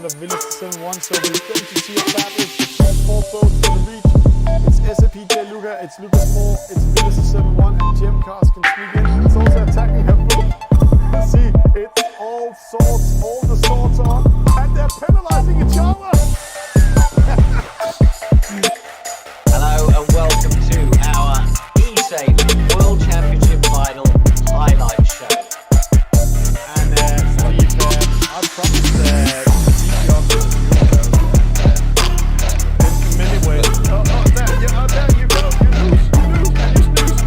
of Village 7-1, so we're going to see a battle between 4 boats for the lead. It's SAPJ Luca, it's Lucas Moore, it's Village 7-1, and Jim Cars can sneak in. It's also attacking her boat. See, it's all the swords are, and they're penalizing each other. Hello and welcome to our Esailing World Championship Final highlight show. And Steve, I promised to keep you up with in many ways. There you go. You lose, and you snooze.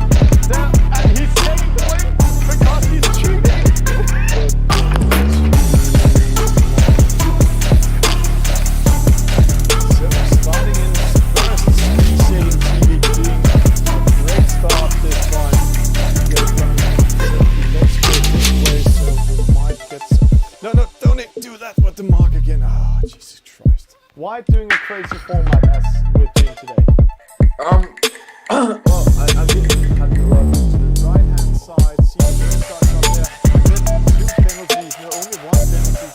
There, and he's taking the win because he's cheating. So starting in first Esailing TV being a great start this time. Let's go this way so we might get some. No, don't do that with the mark again. Oh, Jesus Christ. Why doing a crazy format as we're doing today? Well, I think have to run to the right hand side, see the green starts up there. Then 2 penalties, no, only 1 penalty.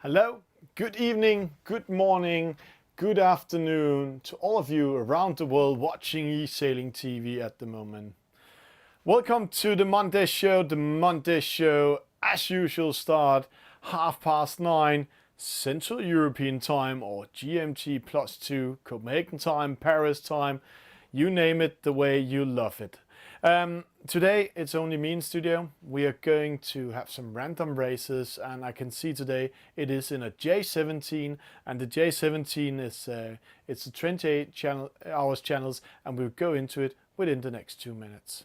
Hello, good evening, good morning, good afternoon to all of you around the world watching Esailing TV at the moment. Welcome to the Monday show. The Monday show, as usual, start 9:30 Central European time, or GMT +2, Copenhagen time, Paris time, you name it, the way you love it. Today it's only me in studio. We are going to have some random races, and I can see today it is in a J17, and the J17 is it's a 28 hours channels, and we'll go into it within the next 2 minutes.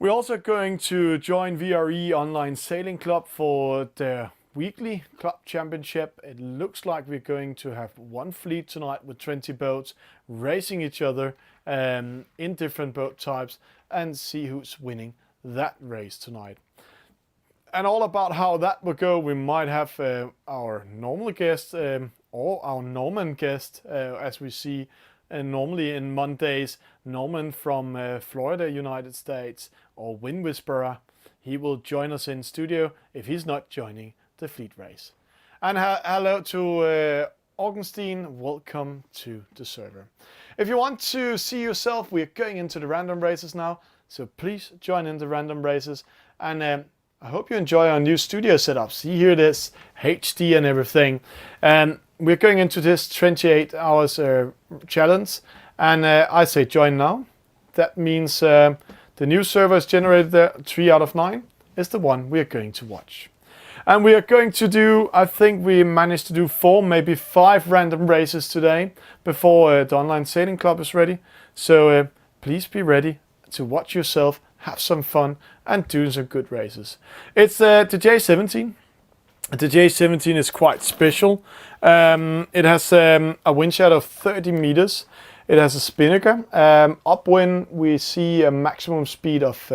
We're also going to join VRE Online Sailing Club for their weekly club championship. It looks like we're going to have one fleet tonight with 20 boats racing each other in different boat types, and see who's winning that race tonight. And all about how that will go, we might have our normal guest or our Norman guest, as we see normally in Mondays, Norman from Florida, United States, or Wind Whisperer. He will join us in studio if he's not joining the fleet race. And hello to Augustine, welcome to the server. If you want to see yourself, we're going into the random races now, so please join in the random races. And I hope you enjoy our new studio setup. See here, this HD and everything. And we're going into this 28 hours challenge, and I say join now. That means the new server is generated there. 3 out of 9 is the one we are going to watch. And we are going to do, I think we managed to do 4, maybe 5 random races today before the online sailing club is ready. So please be ready to watch yourself, have some fun, and do some good races. It's the J17. The J17 is quite special. It has a wind shadow of 30 meters. It has a spinnaker. Upwind we see a maximum speed of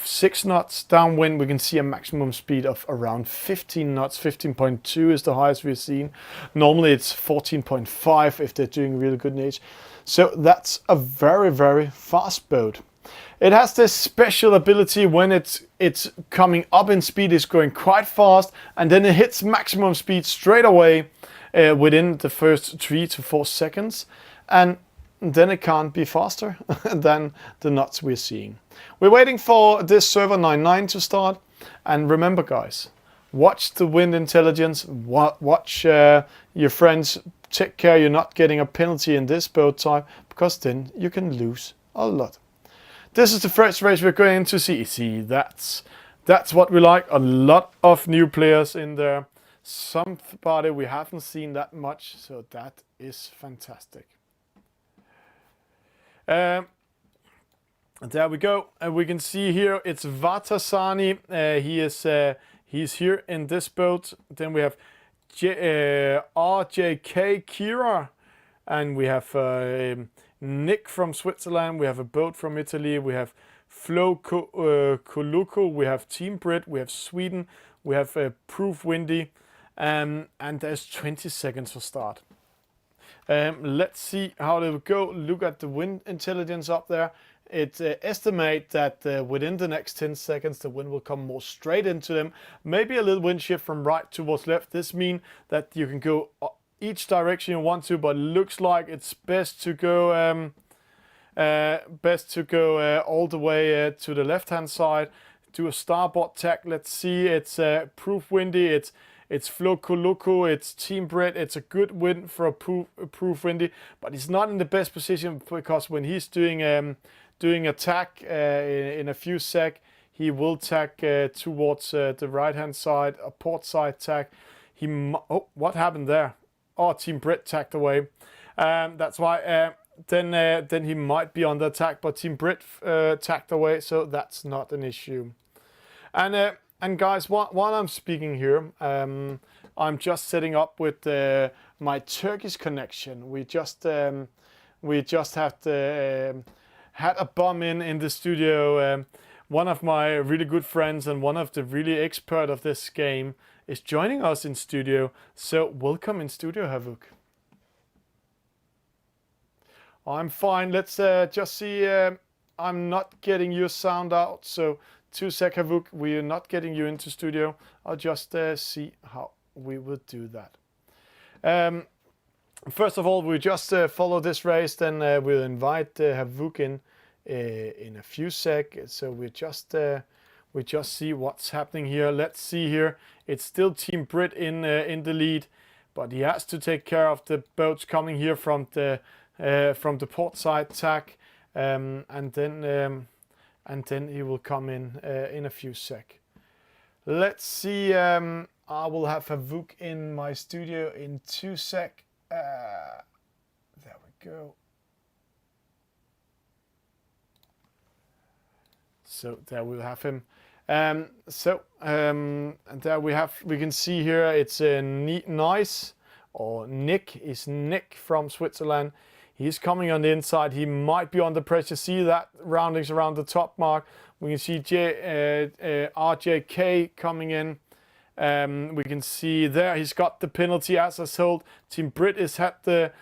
6 knots. Downwind we can see a maximum speed of around 15 knots. 15.2 is the highest we've seen. Normally it's 14.5 if they're doing really good nage. So that's a very, very fast boat. It has this special ability when it's coming up in speed, it's going quite fast, and then it hits maximum speed straight away within the first 3 to 4 seconds. And then it can't be faster than the knots we're seeing. We're waiting for this server 99 to start. And remember, guys, watch the wind intelligence, watch your friends, take care you're not getting a penalty in this boat type, because then you can lose a lot. This is the first race we're going to see. See, that's what we like. A lot of new players in there. Somebody we haven't seen that much, so that is fantastic. There we go. And we can see here it's Vatasani. He's here in this boat. Then we have RJK Kira, and we have Nick from Switzerland. We have a boat from Italy. We have Flo Coluco. We have Team Brit. We have Sweden. We have Proof Windy. And there's 20 seconds for start. Let's see how they will go. Look at the wind intelligence up there. It estimates that within the next 10 seconds the wind will come more straight into them. Maybe a little wind shift from right towards left. This means that you can go each direction you want to, but it looks like it's best to go all the way to the left hand side. Do a starboard tack. Let's see. It's proof windy. It's Floco Loco, it's Team Brett, it's a good win for a proof windy, but he's not in the best position because when he's doing a tack in a few sec, he will tack towards the right hand side, a port side tack. Oh, what happened there? Oh, Team Brett tacked away. That's why then he might be under attack, but Team Brett tacked away, so that's not an issue. And guys, while I'm speaking here, I'm just setting up with my Turkish connection. We just had a bum in the studio. One of my really good friends and one of the really expert of this game is joining us in studio. So welcome in studio, Havuk. I'm fine. Let's just see. I'm not getting your sound out, so 2 sec, Havuk, we are not getting you into studio. I'll just see how we will do that. First of all, we just follow this race, then we'll invite Havuk in a few sec. So we just see what's happening here. Let's see here. It's still Team Brit in the lead, but he has to take care of the boats coming here from the port side tack, and then he will come in a few sec. Let's see. I will have Havuk in my studio in 2 sec. There we go. So there we'll have him. And there we can see here it's nice, or Nick is Nick from Switzerland. He's coming on the inside. He might be under pressure. See that roundings around the top mark. We can see RJK coming in. We can see there he's got the penalty as I told. Team Brit has had the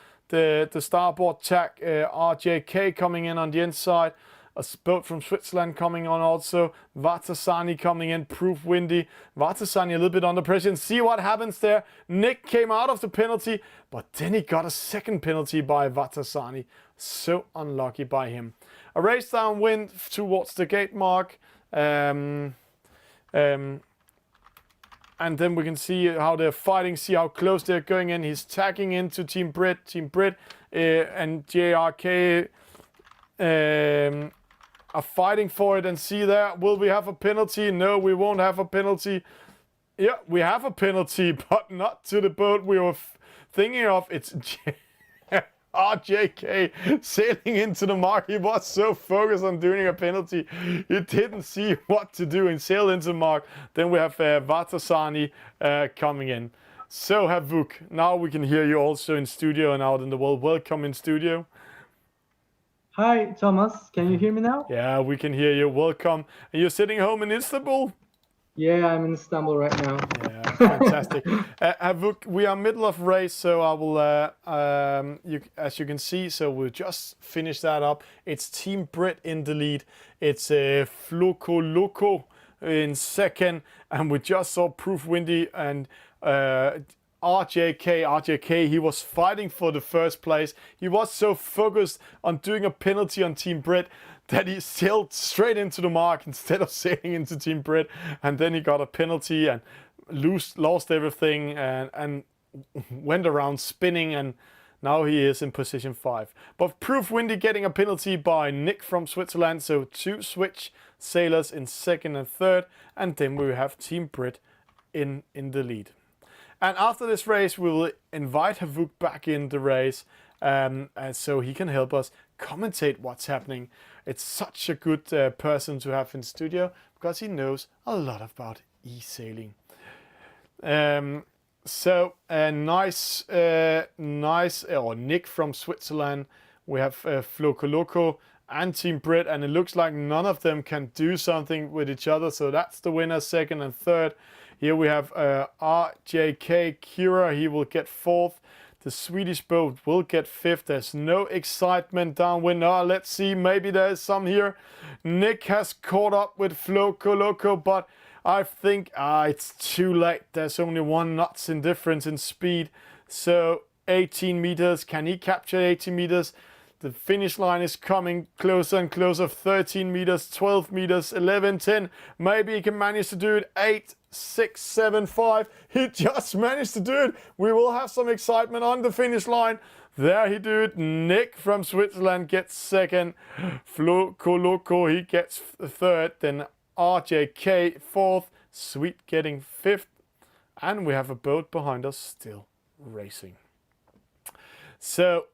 starboard tack. RJK coming in on the inside. A boat from Switzerland coming on also. Vatasani coming in, proof windy. Vatasani a little bit under pressure. And see what happens there. Nick came out of the penalty, but then he got a second penalty by Vatasani. So unlucky by him. A race downwind towards the gate mark. And then we can see how they're fighting, see how close they're going in. He's tacking into Team Brit. Team Brit and JRK are fighting for it, and see there, will we have a penalty? No, we won't have a penalty. Yeah, we have a penalty, but not to the boat we were thinking of. It's RJK sailing into the mark. He was so focused on doing a penalty, he didn't see what to do and sailed into the mark. Then we have Vatasani coming in. So Havuk, now we can hear you also in studio and out in the world. Welcome in studio. Hi, Thomas. Can you hear me now? Yeah, we can hear you. Welcome. Are you sitting home in Istanbul? Yeah, I'm in Istanbul right now. Yeah, fantastic. Havuk, we are middle of race, so I will, as you can see, so we'll just finish that up. It's Team Brit in the lead. It's Floco Loco in second, and we just saw Proof Windy and RJK, he was fighting for the first place. He was so focused on doing a penalty on Team Brit that he sailed straight into the mark instead of sailing into Team Brit. And then he got a penalty and lost everything and went around spinning, and now he is in position 5. But Proof Windy getting a penalty by Nick from Switzerland. So 2 switch sailors in second and third. And then we have Team Brit in the lead. And after this race, we will invite Havuk back in the race, and so he can help us commentate what's happening. It's such a good person to have in studio because he knows a lot about e-sailing. So nice, Nick from Switzerland. We have Floco Loco and Team Brit, and it looks like none of them can do something with each other. So that's the winner, second and third. Here we have RJK Kira, he will get 4th. The Swedish boat will get fifth. There's no excitement downwind. Let's see. Maybe there's some here. Nick has caught up with Flo Coloco, but I think it's too late. There's only 1 knots in difference in speed. So 18 meters. Can he capture 18 meters? The finish line is coming closer and closer. 13 meters, 12 meters, 11, 10. Maybe he can manage to do it. 8, 6, 7, 5. He just managed to do it. We will have some excitement on the finish line. There he do it. Nick from Switzerland gets second. Flo Coloco, he gets third. Then RJK fourth. Sweet getting fifth. And we have a boat behind us still racing. So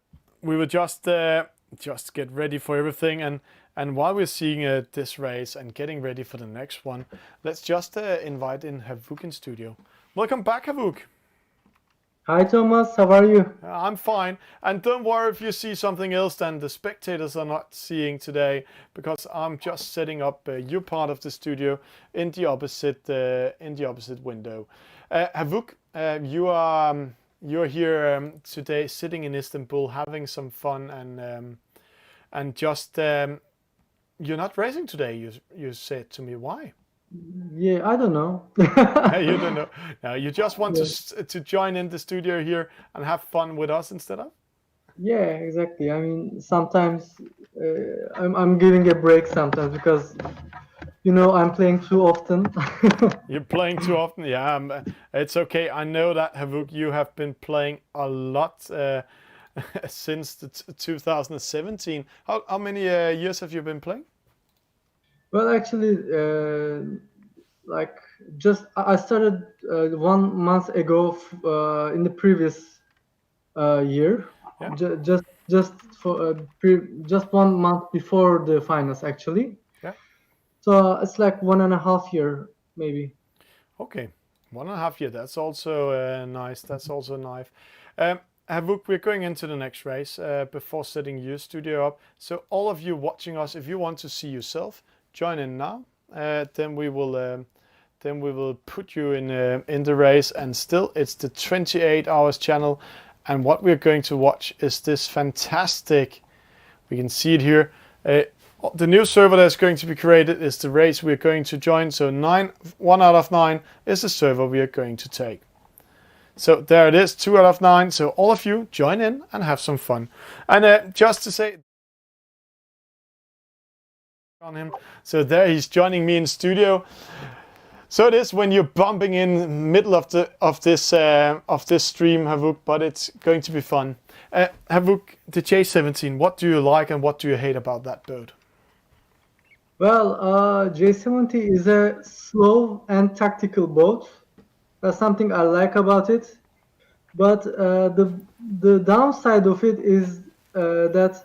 we will just get ready for everything, and while we're seeing this race and getting ready for the next one, let's just invite in Havuk in studio. Welcome back, Havuk. Hi Thomas, how are you? I'm fine, and don't worry if you see something else than the spectators are not seeing today, because I'm just setting up your part of the studio in the opposite window. Havuk, you're here today, sitting in Istanbul, having some fun, and just you're not racing today. You said to me, why? Yeah, I don't know. You don't know. No, you just want to join in the studio here and have fun with us instead of. Yeah, exactly. I mean, sometimes I'm giving a break sometimes because I'm playing too often. You're playing too often. Yeah, it's okay. I know that, Havuk, you have been playing a lot since 2017. How many years have you been playing? Well, actually, like I started 1 month ago in the previous year. Yeah. Just 1 month before the finals, actually. Yeah. So it's like 1.5 year, maybe. Okay, 1.5 years. That's also nice. That's also nice. Havuk, we're going into the next race before setting your studio up. So all of you watching us, if you want to see yourself, join in now. Then we will put you in the race. And still, it's the 28 hours channel. And what we're going to watch is this fantastic. We can see it here. The new server that's going to be created is the race we're going to join. So 1 out of 9 is the server we are going to take. So there it is, 2 out of 9. So all of you join in and have some fun. And just to say on him, so there he's joining me in studio. So it is when you're bumping in middle of this stream, Havuk, but it's going to be fun. Havuk, the J17, what do you like and what do you hate about that boat? Well, J70 is a slow and tactical boat. That's something I like about it. But the downside of it is that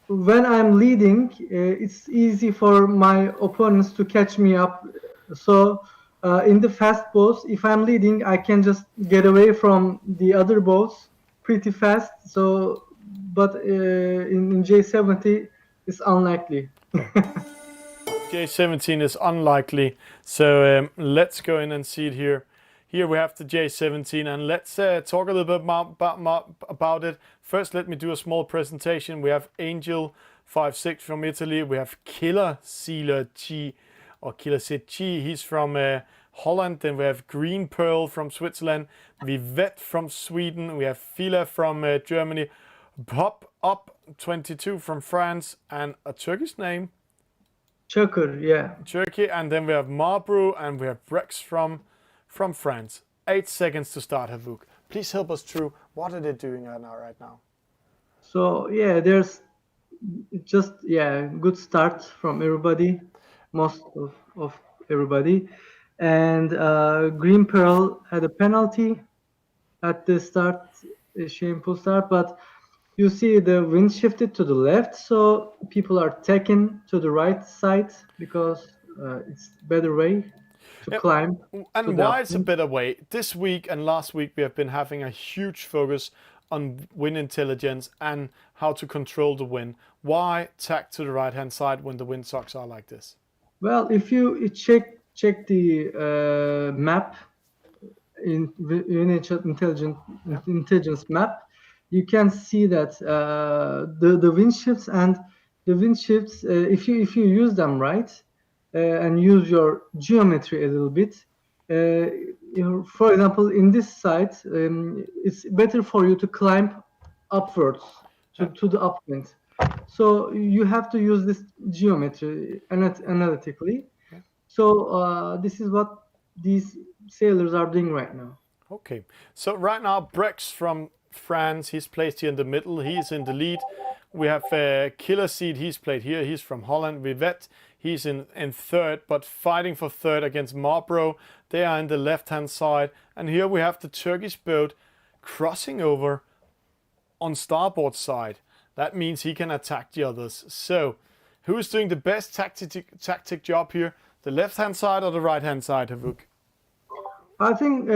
when I'm leading, it's easy for my opponents to catch me up. So in the fast boats, if I'm leading, I can just get away from the other boats pretty fast. So, but in J70, it's unlikely. J17 is unlikely. So let's go in and see it here. Here we have the J17, and let's talk a little bit about it. First, let me do a small presentation. We have Angel 56 from Italy. We have Killer Sealer G, or Killer G. He's from Holland. Then we have Green Pearl from Switzerland. Vivette from Sweden. We have Fila from Germany. Pop Up 22 from France, and a Turkish name. Çakır, yeah. Turkey, and then we have Marbrew, and we have Rex from France. 8 seconds to start, Havuk. Please help us through. What are they doing right now? So yeah, there's just good start from everybody, most of everybody, and Green Pearl had a penalty at the start, a shameful start, but you see the wind shifted to the left, so people are taken to the right side because it's better way to climb. And why it's a better way? This week and last week we have been having a huge focus on wind intelligence and how to control the wind. Why tack to the right hand side when the wind shocks are like this? Well, if you check the map in intelligence map, you can see that the wind shifts and the wind shifts, if you use them right and use your geometry a little bit, for example, in this side, it's better for you to climb upwards to the upwind. So you have to use this geometry analytically. So this is what these sailors are doing right now. Okay, so right now Brex from France, he's placed here in the middle. He's in the lead. We have Killer Seed, he's played here. He's from Holland. Vivet, he's in third, but fighting for third against Marlborough. They are in the left-hand side. And here we have the Turkish boat crossing over on starboard side. That means he can attack the others. So, who's doing the best tactic job here? The left-hand side or the right-hand side, Havuk? I think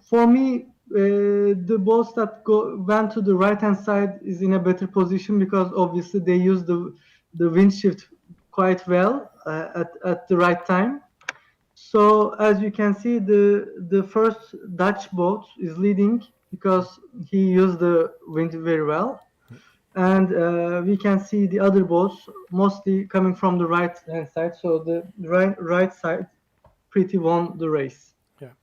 for me, the boats that went to the right-hand side is in a better position because obviously they use the wind shift quite well at the right time. So as you can see, the first Dutch boat is leading because he used the wind very well. And we can see the other boats mostly coming from the right-hand side. So the right side pretty won the race. Yeah.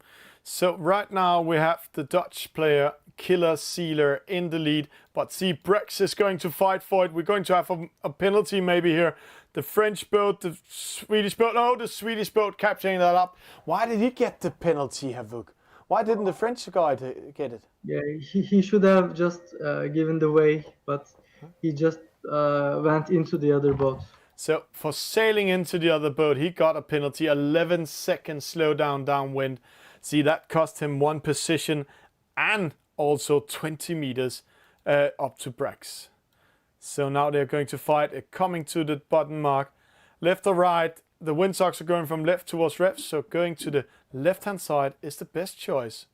So right now we have the Dutch player Killer Sealer in the lead, but see Brex is going to fight for it. We're going to have a penalty maybe here. The French boat, the Swedish boat, no, the Swedish boat capturing that up. Why did he get the penalty, Havuk? Why didn't the French guy get it? Yeah, he should have just given the way, but he just went into the other boat. So for sailing into the other boat, he got a penalty, 11 seconds slowdown downwind. See, that cost him 1 position and also 20 meters up to Brex. So now they're going to fight, coming to the bottom mark. Left or right, the windsocks are going from left towards left, so going to the left-hand side is the best choice.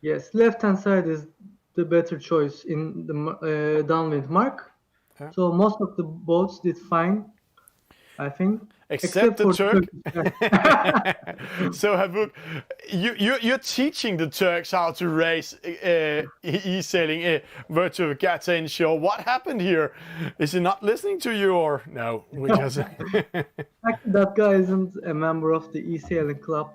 Yes, left-hand side is the better choice in the downwind mark. Yeah. So most of the boats did fine, I think. Except the Turk. So Havuk, you're teaching the Turks how to race e-sailing virtual regatta inshore. What happened here? Is he not listening to you or no? That guy isn't a member of the e-sailing club,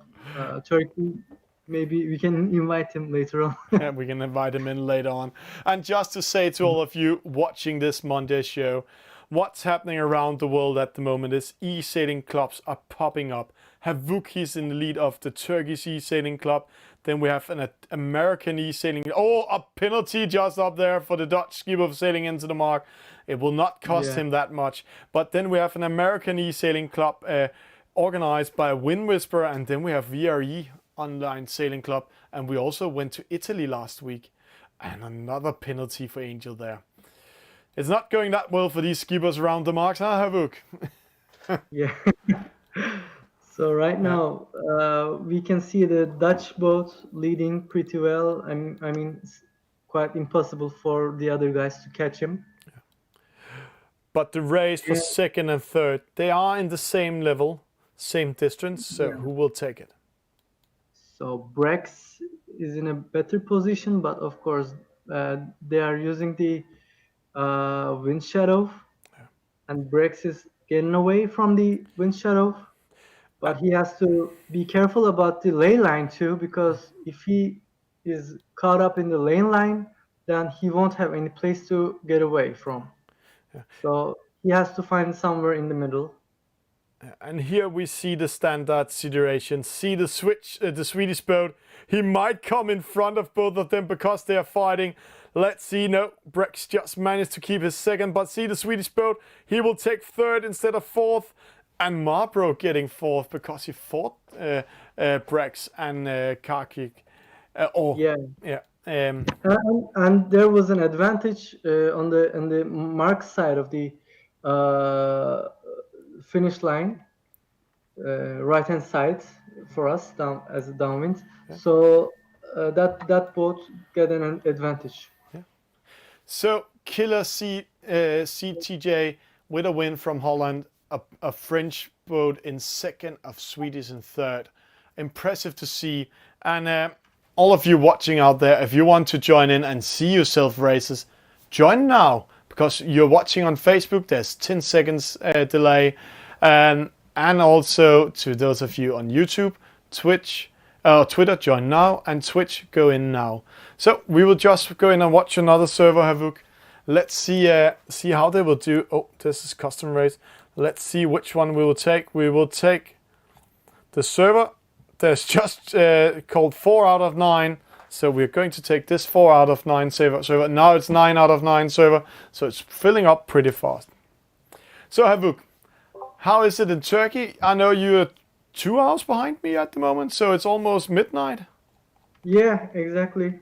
Turkey. Maybe we can invite him later on. Yeah, we can invite him in later on. And just to say to all of you watching this Monday show, what's happening around the world at the moment is e-sailing clubs are popping up. Havuk, he's in the lead of the Turkish e-sailing club. Then we have an American e-sailing. Oh, a penalty just up there for the Dutch skipper for sailing into the mark. It will not cost him that much. But then we have an American e-sailing club organized by Wind Whisperer. And then we have VRE Online Sailing Club. And we also went to Italy last week. And another penalty for Angel there. It's not going that well for these skippers around the marks, huh, Havuk? Yeah. So right now we can see the Dutch boat leading pretty well. I mean, it's quite impossible for the other guys to catch him. But the race for second and third, they are in the same level, same distance. So who will take it? So Brex is in a better position, but of course they are using the wind shadow, and Brex is getting away from the wind shadow, but he has to be careful about the lane line too, because if he is caught up in the lane line, then he won't have any place to get away from. So he has to find somewhere in the middle. And here we see the standard situation. See the Swedish boat. He might come in front of both of them because they are fighting. Let's see. No, Brex just managed to keep his second. But see the Swedish boat. He will take third instead of fourth. And Marlborough getting fourth because he fought Brex and Karkik. And there was an advantage on the mark side of the finish line, right hand side for us down as a downwind. So that boat get an advantage. So Killer CTJ with a win from Holland, a French boat in second, of Swedish in third. Impressive to see. And all of you watching out there, if you want to join in and see yourself races, join now, because you're watching on Facebook. There's 10 seconds delay, and also to those of you on YouTube, Twitch, Twitter, join now, and Twitch, go in now. So we will just go in and watch another server, Havuk. Let's see how they will do. Oh, this is custom race. Let's see which one we will take. We will take the server. There's just called 4 out of 9. So we're going to take this 4 out of 9 server. Now it's 9 out of 9 server. So it's filling up pretty fast. So Havuk, how is it in Turkey? I know you're 2 hours behind me at the moment, so it's almost midnight. Yeah, exactly.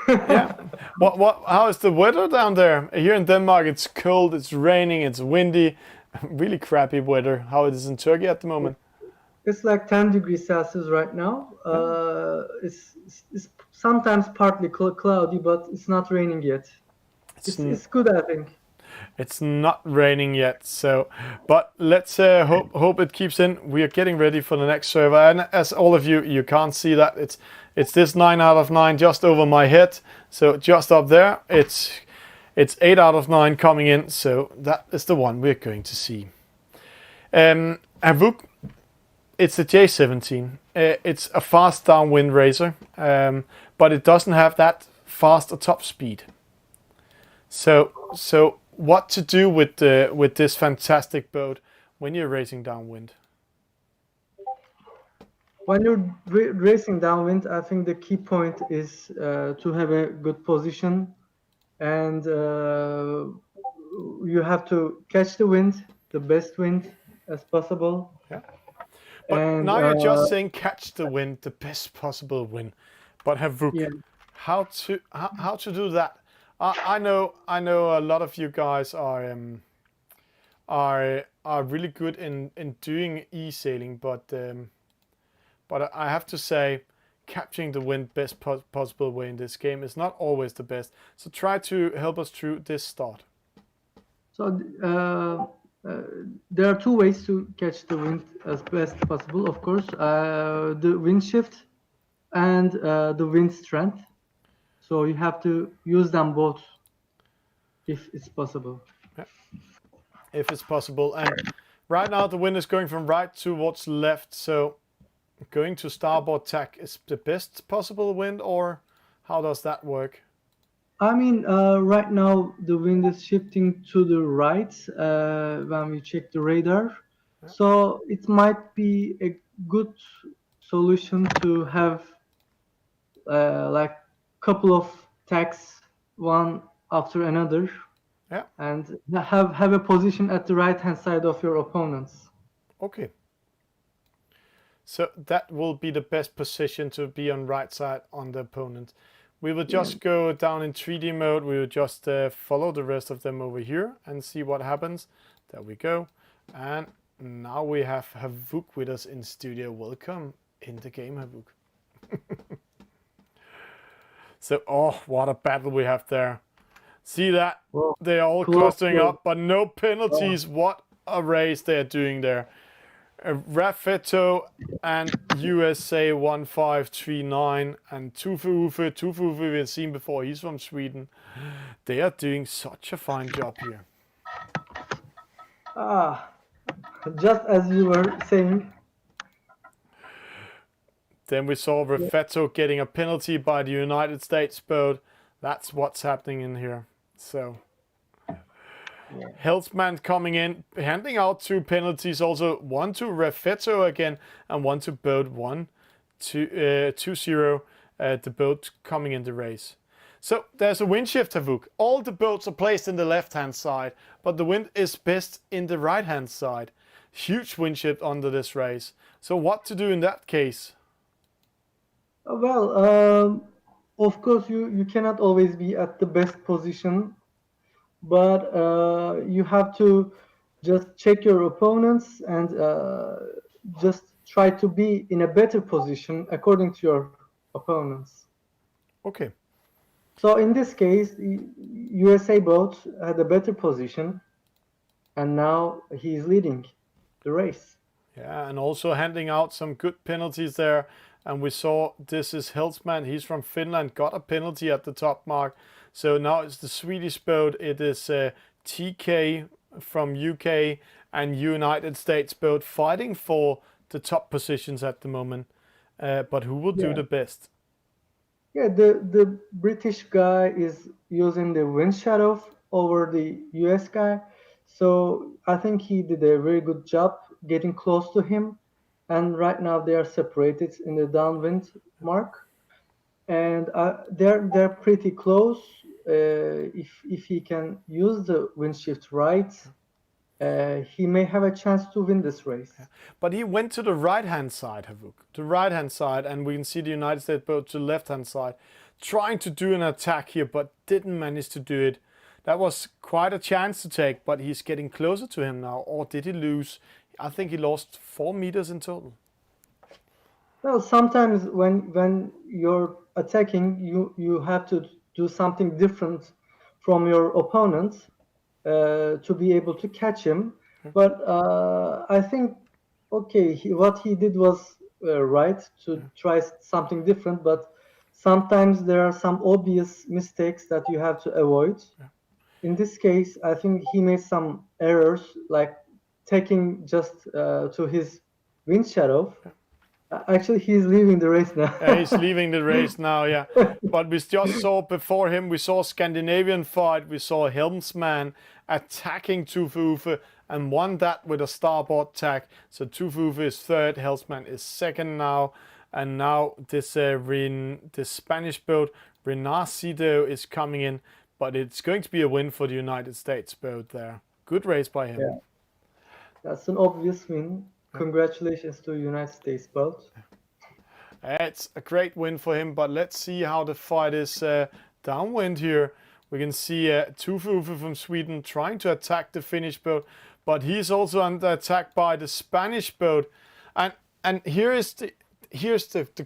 Yeah. How is the weather down there? Here in Denmark, it's cold, it's raining, it's windy, really crappy weather. How it is in Turkey at the moment? It's like 10 degrees Celsius right now. It's sometimes partly cloudy, but it's not raining yet. It's good, I think. It's not raining yet, so but let's hope it keeps in. We are getting ready for the next server, and as all of you can't see that, it's this 9 out of 9 just over my head. So just up there, it's 8 out of 9 coming in. So that is the one we're going to see. Havuk, it's a J17. It's a fast downwind racer, but it doesn't have that fast a top speed. So what to do with this fantastic boat when you're racing downwind? When you're racing downwind, I think the key point is to have a good position, and you have to catch the wind, the best wind as possible. Yeah. But and, now you're just saying catch the wind, the best possible wind. But Havuk, yeah. how to do that? I know a lot of you guys are really good in doing e-sailing, but I have to say, capturing the wind best possible way in this game is not always the best. So try to help us through this start. So there are 2 ways to catch the wind as best possible. Of course, the wind shift and the wind strength. So you have to use them both if it's possible. Yeah. If it's possible. And right now the wind is going from right towards left. So going to starboard tack is the best possible wind, or how does that work? I mean, right now the wind is shifting to the right when we check the radar. Yeah. So it might be a good solution to have like couple of tacks, one after another, yeah, and have a position at the right hand side of your opponents. Okay. So that will be the best position to be on right side on the opponent. We will just go down in 3D mode. We will just follow the rest of them over here and see what happens. There we go. And now we have Havuk with us in studio. Welcome in the game, Havuk. So, oh, what a battle we have there. See that? Well, they're all clustering up, but no penalties. What a race they're doing there. Raffetto and USA 1539 and Tufu we've seen before. He's from Sweden. They are doing such a fine job here. Just as you were saying. Then we saw Raffetto getting a penalty by the United States boat. That's what's happening in here. So Heltzman coming in, handing out 2 penalties also. One to Raffetto again, and one to boat 2-0. The boat coming in the race. So there's a wind shift, Havuk. All the boats are placed in the left-hand side, but the wind is best in the right-hand side. Huge wind shift under this race. So what to do in that case? Well, of course, you cannot always be at the best position, but you have to just check your opponents and just try to be in a better position according to your opponents. Okay. So in this case, USA boat had a better position, and now he's leading the race. Yeah, and also handing out some good penalties there. And we saw this is Heltzman. He's from Finland. Got a penalty at the top mark. So now it's the Swedish boat. It is TK from UK and United States boat fighting for the top positions at the moment. But who will do Yeah. the best? Yeah, the British guy is using the wind shadow over the US guy. So I think he did a very good job getting close to him. And right now they are separated in the downwind mark. And they're pretty close. If he can use the wind shift right, he may have a chance to win this race. But he went to the right-hand side, Havuk, the right-hand side, and we can see the United States boat to the left-hand side, trying to do an attack here, but didn't manage to do it. That was quite a chance to take, but he's getting closer to him now. Or did he lose? I think he lost 4 meters in total. Well, sometimes when you're attacking, you have to do something different from your opponent to be able to catch him. But I think okay, what he did was right to try something different. But sometimes there are some obvious mistakes that you have to avoid. In this case, I think he made some errors, like taking just to his wind shadow. Actually, he's leaving the race now. He's leaving the race now, yeah. But we just saw before him, we saw Scandinavian fight, we saw Helmsman attacking Tufufe and won that with a starboard tack. So Tufufe is third, Helmsman is second now. And now this Spanish boat, Renacito, is coming in. But it's going to be a win for the United States boat there. Good race by him. Yeah. That's an obvious win. Congratulations to United States boat. It's a great win for him, but let's see how the fight is downwind here. We can see Tufufe from Sweden trying to attack the Finnish boat, but he's also under attack by the Spanish boat. And here's the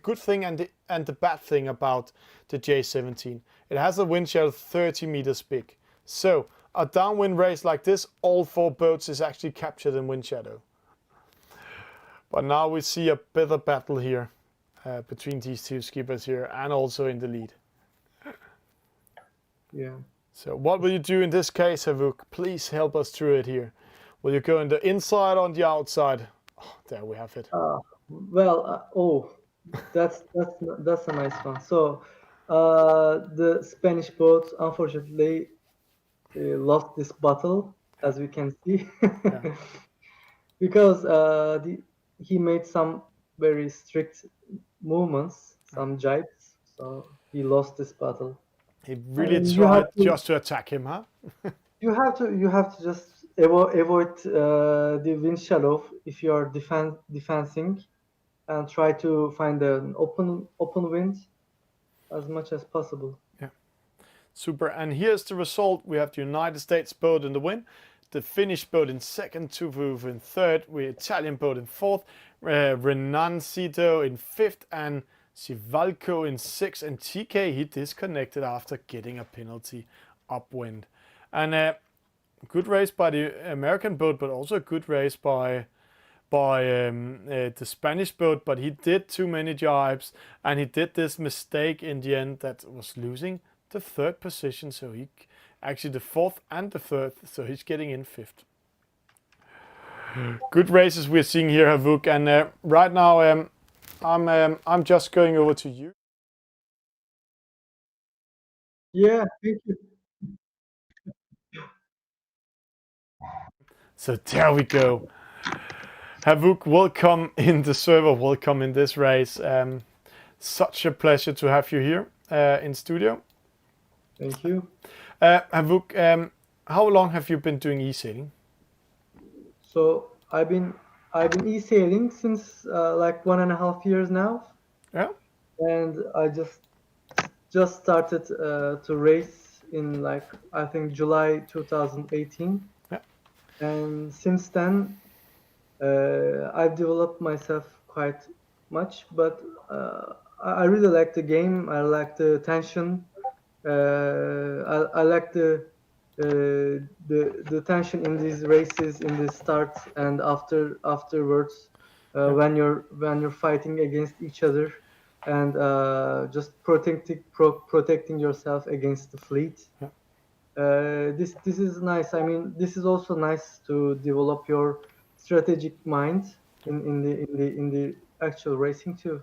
good thing and the bad thing about the J17. It has a wind shear 30 meters big. So a downwind race like this, all 4 boats is actually captured in wind shadow. But now we see a bit of battle here between these 2 skippers here and also in the lead. Yeah. So what will you do in this case, Havuk? Please help us through it here. Will you go on the inside or on the outside? Oh, there we have it. That's a nice one. So the Spanish boat unfortunately lost this battle, as we can see, because he made some very strict movements, some jibes, so he lost this battle. He really And tried just to attack him, huh? you have to just avoid the wind shadow if you are defensing, and try to find an open wind as much as possible. Yeah, super. And here's the result. We have the United States boat in the win, the Finnish boat in second, Tufufe in third, we Italian boat in fourth, Renancito in fifth, and Sivalco in sixth. And TK, he disconnected after getting a penalty upwind. And good race by the American boat, but also a good race by the Spanish boat, but he did too many jibes and he did this mistake in the end that was losing the third position. So he actually the fourth and the third, so he's getting in fifth. Good races we're seeing here, Havuk, and right now I'm just going over to you. Yeah, thank you. So there we go. Havuk, welcome in the server, welcome in this race. Such a pleasure to have you here in studio. Thank you. Havuk, how long have you been doing e-sailing? So I've been e-sailing since like 1.5 years now. Yeah. And I just started to race in like I think July 2018. Yeah. And since then I've developed myself quite much, but I really like the game. I like the tension. I like the tension in these races, in the start and afterwards, when you're fighting against each other. and just protecting yourself against the fleet. Yeah. This is nice. I mean, this is also nice to develop your strategic mind in the actual racing too.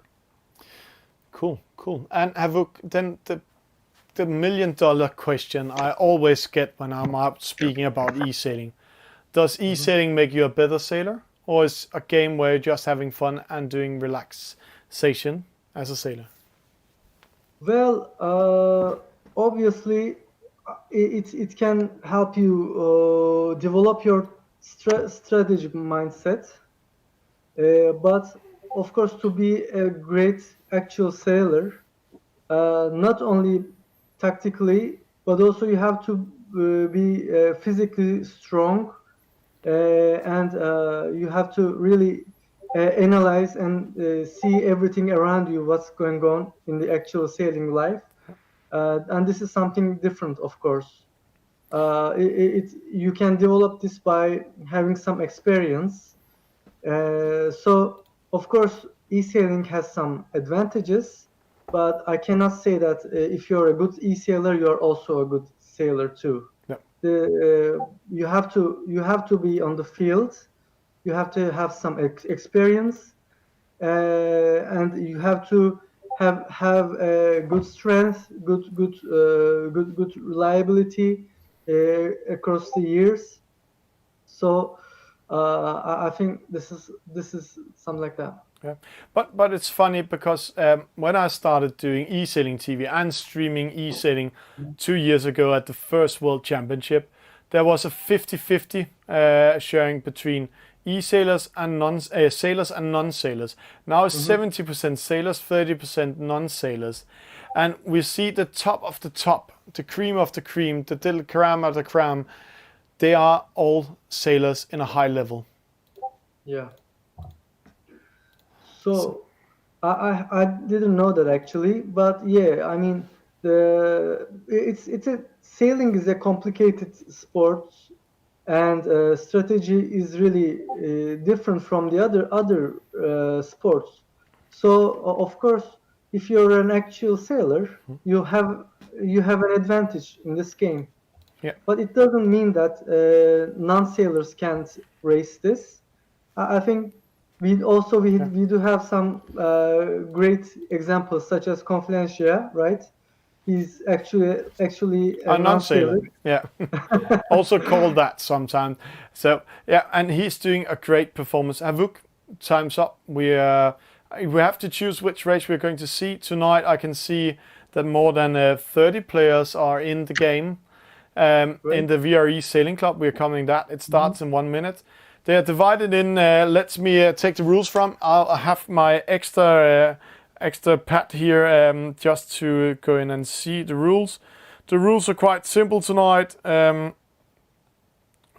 Cool, cool. And Havuk, then the $1,000,000 question I always get when I'm out speaking about e-sailing. Does e-sailing make you a better sailor, or is a game where you're just having fun and doing relaxation as a sailor? Well, obviously, it can help you develop your strategic mindset. But of course, to be a great actual sailor, not only tactically, but also you have to be physically strong, and you have to really analyze and see everything around you, what's going on in the actual sailing life. And this is something different, of course. You can develop this by having some experience. So, of course, e-sailing has some advantages, but I cannot say that if you're a good e-sailor, you're also a good sailor too. Yeah. You have to be on the field. You have to have some experience, and you have to have good strength, good reliability across the years. So I think this is something like that. Yeah, but it's funny because when I started doing e-sailing TV and streaming e-sailing 2 years ago at the first World Championship, there was a 50-50 sharing between e-sailors and sailors and non-sailors. Now it's 70% sailors, 30% non-sailors, and we see the top of the top, the cream of the cream, the little crème of the crème. They are all sailors in a high level. Yeah. So I didn't know that actually, but yeah, I mean it's a sailing is a complicated sport, and strategy is really different from the other sports. So of course, if you're an actual sailor, you have an advantage in this game. Yeah. But it doesn't mean that non-sailors can't race this. I think we do have some great examples, such as Confluencia, right? He's actually a A non-sailor, non-sailor. yeah. Also called that sometimes. So yeah, and he's doing a great performance. Havuk, time's up. We have to choose which race we're going to see tonight. I can see that more than 30 players are in the game. In the VRE Sailing Club, we're coming that. It starts in 1 minute. They are divided in. Let me take the rules from. I'll have my extra pad here just to go in and see the rules. The rules are quite simple tonight. We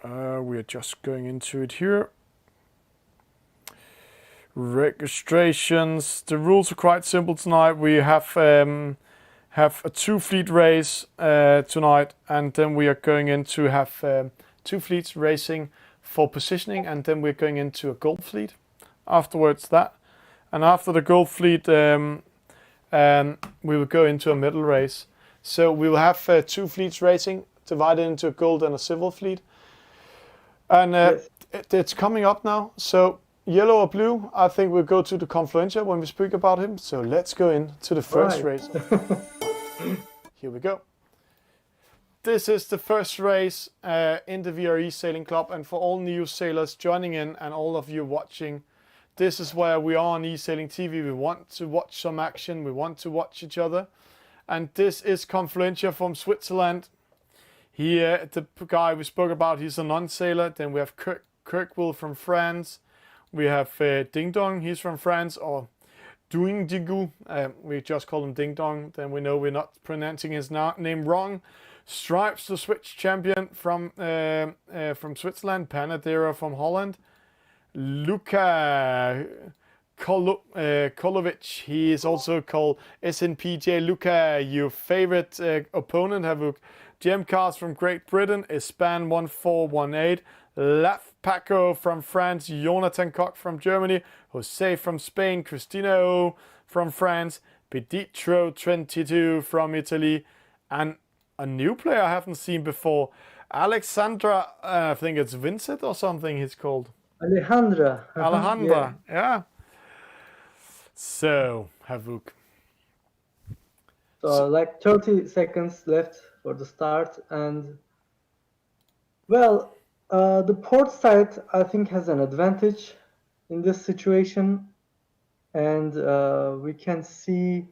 are just going into it here. Registrations. The rules are quite simple tonight. We have a 2-fleet race tonight, and then we are going in to have 2 fleets racing for positioning, and then we're going into a gold fleet afterwards that. And after the gold fleet, we will go into a medal race. So we will have 2 fleets racing, divided into a gold and a silver fleet. And Yes. it's coming up now. So yellow or blue, I think we'll go to the Confluencia when we speak about him. So let's go into the first Right. race. Here we go. This is the first race in the VRE Sailing Club, and for all new sailors joining in and all of you watching, this is where we are on e-sailing TV. We want to watch some action, we want to watch each other, and this is Confluencia from Switzerland. Here, the guy we spoke about, he's a non-sailor. Then we have Kirkwell from France. We have Ding Dong, he's from France, or Doing Digu, we just call him Ding Dong, then we know we're not pronouncing his name wrong. Stripes, the Switch champion from Switzerland. Panadera from Holland. Luka Kolovic, he is also called SNPJ. Luka, your favorite opponent, Havuk. Gem Cars from Great Britain. Espan 1418. Laf Paco from France. Jonathan Koch from Germany. Jose from Spain. Christina O from France. Peditro 22 from Italy, and a new player I haven't seen before, Alexandra, I think it's Vincent or something he's called. Alejandra. Yeah. Alejandra, yeah. So, Havuk. So like 30 seconds left for the start, and well, the port side I think has an advantage in this situation, and we can see.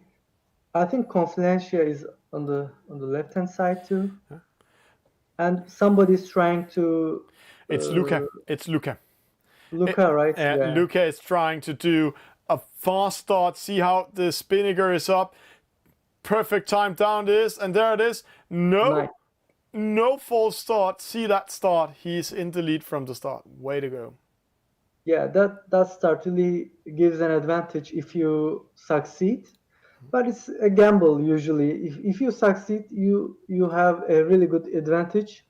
I think Confluencia is on the left hand side too, and somebody's trying to. It's Luca. It's Luca. Luca, right? Yeah. Luca is trying to do a fast start. See how the spinnaker is up. Perfect time down this, and there it is. Nice. No false start. See that start. He's in the lead from the start. Way to go. Yeah, that start really gives an advantage if you succeed, but it's a gamble usually. If you succeed, you have a really good advantage,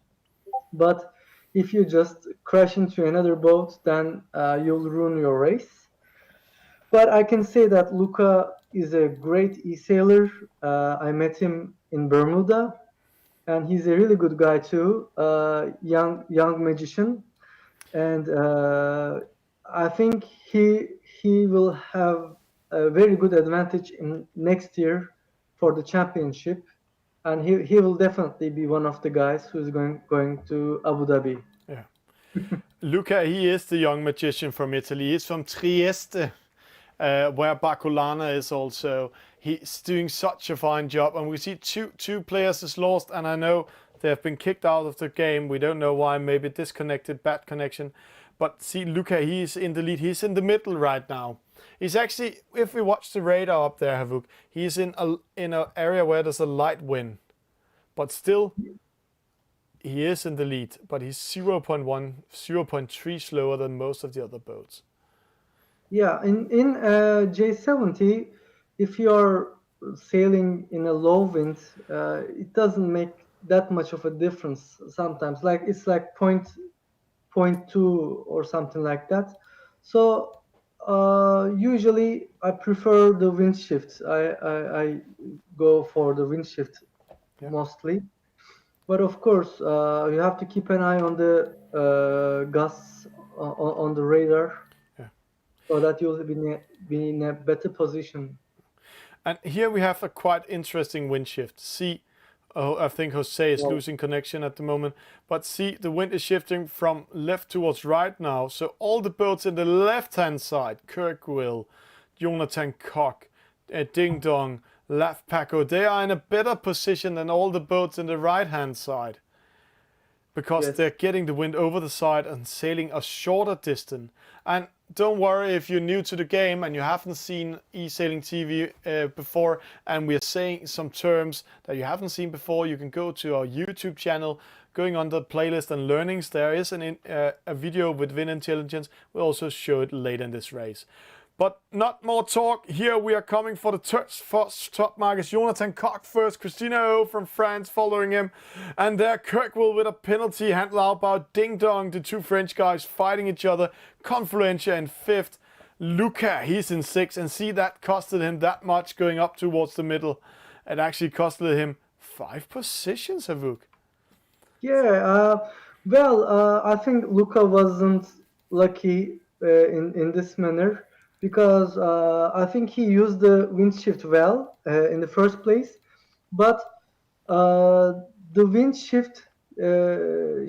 but if you just crash into another boat, then you'll ruin your race. But I can say that Luca is a great e-sailor. I met him in Bermuda, and he's a really good guy too. Young magician, and I think he will have a very good advantage in next year for the championship, and he will definitely be one of the guys who's going to Abu Dhabi. Yeah. Luca, he is the young magician from Italy. He's from Trieste, where Baculana is also. He's doing such a fine job, and we see two players is lost, and I know they have been kicked out of the game. We don't know why, maybe disconnected, bad connection. But see, Luca, he's in the lead. He's in the middle right now. He's actually, if we watch the radar up there, Havuk, he's in an area where there's a light wind. But still, he is in the lead. But he's 0.1, 0.3 slower than most of the other boats. Yeah, in J70, if you're sailing in a low wind, it doesn't make that much of a difference sometimes. Like it's like 0.2 or something like that. So usually I prefer the wind shift. I go for the wind shift mostly. But of course, you have to keep an eye on the gusts on the radar, so that you'll be in a better position. And here we have a quite interesting wind shift. See, I think Jose is losing connection at the moment. But see, the wind is shifting from left towards right now. So all the boats in the left-hand side, Kirkwill, Jonathan Koch, Ding Dong, Laf Paco, they are in a better position than all the boats in the right-hand side. Because they're getting the wind over the side and sailing a shorter distance. And don't worry if you're new to the game and you haven't seen Esailing TV before, and we're saying some terms that you haven't seen before, you can go to our YouTube channel, going on the playlist and learnings. There is a video with Wind Intelligence. We'll also show it later in this race. But not more talk. Here we are coming for the first top markers. Jonathan Koch first, Christina O from France following him. And there Kirkwell with a penalty, handle out by Ding Dong, the two French guys fighting each other. Confluencia in fifth. Luca, he's in sixth. And see, that costed him that much going up towards the middle. It actually costed him 5 positions, Havuk. Yeah, I think Luca wasn't lucky in this manner, because I think he used the wind shift well in the first place, but the wind shift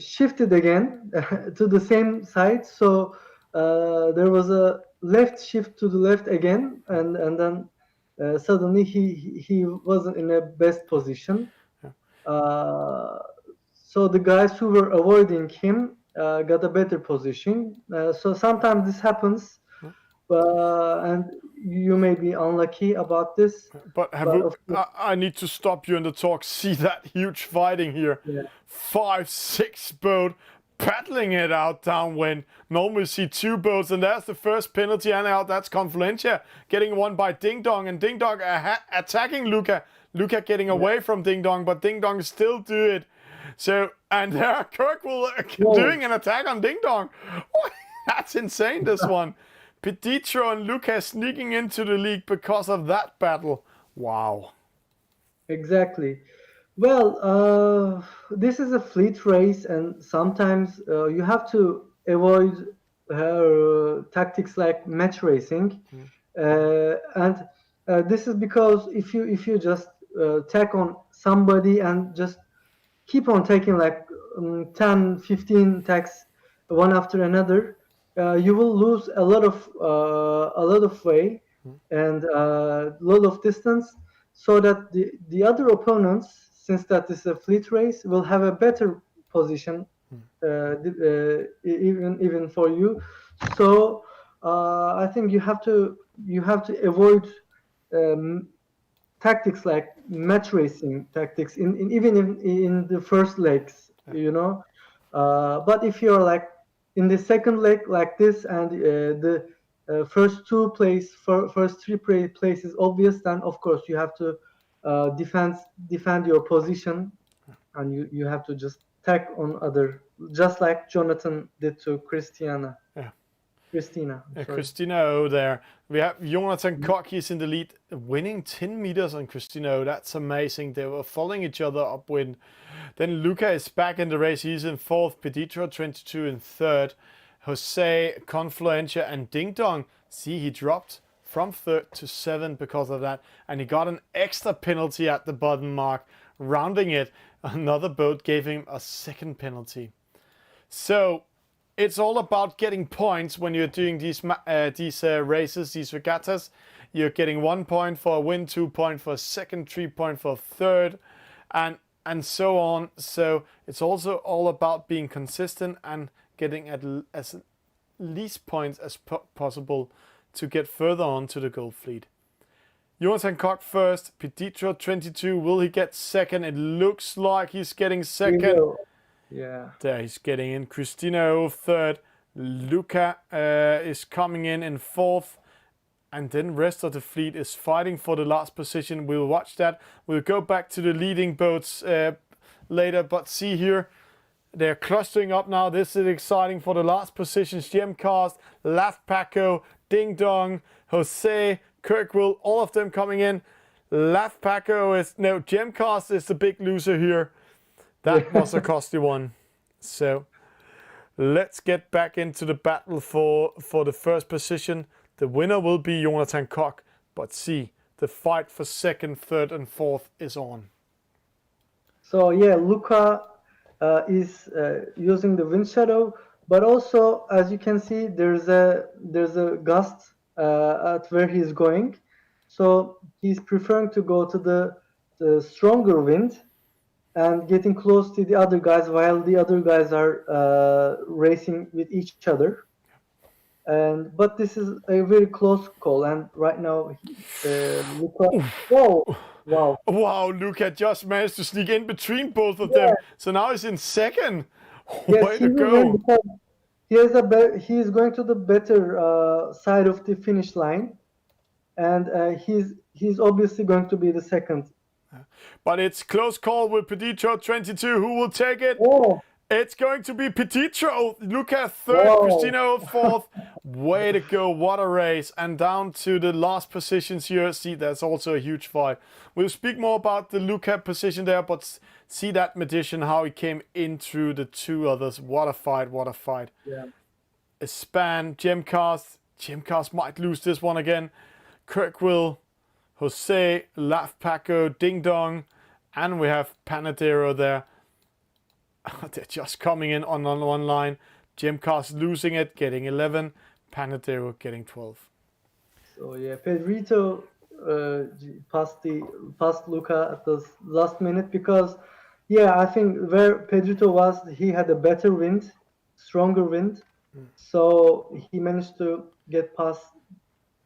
shifted again to the same side, so there was a left shift to the left again, and then suddenly he wasn't in a best position. So the guys who were avoiding him got a better position. So sometimes this happens. And you may be unlucky about this. But I need to stop you in the talk. See that huge fighting here. 5-6 boat paddling it out downwind. Normally see 2 boats, and there's the first penalty, and out that's Confluencia getting one by Ding Dong, and Ding Dong attacking Luca. Luca getting away from Ding Dong, but Ding Dong still do it. So, and there Kirkwell doing an attack on Ding Dong. That's insane, this one. Peditro and Luca sneaking into the league because of that battle. Wow. Exactly. Well, this is a fleet race, and sometimes you have to avoid tactics like match racing, and this is because if you just tack on somebody and just keep on taking like 10, 15 tags one after another, you will lose a lot of way and a lot of distance, so that the other opponents, since that is a fleet race, will have a better position, even for you. So I think you have to avoid um, tactics like match racing tactics even in the first legs, but if you're like in the second leg like this, and the first first three places obvious, then of course you have to defend your position, and you have to just tack on other, just like Jonathan did to Yeah. Christina, I'm sorry. Christina O there. We have Jonathan Koch, he's in the lead, winning 10 meters on Christina O. That's amazing. They were following each other upwind. Then Luca is back in the race. He's in fourth. Peditro 22 in third. Jose, Confluencia, and Ding Dong. See, he dropped from third to seventh because of that. And he got an extra penalty at the bottom mark. Rounding it, another boat gave him a second penalty. So it's all about getting points when you're doing these races, these regattas. You're getting 1 point for a win, 2 points for a second, 3 points for a third, and so on. So it's also all about being consistent and getting as least points as possible to get further on to the gold fleet. Jonathan Koch first, Peditro 22. Will he get second? It looks like he's getting second. Yeah. There he's getting in. Christina third. Luca is coming in fourth. And then rest of the fleet is fighting for the last position. We'll watch that. We'll go back to the leading boats later. But see here, they're clustering up now. This is exciting for the last positions. Gemcast, Laf Paco, Ding Dong, Jose, Kirkwill, all of them coming in. Laf Paco is... No, Gemcast is the big loser here. That was a costly one. So let's get back into the battle for the first position. The winner will be Jonathan Koch. But see, the fight for second, third, and fourth is on. So yeah, Luca is using the wind shadow, but also, as you can see, there's a gust at where he's going. So he's preferring to go to the stronger wind and getting close to the other guys, while the other guys are racing with each other. But this is a very close call, and right now, Luca. Whoa! Wow! Wow, Luca just managed to sneak in between both of them. So now he's in second. Yes, Way he to will win go. because he is going to the better side of the finish line, and he's obviously going to be the second. But it's close call with Peditro 22. Who will take it? Oh, It's going to be Peditro. Luca third, wow. Christina fourth. Way to go. What a race. And down to the last positions here. See, that's also a huge fight. We'll speak more about the Luca position there, but see that magician, how he came in through the two others. What a fight. What a fight. Yeah. A span. Gemcast. Gemcast might lose this one again. Kirkwill, Jose, Laf Paco, Ding Dong, and we have Panadero there. They're just coming in on one line. Gemcast losing it, getting 11. Panadero getting 12. So yeah, Pedrito passed Luca at the last minute because, yeah, I think where Pedrito was, he had a better wind, stronger wind, so he managed to get past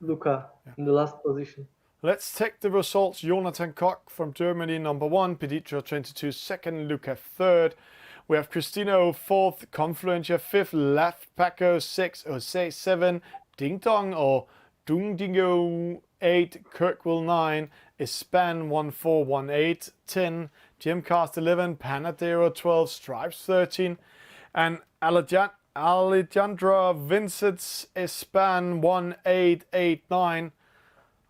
Luca in the last position. Let's take the results. Jonathan Koch from Germany, number 1. Peditro 22, second. Luca, third. We have Christina, fourth. Confluencia, fifth. Laf Paco, 6. Jose, 7. Ding Dong or Dungdingo, 8. Kirkwill, 9. Espan, 1418, 10. Gemcast, 11. Panadero, 12. Stripes, 13. And Alejandra Vincent's Espan, 1889.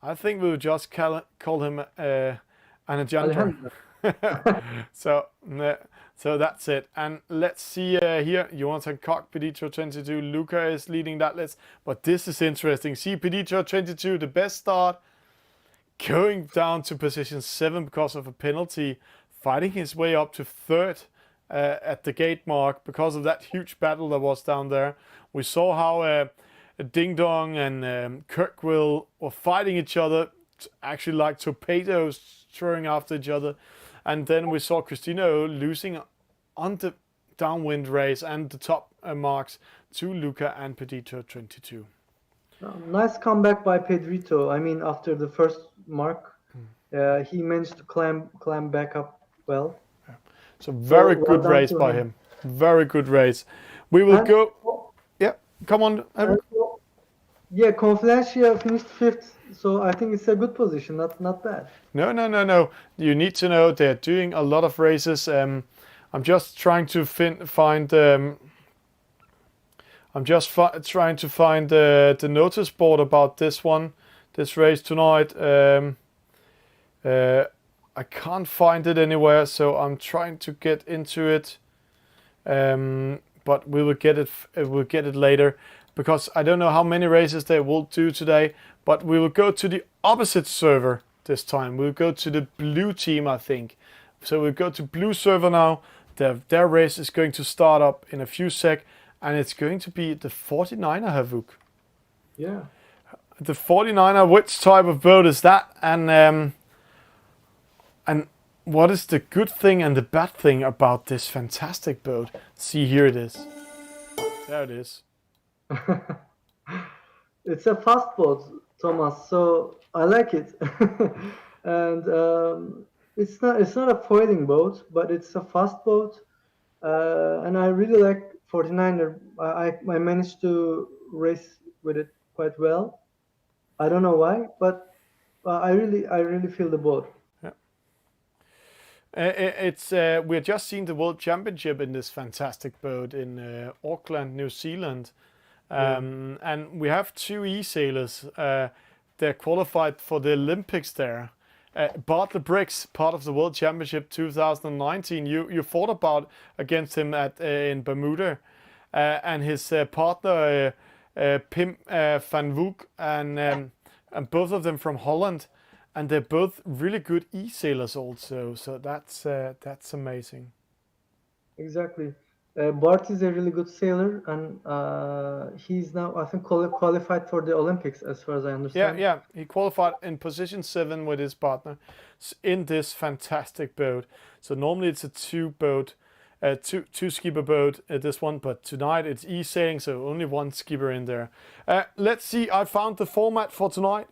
I think we'll just call him Alejandro. Alejandro. So, so that's it. And let's see here. Jonathan Koch, Peditro 22. Luca is leading that list. But this is interesting. See, Peditro 22, the best start, going down to position 7 because of a penalty, fighting his way up to 3rd at the gate mark because of that huge battle that was down there. We saw how Ding Dong and Kirkwill were fighting each other, actually like torpedoes throwing after each other. And then we saw Cristino losing on the downwind race and the top marks to Luca and Pedito 22. Nice comeback by Pedrito. I mean, after the first mark, he managed to climb back up well. So very well good done race to by him. him. Very good race. We will And- go. Yeah, come on. Eric. Yeah, Confluencia finished 5th, so I think it's a good position, not bad. No. You need to know they're doing a lot of races. I'm just trying to find. I'm just trying to find the notice board about this race tonight. I can't find it anywhere, so I'm trying to get into it. But we will get it. We'll get it later, because I don't know how many races they will do today. But we will go to the opposite server this time. We'll go to the blue team, I think. So we'll go to blue server now. Their race is going to start up in a few sec, and it's going to be the 49er, Havuk. Yeah. The 49er, which type of boat is that? And what is the good thing and the bad thing about this fantastic boat? See, here it is. There it is. It's a fast boat, Thomas, so I like it. And it's not a foiling boat, but it's a fast boat. And I really like 49er. I managed to race with it quite well. I don't know why, but I really feel the boat. It's we're just seeing the World Championship in this fantastic boat in Auckland, New Zealand, and we have 2 e-sailors. They're qualified for the Olympics there. Bartlett Briggs, part of the World Championship 2019. You fought about against him in Bermuda, and his partner Pim van Woek, and both of them from Holland. And they're both really good e-sailers also, so that's amazing. Exactly. Bart is a really good sailor, and he's now, I think, qualified for the Olympics, as far as I understand. Yeah. He qualified in position 7 with his partner in this fantastic boat. So normally it's a two skipper boat, this one, but tonight it's e-sailing, so only one skipper in there. Let's see. I found the format for tonight.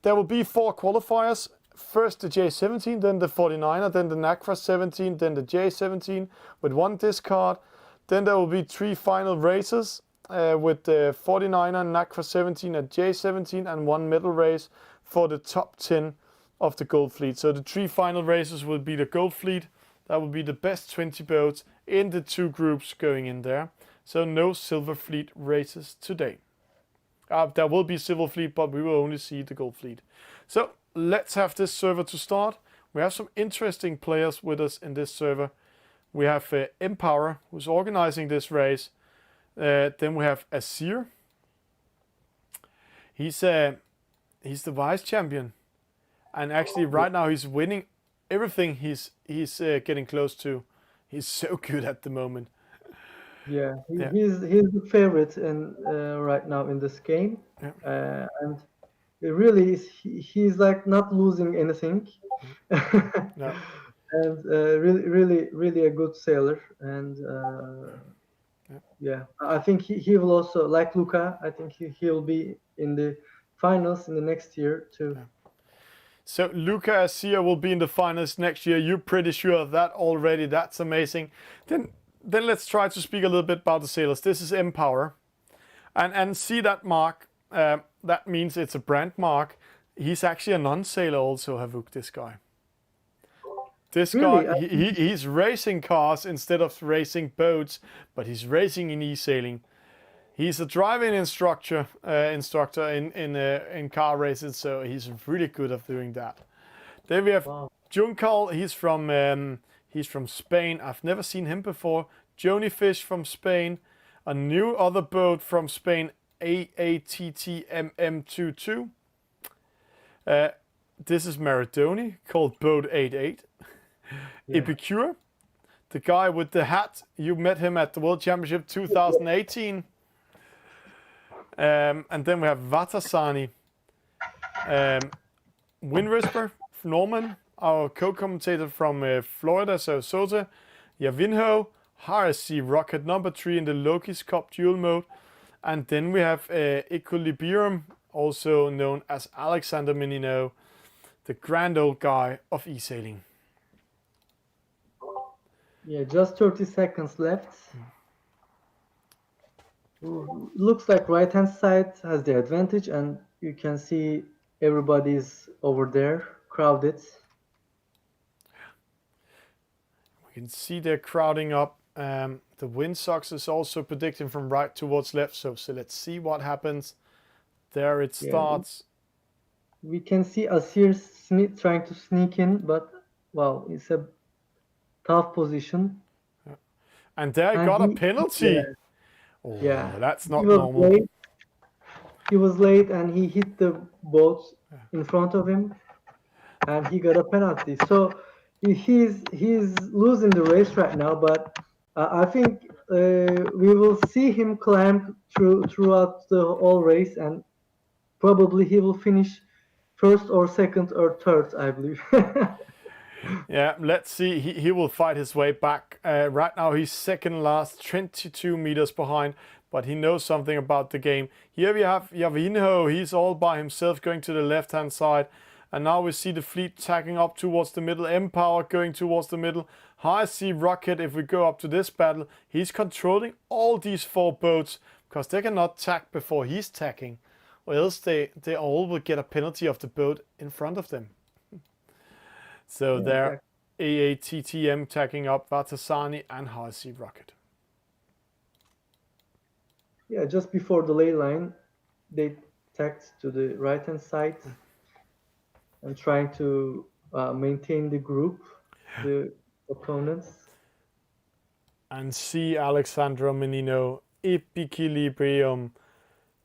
There will be 4 qualifiers. First the J17, then the 49er, then the NACRA 17, then the J17 with 1 discard. Then there will be 3 final races with the 49er, NACRA 17 and J17, and 1 medal race for the top 10 of the Gold Fleet. So the 3 final races will be the Gold Fleet. That will be the best 20 boats in the 2 groups going in there. So no Silver Fleet races today. There will be Silver Fleet, but we will only see the Gold Fleet. So let's have this server to start. We have some interesting players with us in this server. We have Empower, who's organizing this race. Then we have Asir. He's the vice champion, and actually right now he's winning everything he's getting close to. He's so good at the moment. Yeah, he's the favorite right now in this game, Yeah. and it really is. He's like not losing anything, No. and really a good sailor. And yeah, I think he will also, like Luca. I think he'll be in the finals in the next year too. Yeah. So Luca Asir will be in the finals next year. You're pretty sure of that already. That's amazing. Then let's try to speak a little bit about the sailors. This is Empower, and see that mark. That means it's a brand mark. He's actually a non-sailor also, Havuk, this guy. This Really? guy, he's racing cars instead of racing boats, but he's racing in e-sailing. He's a driving instructor in car races, so he's really good at doing that. Then we have Wow. Juncal. He's from Spain. I've never seen him before. Joni Fish from Spain. A new other boat from Spain, AATTMM22. This is Maradoni, called Boat 88. Epicure, the guy with the hat. You met him at the World Championship 2018. And then we have Vatasani, Wind Whisper, Norman, our co-commentator from Florida, Sarasota. Yavinho, RSC Rocket number 3 in the Loki's Cup dual mode. And then we have Equilibrium, also known as Alexander Menino, the grand old guy of Esailing. Yeah, just 30 seconds left. Looks like right-hand side has the advantage, and you can see everybody's over there, crowded. We can see they're crowding up. The Windsox is also predicting from right towards left, so let's see what happens. There it starts. We can see Asir trying to sneak in, but wow, it's a tough position. And there he got a penalty. Yeah, That's not normal. Late. He was late and he hit the boat in front of him, and he got a penalty. So he's losing the race right now, but I think we will see him climb throughout the whole race, and probably he will finish first or second or third, I believe. Yeah, let's see. He will fight his way back. Right now he's second last, 22 meters behind, but he knows something about the game. Here we have Yavinho. He's all by himself going to the left-hand side. And now we see the fleet tacking up towards the middle. Empower going towards the middle. High Sea Rocket, if we go up to this battle, he's controlling all these 4 boats because they cannot tack before he's tacking, or else they all will get a penalty of the boat in front of them. So they're AATTM tacking up Vatasani and High Sea Rocket. Yeah, just before the ley line, they tacked to the right-hand side and trying to maintain the group, the opponents. And see Alexandra Menino, Equilibrium,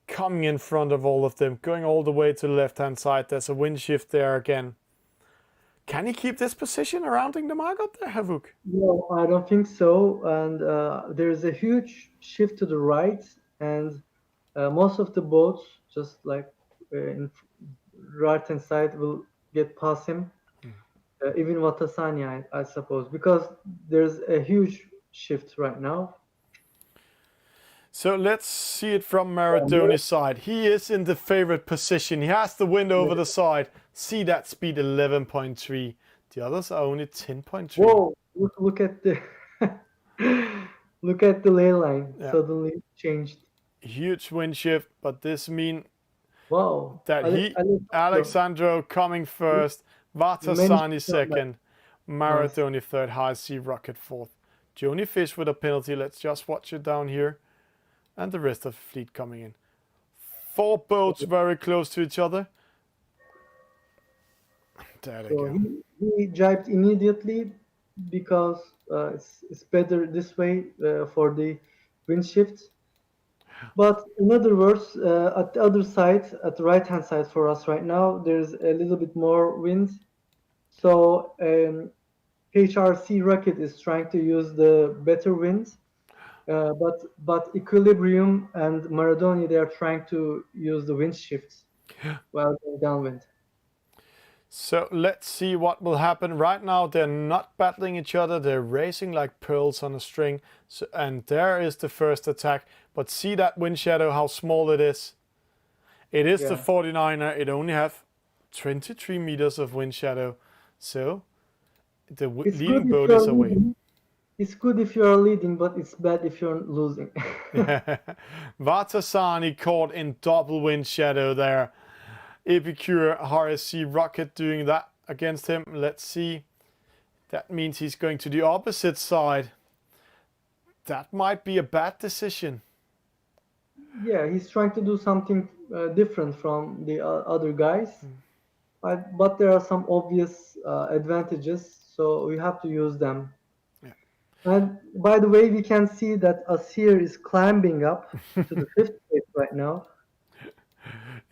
coming in front of all of them, going all the way to the left-hand side. There's a wind shift there again. Can he keep this position around the Margot there, Havuk? No, I don't think so. And there's a huge shift to the right, and most of the boats, just like in right-hand side, will get past him. Even Watasani, I suppose, because there's a huge shift right now. So let's see it from Maradoni's side. He is in the favorite position. He has the wind over the side. See that speed, 11.3. The others are only 10.3. Whoa! Look at the look at the ley line. Suddenly changed. Huge wind shift, but this mean Wow! that Alexandro coming first, Vatasani second, Maradoni third, High Sea Rocket fourth. Joni Fish with a penalty. Let's just watch it down here. And the rest of the fleet coming in. 4 boats very close to each other. There they go. He jibed immediately because it's better this way for the wind shift. But in other words, at the other side, at the right-hand side for us right now, there's a little bit more wind. So HRC Rocket is trying to use the better wind. But Equilibrium and Maradoni, they are trying to use the wind shifts while going downwind. So let's see what will happen. Right now they're not battling each other. They're racing like pearls on a string. So, and there is the first attack. But see that wind shadow, how small it is. It is the 49er. It only has 23 meters of wind shadow. So the leading boat is away. It's good if you're leading, but it's bad if you're losing. Vatasani caught in double wind shadow there. Epicure RSC Rocket doing that against him. Let's see. That means he's going to the opposite side. That might be a bad decision. Yeah, he's trying to do something different from the other guys. But there are some obvious advantages, so we have to use them. Yeah. And by the way, we can see that Asir is climbing up to the fifth place right now.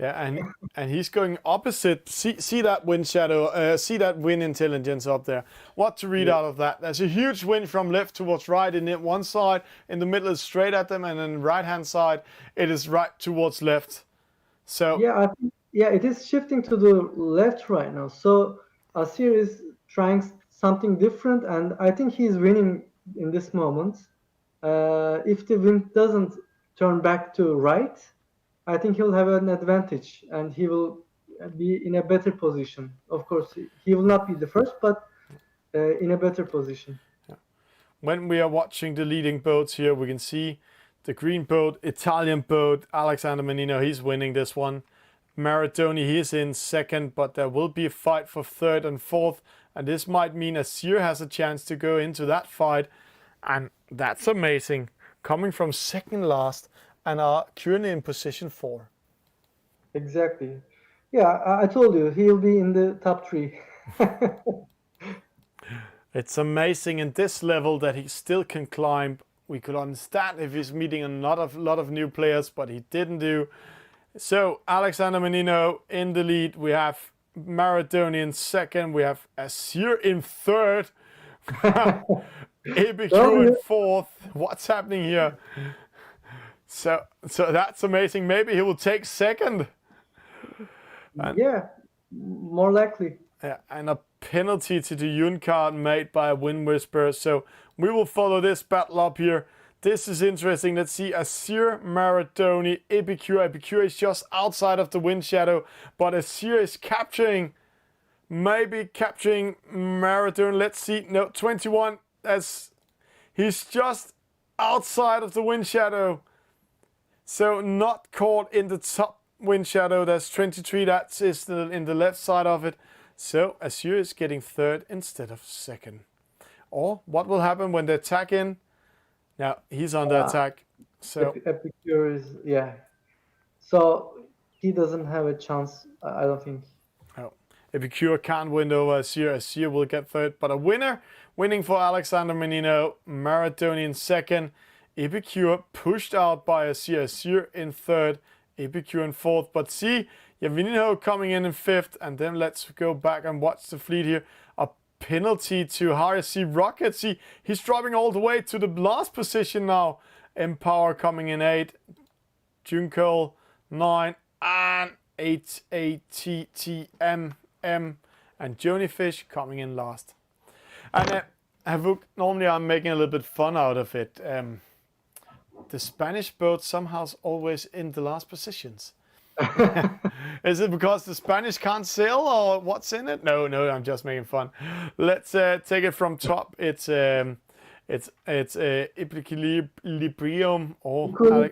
Yeah, and he's going opposite. See that wind shadow. See that wind intelligence up there. What to read Yeah. out of that? There's a huge wind from left towards right. In one side, in the middle is straight at them, and then right hand side it is right towards left. So Yeah, I think, yeah, it is shifting to the left right now. So Asir is trying something different, and I think he's winning in this moment. If the wind doesn't turn back to right, I think he'll have an advantage, and he will be in a better position. Of course, he will not be the first, but in a better position. when we are watching the leading boats here, we can see the green boat, Italian boat, Alexander Menino, he's winning this one. Maradoni, he's in second, but there will be a fight for third and fourth. And this might mean Asir has a chance to go into that fight. And that's amazing. Coming from second last and are currently in position 4. Exactly. Yeah, I told you he'll be in the top three. It's amazing in this level that he still can climb. We could understand if he's meeting a lot of new players, but he didn't do. So Alexander Menino in the lead. We have Maradoni in second. We have Asir in third. ABQ in fourth. What's happening here? So that's amazing. Maybe he will take second. Yeah, more likely. Yeah, and a penalty to the Yun card made by a Wind Whisperer. So we will follow this battle up here. This is interesting. Let's see Asir, Maradoni, ABQ. ABQ is just outside of the wind shadow, but Asir is maybe capturing Maradoni. Let's see. No, 21. He's just outside of the wind shadow. So not caught in the top wind shadow. There's 23. That is in the left side of it. So Asir is getting third instead of second. Or what will happen when they attack in? Now he's under attack. So Epicure is, yeah. So he doesn't have a chance, I don't think. Epicure can't win over Asir. Asir will get third. But a winning for Alexander Menino. Maradoni in second. Epicure pushed out by Asir. Asir in third. Epicure in fourth. But see, Yavinho coming in fifth. And then let's go back and watch the fleet here. A penalty to RSC Rocket. See, he's dropping all the way to the last position now. Empower coming in 8. Junko 9. And 8 ATTMM. And Jonyfish coming in last. And Havuk, normally I'm making a little bit fun out of it. The Spanish boat somehow is always in the last positions. Is it because the Spanish can't sail, or what's in it? No, I'm just making fun. Let's take it from top. It's Equilibrium or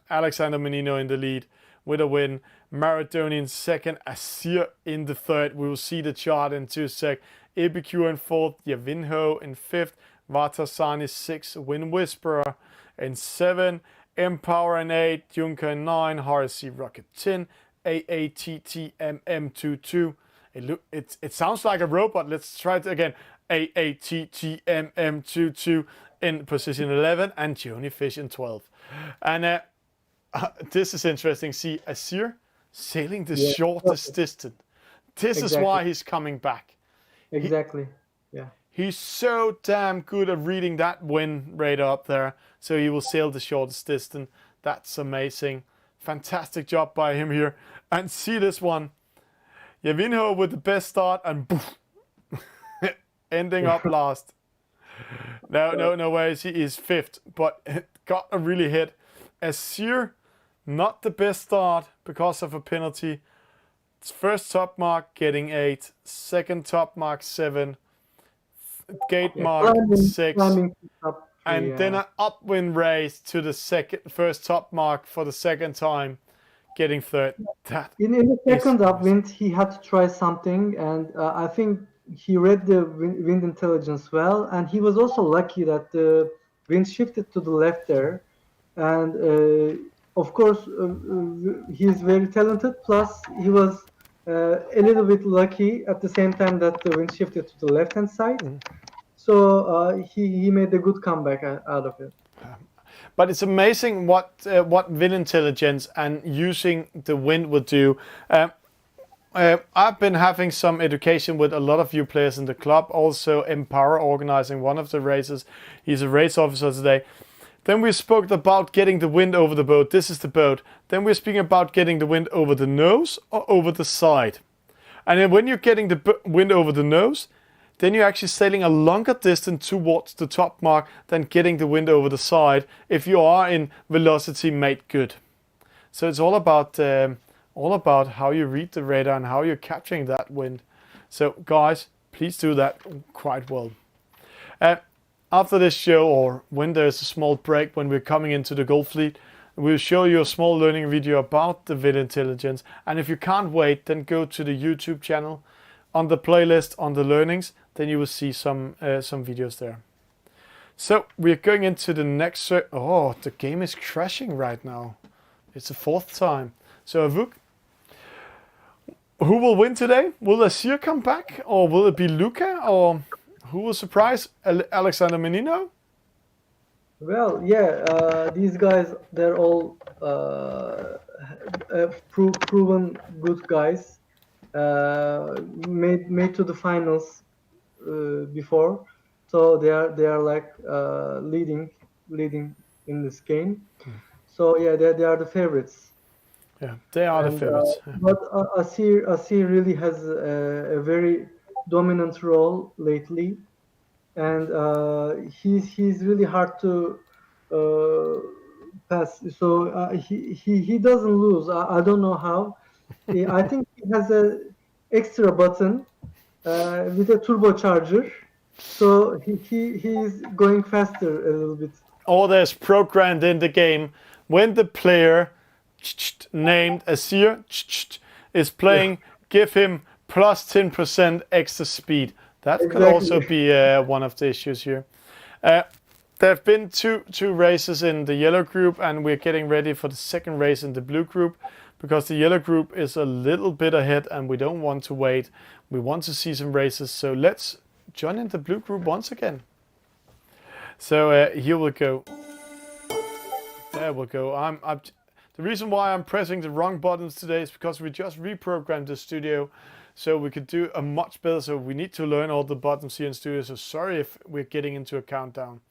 Alexander Menino in the lead with a win. Maradoni in second, Asir in the third. We will see the chart in 2 sec. ABQ in fourth, Yavinho in fifth, Vatasani 6, Wind Whisperer in 7, Empower in 8, Junker in 9, RSC Rocket 10, AATTMM22. It sounds like a robot. Let's try it again. AATTMM22 in position 11 and Jonyfish in 12. And this is interesting. See, Asir sailing the shortest distance. This is why he's coming back. Exactly. Yeah. He's so damn good at reading that wind radar up there. So he will sail the shortest distance. That's amazing. Fantastic job by him here. And see this one. Yavinho with the best start and poof, ending up last. No ways. He is fifth, but got a really hit. Asir, not the best start because of a penalty. First top mark getting 8, second top mark 7, gate mark 6, and then an upwind race to the first top mark for the second time, getting third. In the second upwind, he had to try something, and I think he read the wind intelligence well, and he was also lucky that the wind shifted to the left there, and of course, he's very talented. Plus, he was a little bit lucky at the same time that the wind shifted to the left-hand side. So he made a good comeback out of it. But it's amazing what wind intelligence and using the wind will do. I've been having some education with a lot of you players in the club. Also, Empower organizing one of the races. He's a race officer today. Then we spoke about getting the wind over the boat. This is the boat. Then we're speaking about getting the wind over the nose or over the side. And then when you're getting the wind over the nose, then you're actually sailing a longer distance towards the top mark than getting the wind over the side if you are in velocity made good. So it's all about how you read the radar and how you're capturing that wind. So guys, please do that quite well. After this show, or when there's a small break when we're coming into the Gulf Fleet, we'll show you a small learning video about the wind intelligence. And if you can't wait, then go to the YouTube channel. On the playlist, on the learnings, then you will see some videos there. So we're going into the next... Oh, the game is crashing right now. It's the fourth time. So Avuk, who will win today? Will Asir come back? Or will it be Luca? Or who will surprise Alexander Menino? Well, yeah, these guys, they're all proven good guys. Made to the finals before, so they are like leading in this game. So yeah, they are the favorites. Yeah, they are the favorites. But Asir really has a very dominant role lately, and he's really hard to pass. So he doesn't lose. I don't know how. I think he has a extra button with a turbocharger, so he's going faster a little bit. Or there's programmed in the game when the player named Asir is playing, give him plus 10% extra speed. That could also be one of the issues here. There have been two races in the yellow group, and we're getting ready for the second race in the blue group, because the yellow group is a little bit ahead and we don't want to wait. We want to see some races, so let's join in the blue group once again. So here we go. There we go. The reason why I'm pressing the wrong buttons today is because we just reprogrammed the studio so we could do a much better. So we need to learn all the buttons here in studio. So sorry if we're getting into a countdown.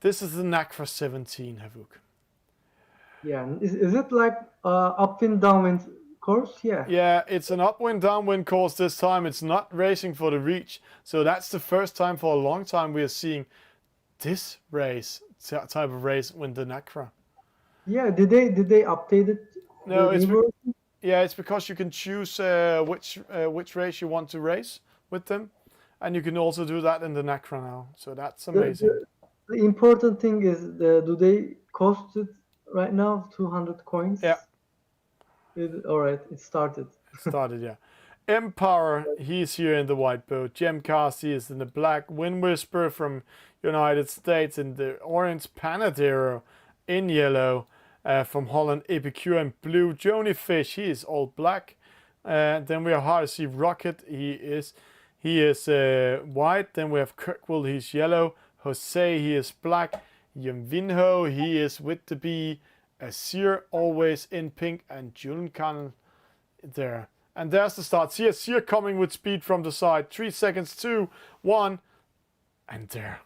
This is the NACRA 17, Havuk. Yeah, is it like upwind downwind course? Yeah. Yeah, it's an upwind downwind course this time. It's not racing for the reach. So that's the first time for a long time we are seeing this race type of race with the NACRA. Yeah, did they update it? No, it's because you can choose which race you want to race with them, and you can also do that in the NACRA now. So that's amazing. The important thing is, do they cost it right now 200 coins? Yeah. All right, it started. It started, yeah. Empower, he's here in the white boat. Jem Carsey is in the black. Wind Whisper from United States in the orange. Panadero in yellow. From Holland, Epicure in blue. Joni Fish, he is all black. Then we have Hardesty Rocket, he is white. Then we have Kirkwell, he's yellow. Jose, he is black. Yamvinho, he is with the B. Asir, always in pink. And Julian Khan there. And there's the start. See Asir coming with speed from the side. 3 seconds, 2, 1. And there.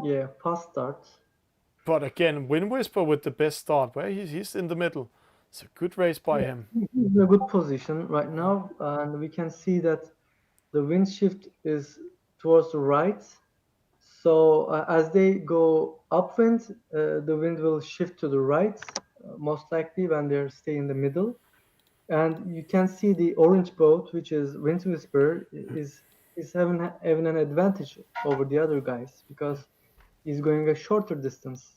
Yeah, fast start. But again, Wind Whisper with the best start, where he's in the middle. It's a good race by him. He's in a good position right now, and we can see that the wind shift is towards the right. So as they go upwind, the wind will shift to the right, most likely when they stay in the middle. And you can see the orange boat, which is Wind Whisper, is having an advantage over the other guys because he's going a shorter distance.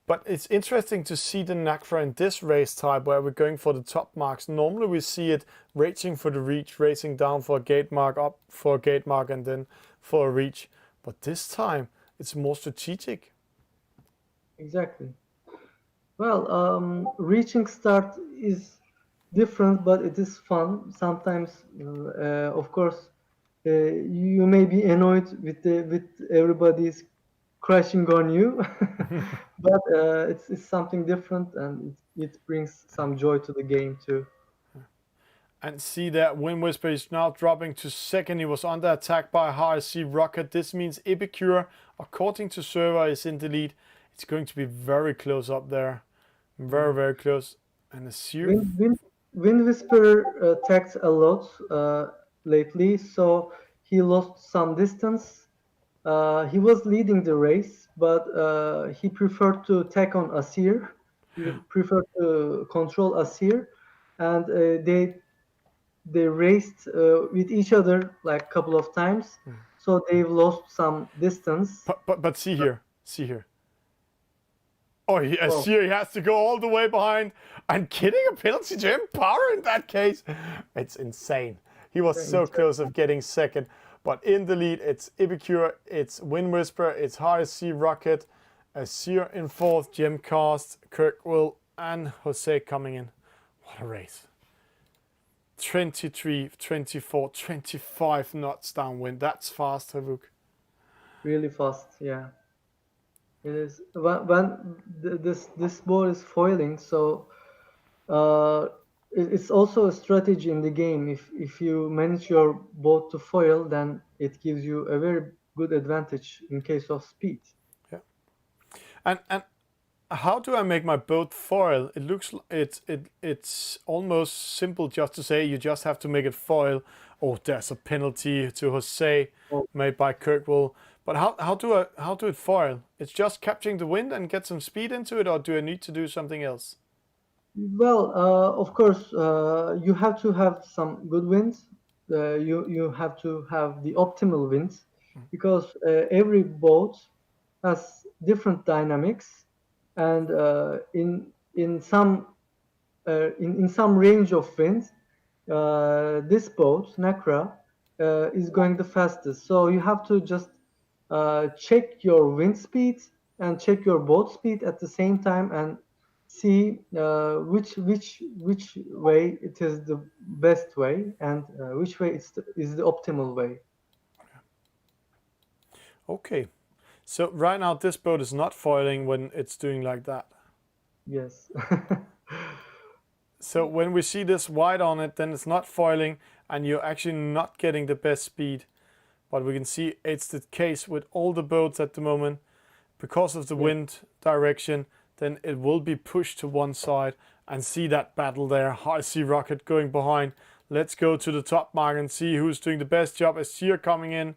But it's interesting to see the NACRA in this race type where we're going for the top marks. Normally we see it racing for the reach, racing down for a gate mark, up for a gate mark, and then for a reach. But this time it's more strategic. Exactly. Well, reaching start is different, but it is fun. Sometimes, of course, you may be annoyed with with everybody's crashing on you, but it's something different, and it brings some joy to the game too. And see that Wind Whisper is now dropping to second. He was under attack by HRC Rocket. This means Epicure, according to server, is in the lead. It's going to be very close up there. Very, very close. And the Seer. Wind Whisperer tagged a lot lately, so he lost some distance. He was leading the race, but he preferred to tag on Asir. He preferred to control Asir, and they raced with each other like a couple of times. So they've lost some distance. But see here. See here. Oh, Well, Asir, he has to go all the way behind. And getting a penalty to Empower in that case. It's insane. He was so close of getting second. But in the lead, it's Epicure, it's Wind Whisper, it's HRC Rocket, Asir in fourth, Gemcast, Kirkwell, and Jose coming in. What a race. 23, 24, 25 knots downwind. That's fast, Havuk. really fast, yeah. It is this boat is foiling, so it's also a strategy in the game. If you manage your boat to foil, then it gives you a very good advantage in case of speed. Yeah. And how do I make my boat foil? It looks it's almost simple just to say you just have to make it foil. Oh, there's a penalty to Jose Oh. made by Kirkwell. But how do it foil? It's just capturing the wind and get some speed into it, or do I need to do something else? Well, of course, you have to have some good winds. You have to have the optimal winds because every boat has different dynamics, and in some range of winds, this boat Nakra is going the fastest. So you have to just check your wind speed and check your boat speed at the same time and see which way it is the best way and which way is the optimal way. Okay. So right now this boat is not foiling when it's doing like that. Yes. So when we see this white on it, then it's not foiling and you're actually not getting the best speed. But we can see it's the case with all the boats at the moment. Because of the wind direction, then it will be pushed to one side. And see that battle there. HRC Rocket going behind. Let's go to the top mark and see who's doing the best job. Asir coming in.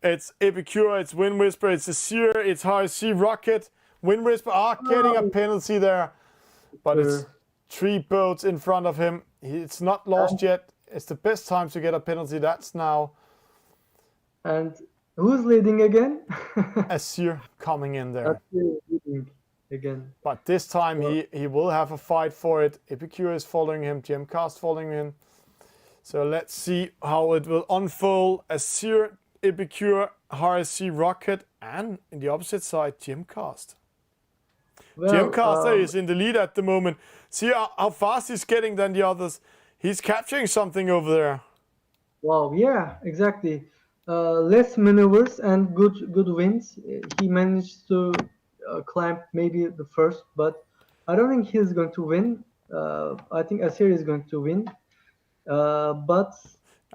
It's Epicure, it's Wind Whisper, it's Asir, it's HRC Rocket. Wind Whisper getting a penalty there. But it's 3 boats in front of him. It's not lost yet. It's the best time to get a penalty. That's now. And who's leading again? Asir coming in there. Asir leading again. But this time he will have a fight for it. Epicure is following him. Gemcast following him. So let's see how it will unfold. Asir, Epicure, HRC Rocket, and in the opposite side, Gemcast. Well, Gemcaster is in the lead at the moment. See how fast he's getting than the others. He's capturing something over there. wow, yeah, exactly. Less maneuvers and good winds. He managed to climb maybe the first, but I don't think he's going to win. I think Asir is going to win. But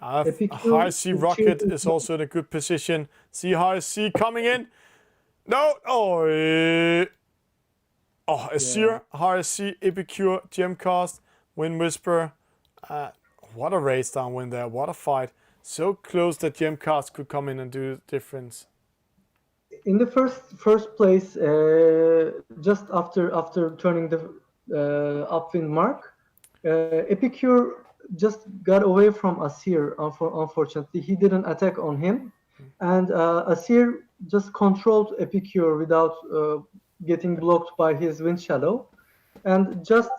HRC Rocket is also in a good position. See HRC coming in. No, Asir, HRC, Epicure, Gemcast, Wind Whisper. What a race downwind there. What a fight. So close that Gemcast could come in and do the difference. in the first place, just after turning the upwind mark, Epicure just got away from Asir. Unfortunately, he didn't attack on him, and Asir just controlled Epicure without getting blocked by his wind shadow. And just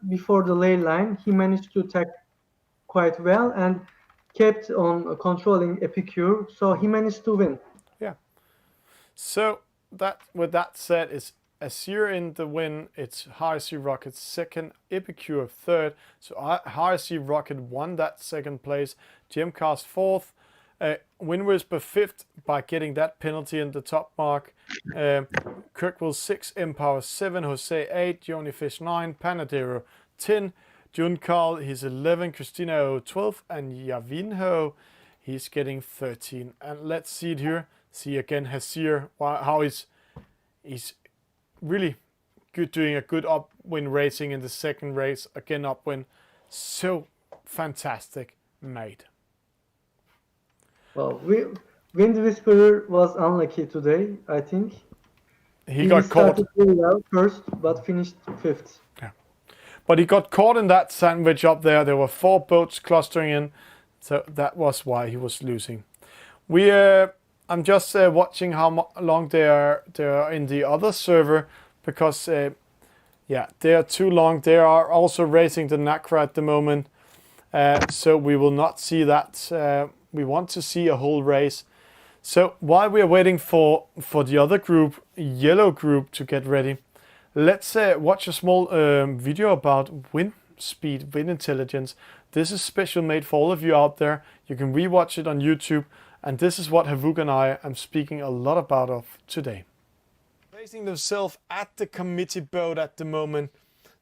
before the ley line, he managed to attack quite well and kept on controlling Epicure, so he managed to win. Yeah. So that with that said, is Azir in the win, it's High Sea Rocket second, Epicure third. So High Sea Rocket won that second place, Gemcast fourth, Windwhisper fifth by getting that penalty in the top mark. Kirkwall 6, Empower 7, Jose 8, Jonifish 9, Panadero 10, Jun Carl, he's 11, Christina O 12, and Yavinho, he's getting 13. And let's see it here. See again Hasir, how he's really good, doing a good upwind racing in the second race. Again upwind, so fantastic made. Well, Wind Whisperer was unlucky today, I think. He got caught. Started very well first, but finished fifth. Yeah. But he got caught in that sandwich up there. There were 4 boats clustering in, so that was why he was losing. I'm just watching how long they are in the other server, because yeah, they are too long. They are also racing the Nacra at the moment, so we will not see that. We want to see a whole race. So while we are waiting for the other group, yellow group, to get ready, let's watch a small video about wind speed, wind intelligence. This is special made for all of you out there. You can rewatch it on YouTube, and this is what Havuk and I am speaking a lot about of today. Placing themselves at the committee boat at the moment.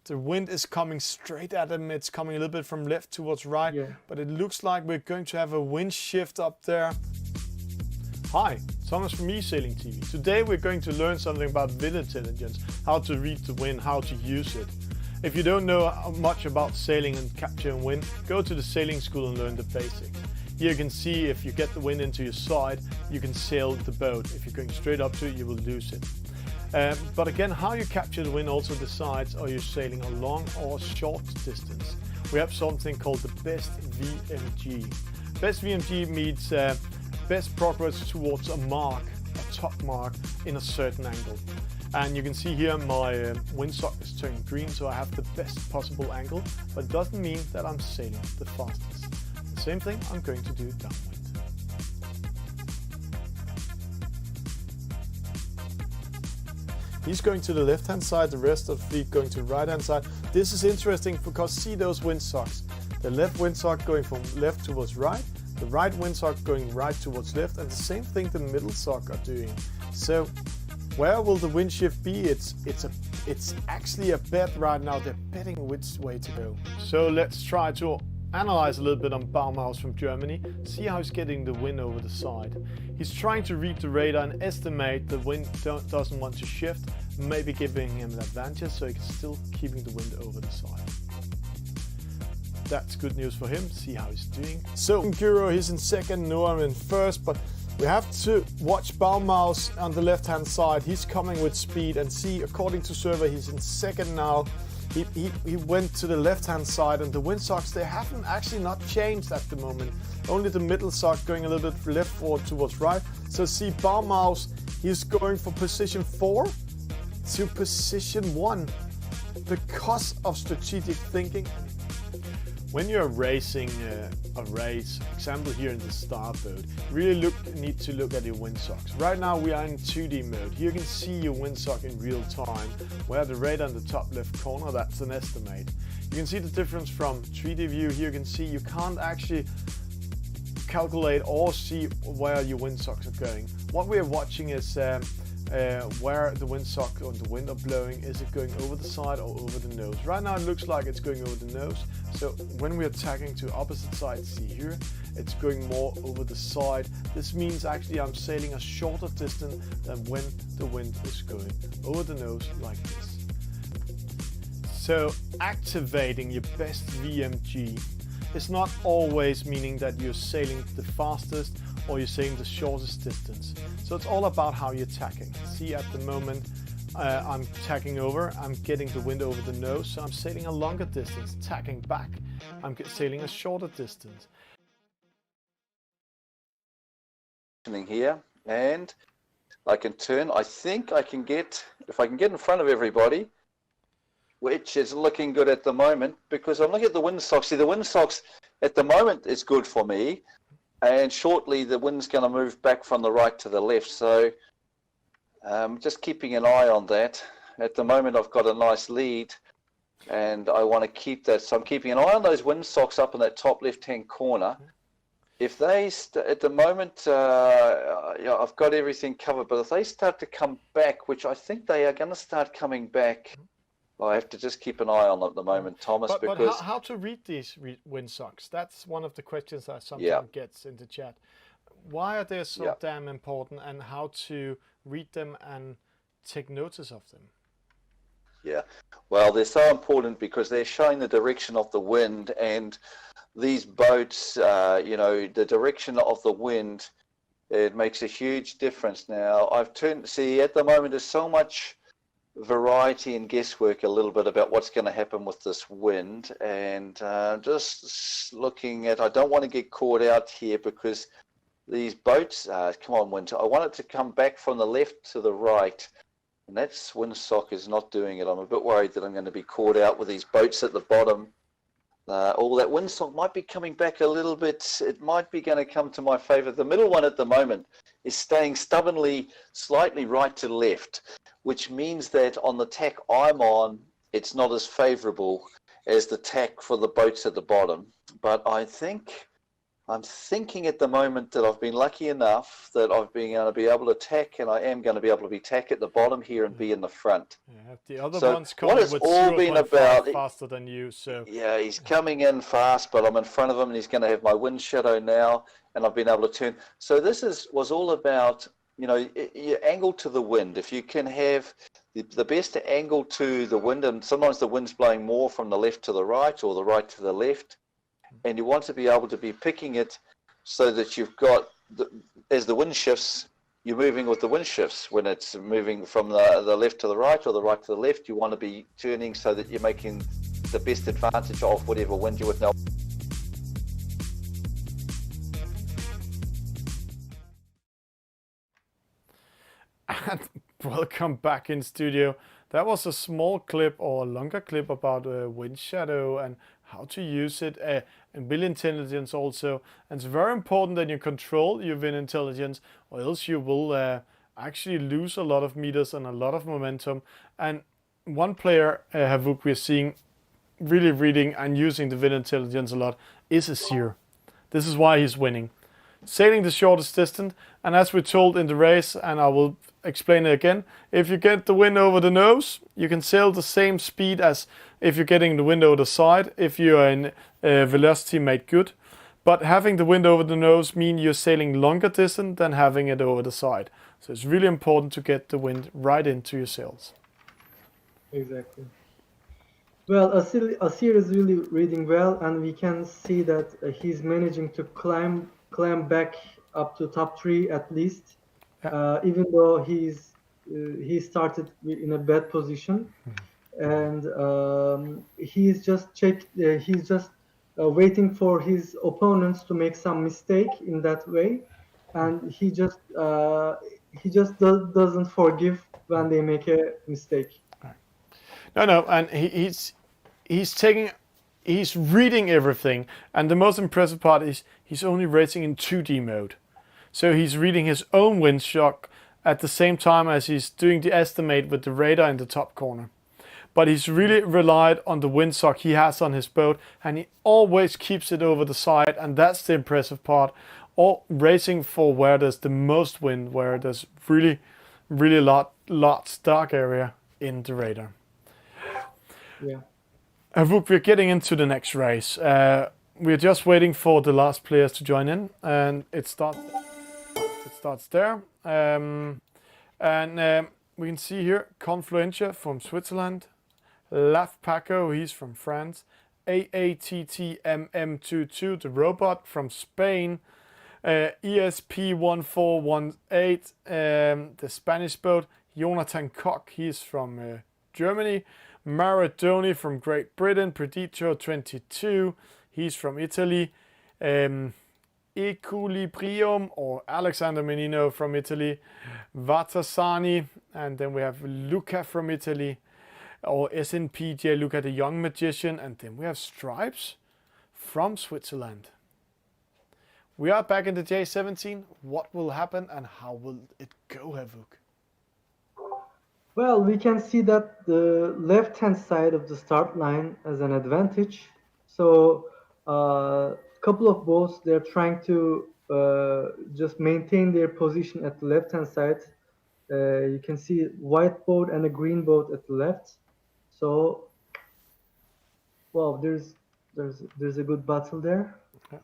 The wind is coming straight at them. It's coming a little bit from left towards right, yeah. But it looks like we're going to have a wind shift up there. Hi, Thomas from Esailing TV. Today we're going to learn something about wind intelligence, how to read the wind, how to use it. If you don't know much about sailing and capturing wind, go to the sailing school and learn the basics. Here you can see if you get the wind into your side, you can sail the boat. If you're going straight up to it, you will lose it. But again, how you capture the wind also decides are you sailing a long or short distance. We have something called the best VMG. Best VMG means best progress towards a mark, a top mark in a certain angle. And you can see here my windsock is turning green, so I have the best possible angle, but it doesn't mean that I'm sailing the fastest. The same thing I'm going to do downwind. He's going to the left-hand side, the rest of the fleet going to the right-hand side. This is interesting because see those windsocks. The left windsock going from left towards right, the right windsock going right towards left, and the same thing the middle sock are doing. So where will the wind shift be? It's actually a bet right now. They're betting which way to go. So let's try to analyze a little bit on Baumhaus from Germany, see how he's getting the wind over the side. He's trying to read the radar and estimate the wind doesn't want to shift, maybe giving him an advantage so he's still keeping the wind over the side. That's good news for him, see how he's doing. So Guro, he's in second, Noam in first, but we have to watch Baumhaus on the left hand side. He's coming with speed, and see, according to server, he's in second now. He went to the left-hand side, and the windsocks, they haven't actually not changed at the moment. Only the middle sock going a little bit left forward towards right. So see Baumhaus, he's going from position 4 to position 1 because of strategic thinking. When you're racing a race, example here in the starboat, you really need to look at your windsocks. Right now we are in 2D mode. Here you can see your windsock in real time, where the radar in the top left corner, that's an estimate. You can see the difference from 3D view. Here you can see you can't actually calculate or see where your windsocks are going. What we are watching is where the windsock or the wind are blowing. Is it going over the side or over the nose? Right now it looks like it's going over the nose. So when we're tacking to opposite side, see here, it's going more over the side. This means actually I'm sailing a shorter distance than when the wind is going over the nose like this. So activating your best VMG is not always meaning that you're sailing the fastest or you're sailing the shortest distance. So it's all about how you're tacking. See, at the moment I'm tacking over, I'm getting the wind over the nose, so I'm sailing a longer distance. Tacking back, I'm sailing a shorter distance. Here, and I can turn. I think I can get, if I can get in front of everybody, which is looking good at the moment, because I'm looking at the windsocks. See, the windsocks at the moment is good for me, and shortly the wind's going to move back from the right to the left. So just keeping an eye on that. at the moment I've got a nice lead, and I want to keep that. So I'm keeping an eye on those windsocks up in that top left-hand corner. If they, at the moment, yeah, I've got everything covered, but if they start to come back, which I think they are going to start coming back, I have to just keep an eye on them at the moment, Thomas, But because how to read these windsocks? That's one of the questions I sometimes Yeah. gets in the chat. Why are they so Yeah. damn important, and how to read them and take notice of them? Yeah, well, they're so important because they're showing the direction of the wind, and these boats, you know, the direction of the wind, it makes a huge difference. Now, see, at the moment, there's so much variety and guesswork a little bit about what's going to happen with this wind, and just looking at, I don't want to get caught out here because these boats, come on, wind, I want it to come back from the left to the right. And that windsock is not doing it. I'm a bit worried that I'm going to be caught out with these boats at the bottom. All that windsock might be coming back a little bit. It might be going to come to my favour. The middle one at the moment is staying stubbornly slightly right to left, which means that on the tack I'm on, it's not as favourable as the tack for the boats at the bottom. But I'm thinking at the moment that I've been lucky enough that I've been going to be able to tack, and I am going to be able to be tack at the bottom here and be in the front. Yeah, the other So ones what coming it's with all been 0.5 about, faster than you, so yeah, he's coming in fast, but I'm in front of him, and he's going to have my wind shadow now, and I've been able to turn. So this was all about, you know, your angle to the wind. If you can have the best angle to the wind, and sometimes the wind's blowing more from the left to the right or the right to the left, and you want to be able to be picking it so that you've got, as the wind shifts, you're moving with the wind shifts. When it's moving from the left to the right or the right to the left, you want to be turning so that you're making the best advantage of whatever wind you're with. Now, and welcome back in studio. That was a small clip or a longer clip about wind shadow and how to use it, and wind intelligence also. And it's very important that you control your wind intelligence, or else you will actually lose a lot of meters and a lot of momentum. And one player, Havuk, we're seeing really reading and using the wind intelligence a lot is Azir. This is why he's winning. Sailing the shortest distance, and as we're told in the race, and I will explain it again, if you get the wind over the nose, you can sail the same speed as if you're getting the wind over the side, if you are in velocity made good. But having the wind over the nose means you're sailing longer distance than having it over the side. So it's really important to get the wind right into your sails. Exactly. Well, Asir is really reading well, and we can see that he's managing to climb back up to top 3 at least, even though he started in a bad position, and he's just waiting for his opponents to make some mistake in that way, and he just doesn't forgive when they make a mistake. No, and he's reading everything, and the most impressive part is he's only racing in 2D mode. So he's reading his own wind shock at the same time as he's doing the estimate with the radar in the top corner. But he's really relied on the windsock he has on his boat, and he always keeps it over the side, and that's the impressive part. Or racing for where there's the most wind, where there's really lots dark area in the radar. Yeah. Havuk, we're getting into the next race. We're just waiting for the last players to join in, and it starts there. We can see here Confluentia from Switzerland, Laf Paco, he's from France, AATTMM22, the robot from Spain, ESP1418, the Spanish boat, Jonathan Koch, he's from Germany, Maradoni from Great Britain, Predito 22, he's from Italy, Equilibrium or Alexander Menino from Italy, Vatasani, and then we have Luca from Italy, or SNPJ Luca the Young Magician, and then we have Stripes from Switzerland. We are back in the J17. What will happen and how will it go, Havuk? Well, we can see that the left-hand side of the start line as an advantage. So, a couple of boats they're trying to just maintain their position at the left-hand side. You can see white boat and a green boat at the left. So, well, there's a good battle there, Yeah.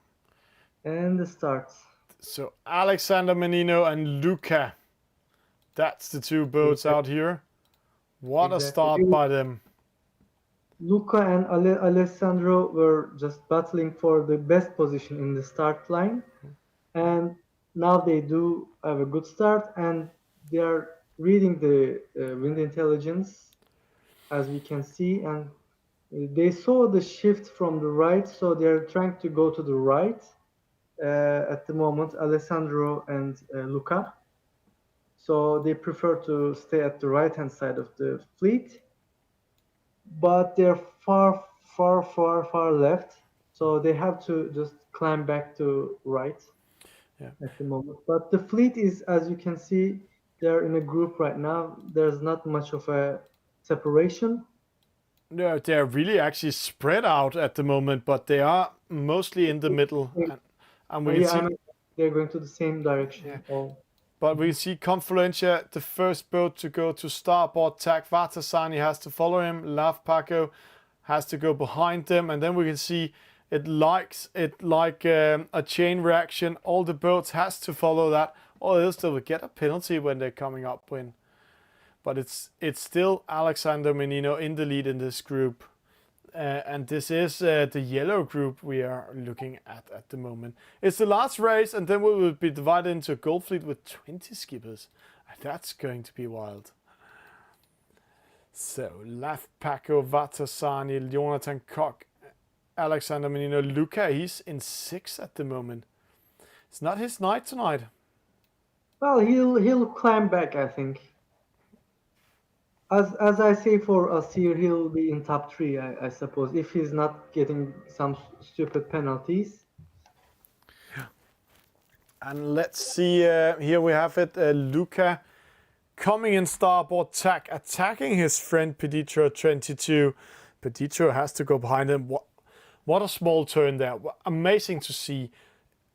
and the starts. So Alexander Menino and Luca, that's the two boats out here. What a start Exactly. by them. Luca and Alessandro were just battling for the best position in the start line, and now they do have a good start, and they are reading the wind intelligence, as we can see, and they saw the shift from the right, so they are trying to go to the right at the moment, Alessandro and Luca. So they prefer to stay at the right hand side of the fleet, but they're far left, so they have to just climb back to right Yeah. at the moment. But the fleet is, as you can see, they're in a group right now. There's not much of a separation. No, they're really actually spread out at the moment, but they are mostly in the middle. And we can Yeah, I see, mean, they're going to the same yeah, direction. All. but we see Confluencia, the first boat to go to starboard tack. Vatasani has to follow him. Lav Paco has to go behind them, and then we can see it likes it like a chain reaction. All the boats has to follow that, or else they will get a penalty when they're coming upwind. But it's still Alexander Menino in the lead in this group. And this is the yellow group we are looking at the moment. It's the last race, and then we will be divided into a gold fleet with 20 skippers. That's going to be wild. So, Laf Paco, Vatasani, Jonathan Koch, Alexander Menino, Luca, he's in 6 at the moment. It's not his night tonight. Well, he'll climb back, I think. As I say for Asir, he'll be in top three, I suppose, if he's not getting some stupid penalties. And let's see, here we have it, Luca coming in starboard tack, attacking his friend Peditro 22. Peditro has to go behind him. What a small turn there. Amazing to see.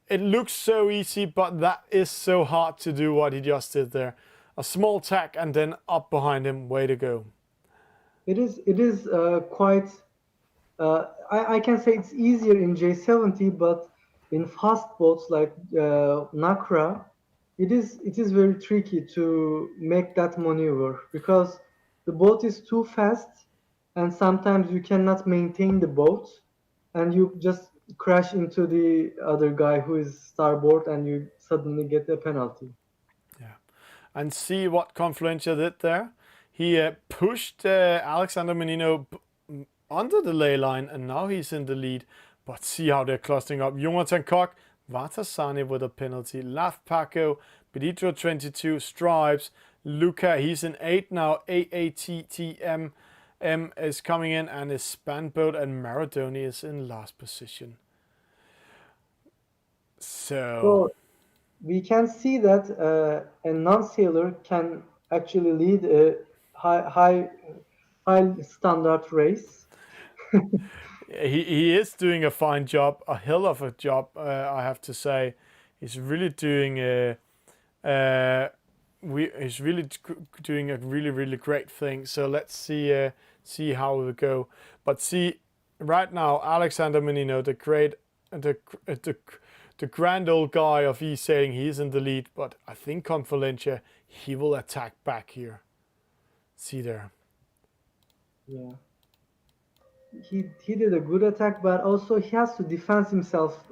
It looks so easy, but that is so hard to do what he just did there. A small tack and then up behind him. Way to go. It is quite. I can say it's easier in J70, but in fast boats like Nakra, it is very tricky to make that maneuver because the boat is too fast, and sometimes you cannot maintain the boat, and you just crash into the other guy who is starboard, and you suddenly get a penalty. Yeah. And see what Confluencia did there. He pushed Alexander Menino under the ley line, and now he's in the lead. But see how they're clustering up. Jonathan Koch, Vatasani with a penalty. Laf Paco, Peditro 22, Stripes. Luca, he's in 8 now. AATTM is coming in, and his span boat, and Maradoni is in last position. So We can see that a non-sailor can actually lead a high standard race. he is doing a fine job, a hell of a job, I have to say. He's really doing he's really doing a really great thing. So let's see how it will go. But see, right now Alexander Menino, the grand old guy of Esailing, he's in the lead. But I think Confluencia, he will attack back here. See there. Yeah. He did a good attack, but also he has to defend himself,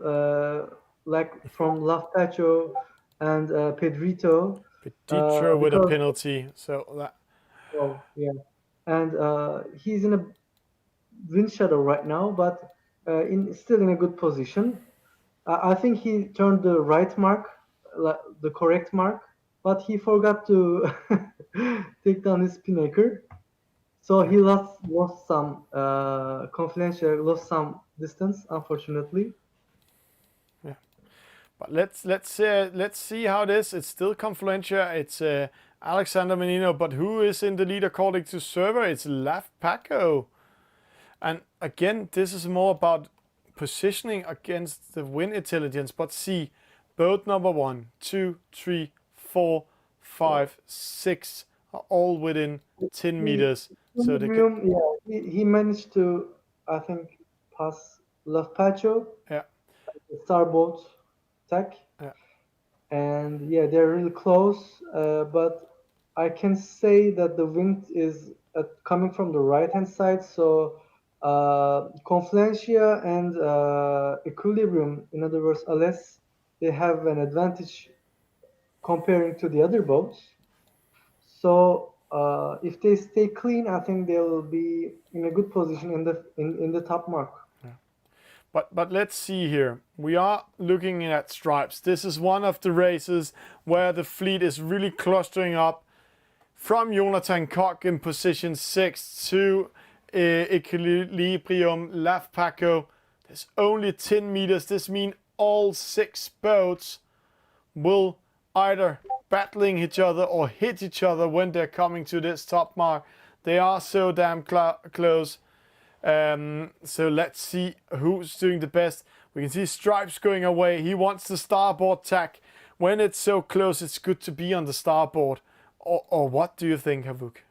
like from Laftacho and Pedrito, Peditro with a because penalty. So that. well, yeah, and he's in a wind shadow right now, but still in a good position. I think he turned the right mark, the correct mark, but he forgot to take down his spinnaker. So he lost some confidential, lost some distance, unfortunately. Yeah. But let's see how it is. It's still Confluencia. It's Alexander Menino, but who is in the lead according to server? It's Laf Paco. And again, this is more about positioning against the wind intelligence. But see, boat number 1, 2, 3, 4, 5, 6 are all within 10 meters. So they can, he managed to, I think, pass Pacho, yeah, the starboard tack. yeah. And yeah, they're really close. But I can say that the wind is coming from the right hand side. So Confluencia and Equilibrium, in other words, Alès, they have an advantage comparing to the other boats. So if they stay clean, I think they will be in a good position in the top mark. But let's see here. We are looking at stripes. This is one of the races where the fleet is really clustering up from Jonathan Koch in position 6 to Equilibrium, Laf Paco. There's only 10 meters. This means all 6 boats will either battling each other or hit each other when they're coming to this top mark. They are so damn close. So let's see who's doing the best. We can see Stripes going away. He wants the starboard tack. When it's so close, it's good to be on the starboard. Or what do you think, Havuk?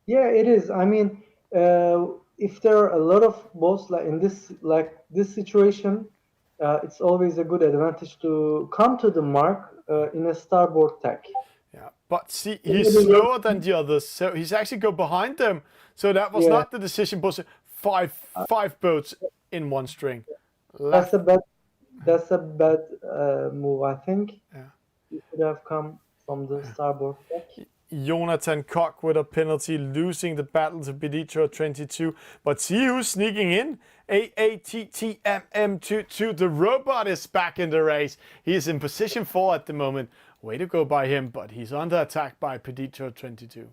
Yeah, it is. I mean, if there are a lot of boats like this situation, it's always a good advantage to come to the mark in a starboard tack. Yeah, but see, he's slower than the others, so he's actually go behind them. So that was not the decision, but five boats in one string. That's a bad move, I think. Yeah. He should have come from the starboard deck. Jonathan Koch with a penalty, losing the battle to Peditro 22. But see who's sneaking in? AATTMM22. The robot is back in the race. He is in position 4 at the moment. Way to go by him, but he's under attack by Peditro 22.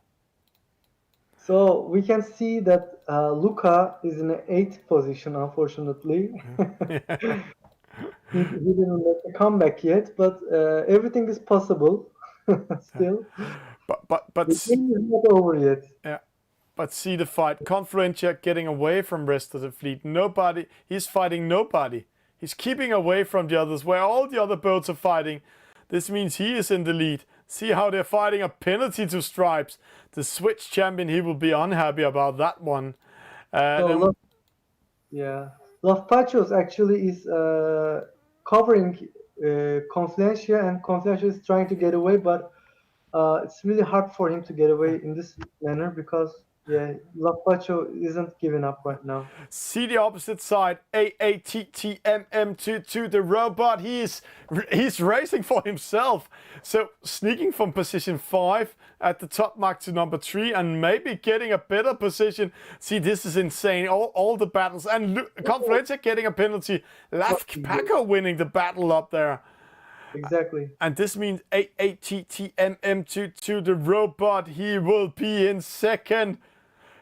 So we can see that Luca is in the 8th position, unfortunately. He didn't make a comeback yet, but everything is possible still. But the game is not over yet. Yeah. But see the fight. Confluencia getting away from rest of the fleet. Nobody. He's fighting nobody. He's keeping away from the others where all the other boats are fighting. This means he is in the lead. See how they're fighting a penalty to Stripes. The Switch champion, he will be unhappy about that one. Love Pachos actually is covering Confluencia, and Confluencia is trying to get away, but it's really hard for him to get away in this manner because Pacho isn't giving up right now. See the opposite side. AATTMM22, the robot. He's racing for himself. So sneaking from position 5 at the top mark to number 3 and maybe getting a better position. See, this is insane. All the battles. And Confluencia getting a penalty. Laf Paco winning the battle up there. Exactly. And this means AATTMM22, the robot. He will be in second.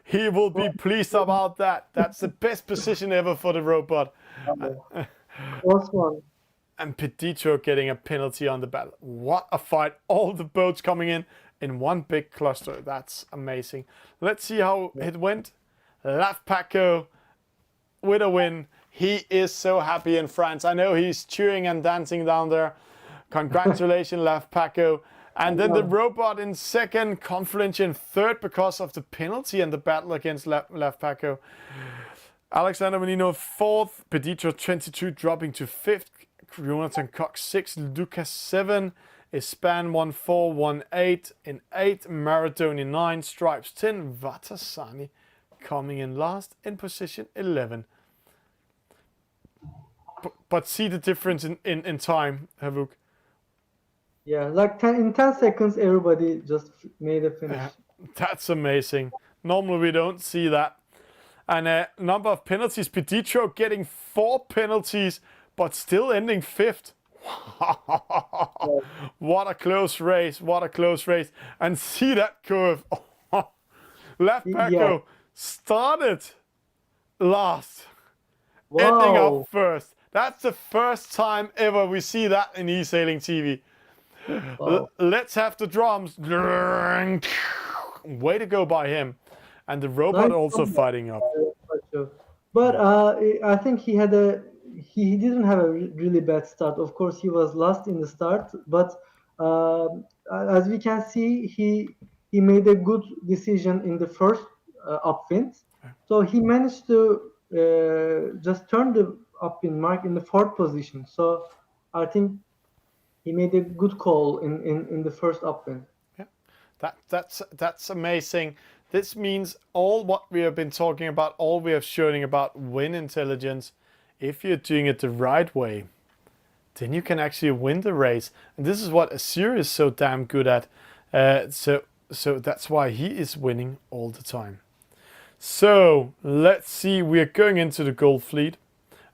He will be pleased about that. That's the best position ever for the robot. Last one. And Peditro getting a penalty on the battle. What a fight. All the boats coming in one big cluster. That's amazing. Let's see how it went. Laf Paco with a win. He is so happy in France. I know he's cheering and dancing down there. Congratulations, Laf Paco. And then the robot in second, Confluence in third because of the penalty and the battle against Laf Paco. Alexander Menino fourth, Peditro 22 dropping to fifth, Jonathan Cox 6, Lucas 7, Espan 1418 in 8, Maradoni 9, Stripes 10, Vatasani coming in last in position 11. But see the difference in time, Havuk. Yeah, like in 10 seconds, everybody just made a finish. That's amazing. Normally we don't see that. And number of penalties, Peditro getting 4 penalties, but still ending 5th. What a close race, what a close race. And see that curve. Laf Paco started last, ending up first. That's the first time ever we see that in Esailing TV. Wow. Let's have the drums. Way to go by him. And the robot Nice also comeback, fighting up. Pacho. But I think he didn't have a really bad start. Of course, he was last in the start, but as we can see, he made a good decision in the first upwind. So he managed to just turn the upwind mark in the fourth position. So I think he made a good call in the first upwind. Yeah, that's amazing. This means all what we have been talking about, all we have shown about wind intelligence, if you're doing it the right way, then you can actually win the race. And this is what Asir is so damn good at. So that's why he is winning all the time. So let's see. We are going into the gold fleet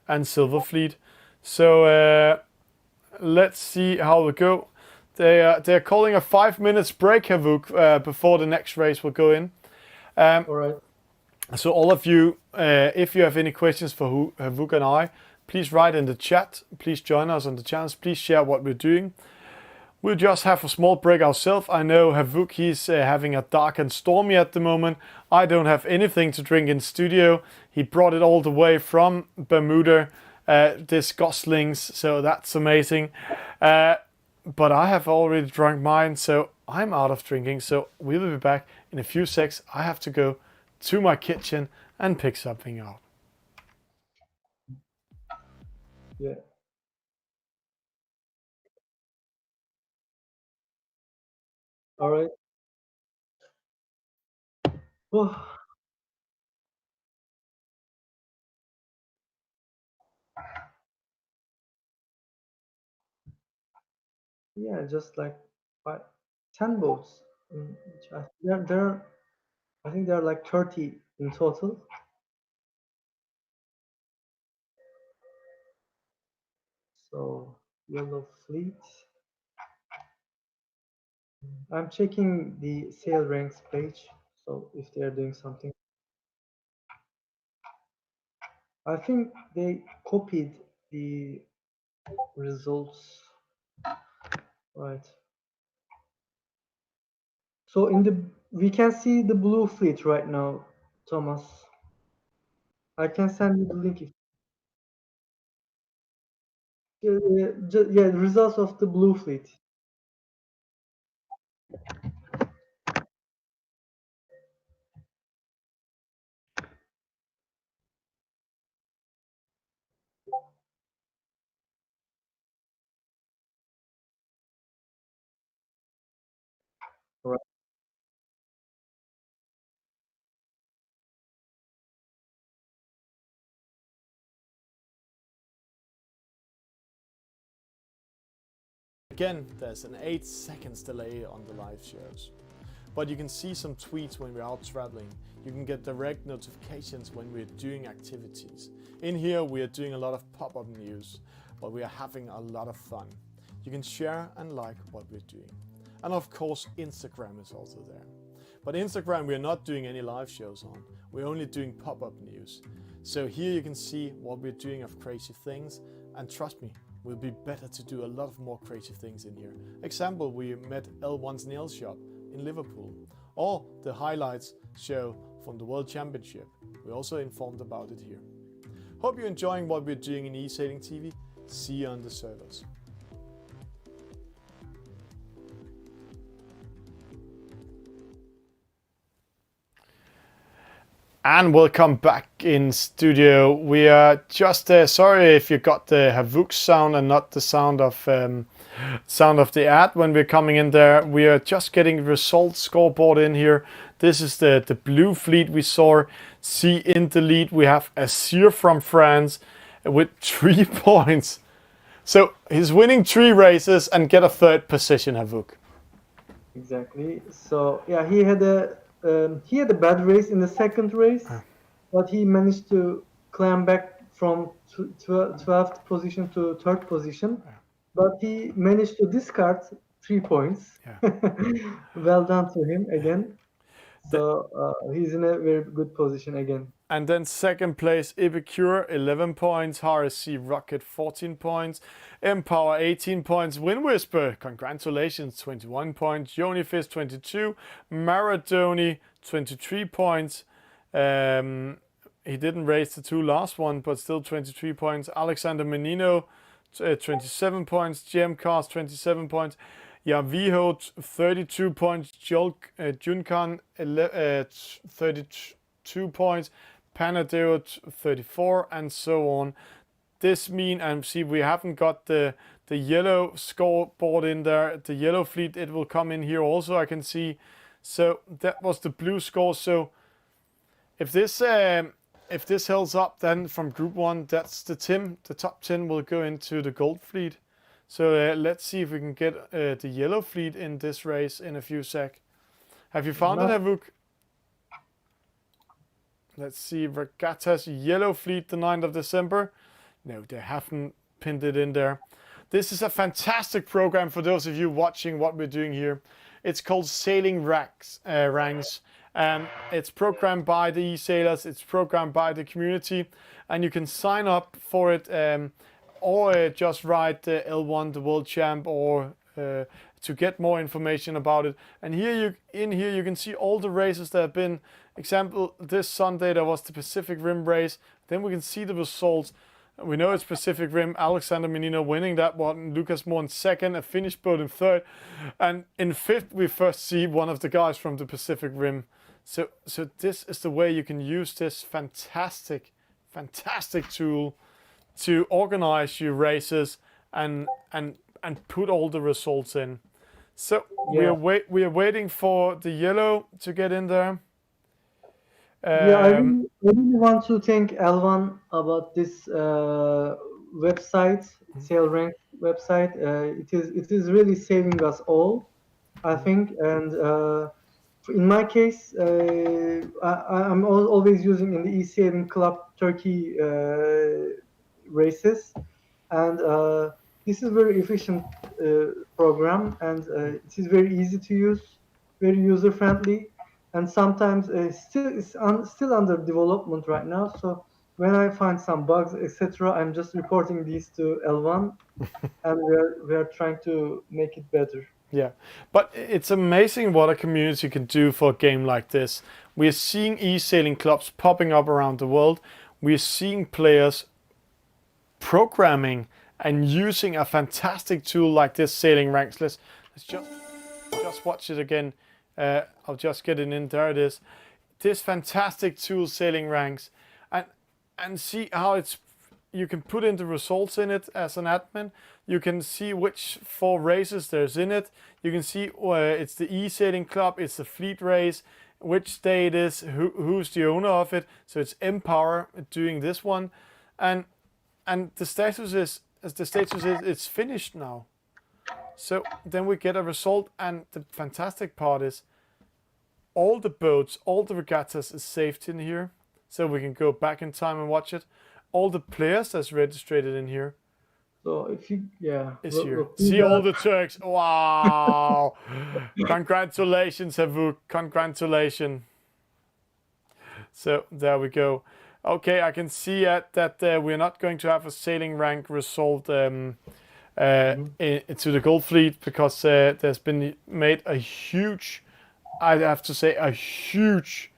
and silver fleet. So let's see how we go. They're calling a 5 minutes break, Havuk, before the next race will go in. All right. So all of you, if you have any questions for Havuk and I, please write in the chat. Please join us on the channels. Please share what we're doing. We'll just have a small break ourselves. I know Havuk, he's having a dark and stormy at the moment. I don't have anything to drink in studio. He brought it all the way from Bermuda, this Goslings, so that's amazing. But I have already drunk mine, so I'm out of drinking. So we will be back in a few seconds. I have to go to my kitchen and pick something out. Yeah. All right. Oh, yeah, just like five, 10 boats. I think there are like 30 in total. So yellow fleet. I'm checking the sale ranks page. So if they are doing something, I think they copied the results. Right. So we can see the blue fleet right now, Thomas. I can send you the link. Yeah, the results of the blue fleet. Right. Again, there's an 8 seconds delay on the live shows. But you can see some tweets when we're out traveling. You can get direct notifications when we're doing activities. In here, we are doing a lot of pop-up news, but we are having a lot of fun. You can share and like what we're doing. And of course, Instagram is also there. But Instagram, we're not doing any live shows on. We're only doing pop-up news. So here you can see what we're doing of crazy things. And trust me, we'll be better to do a lot of more crazy things in here. Example, we met L1's nail shop in Liverpool, or the highlights show from the World Championship. We also informed about it here. Hope you're enjoying what we're doing in Esailing TV. See you on the servers. And welcome back in studio. We are just sorry if you got the Havuk sound and not the sound of the ad when we're coming in there. We are just getting the results scoreboard in here. This is the blue fleet we saw. See in the lead we have Asir from France with 3 points. So he's winning 3 races and get a 3rd position, Havuk. Exactly. So yeah, he had a bad race in the second race, but he managed to climb back from 12th position to 3rd position. But he managed to discard 3 points. Yeah. Well done to him again. So he's in a very good position again. And then second place, Epicure, 11 points. RSC Rocket, 14 points. Empower, 18 points. Wind Whisper, congratulations, 21 points. Jonifish, 22. Maradoni, 23 points. He didn't raise the two last one, but still 23 points. Alexander Menino, 27 points. Gemcast, 27 points. Yaviho, 32 points. Junkan, 32 points. Panadeo 34, and so on. This mean, and see, we haven't got the yellow scoreboard in there. The yellow fleet, it will come in here also, I can see. So that was the blue score. So if this holds up, then from Group 1, that's the top 10 will go into the gold fleet. So let's see if we can get the yellow fleet in this race in a few sec. Have you found it, Havuk? Let's see, Regatta's yellow fleet, the 9th of December. No, they haven't pinned it in there. This is a fantastic program for those of you watching what we're doing here. It's called Sailing Ranks. It's programmed by the e-sailors. It's programmed by the community. And you can sign up for it or just write the L1, the World Champ, or to get more information about it. And here you can see all the races that have been. Example, this Sunday there was the Pacific Rim race. Then we can see the results. We know it's Pacific Rim. Alexander Menino winning that one. Lucas Moore in second. A Finnish boat in third. And in fifth, we first see one of the guys from the Pacific Rim. So this is the way you can use this fantastic tool to organize your races and put all the results in. So Yeah. we are waiting for the yellow to get in there. I really want to thank Elvan about this website, SailRank website. It is really saving us all, I think. And in my case, I'm always using in the E-Sailing Club Turkey races, and this is very efficient program, and it is very easy to use, very user friendly. And sometimes it's still under development right now. So when I find some bugs, etc., I'm just reporting these to L1, and we are trying to make it better. Yeah, but it's amazing what a community can do for a game like this. We're seeing e-sailing clubs popping up around the world. We're seeing players programming and using a fantastic tool like this, Sailing Ranks. Let's just watch it again. I'll just get it in. There it is. This fantastic tool, Sailing Ranks, and see how you can put in the results in it as an admin. You can see which 4 races there's in it. You can see it's the e-sailing club, it's the fleet race, which day it is, who's the owner of it. So it's Empower doing this one, and the status is it's finished now. So then we get a result, and the fantastic part is all the boats, all the regattas is saved in here, so we can go back in time and watch it. All the players that's registered in here. So if you, is here. See all the Turks. Wow! Congratulations, Havuk. Congratulations. So there we go. Okay, I can see that we're not going to have a sailing rank result into the gold fleet, because there's been made a huge, I have to say, a huge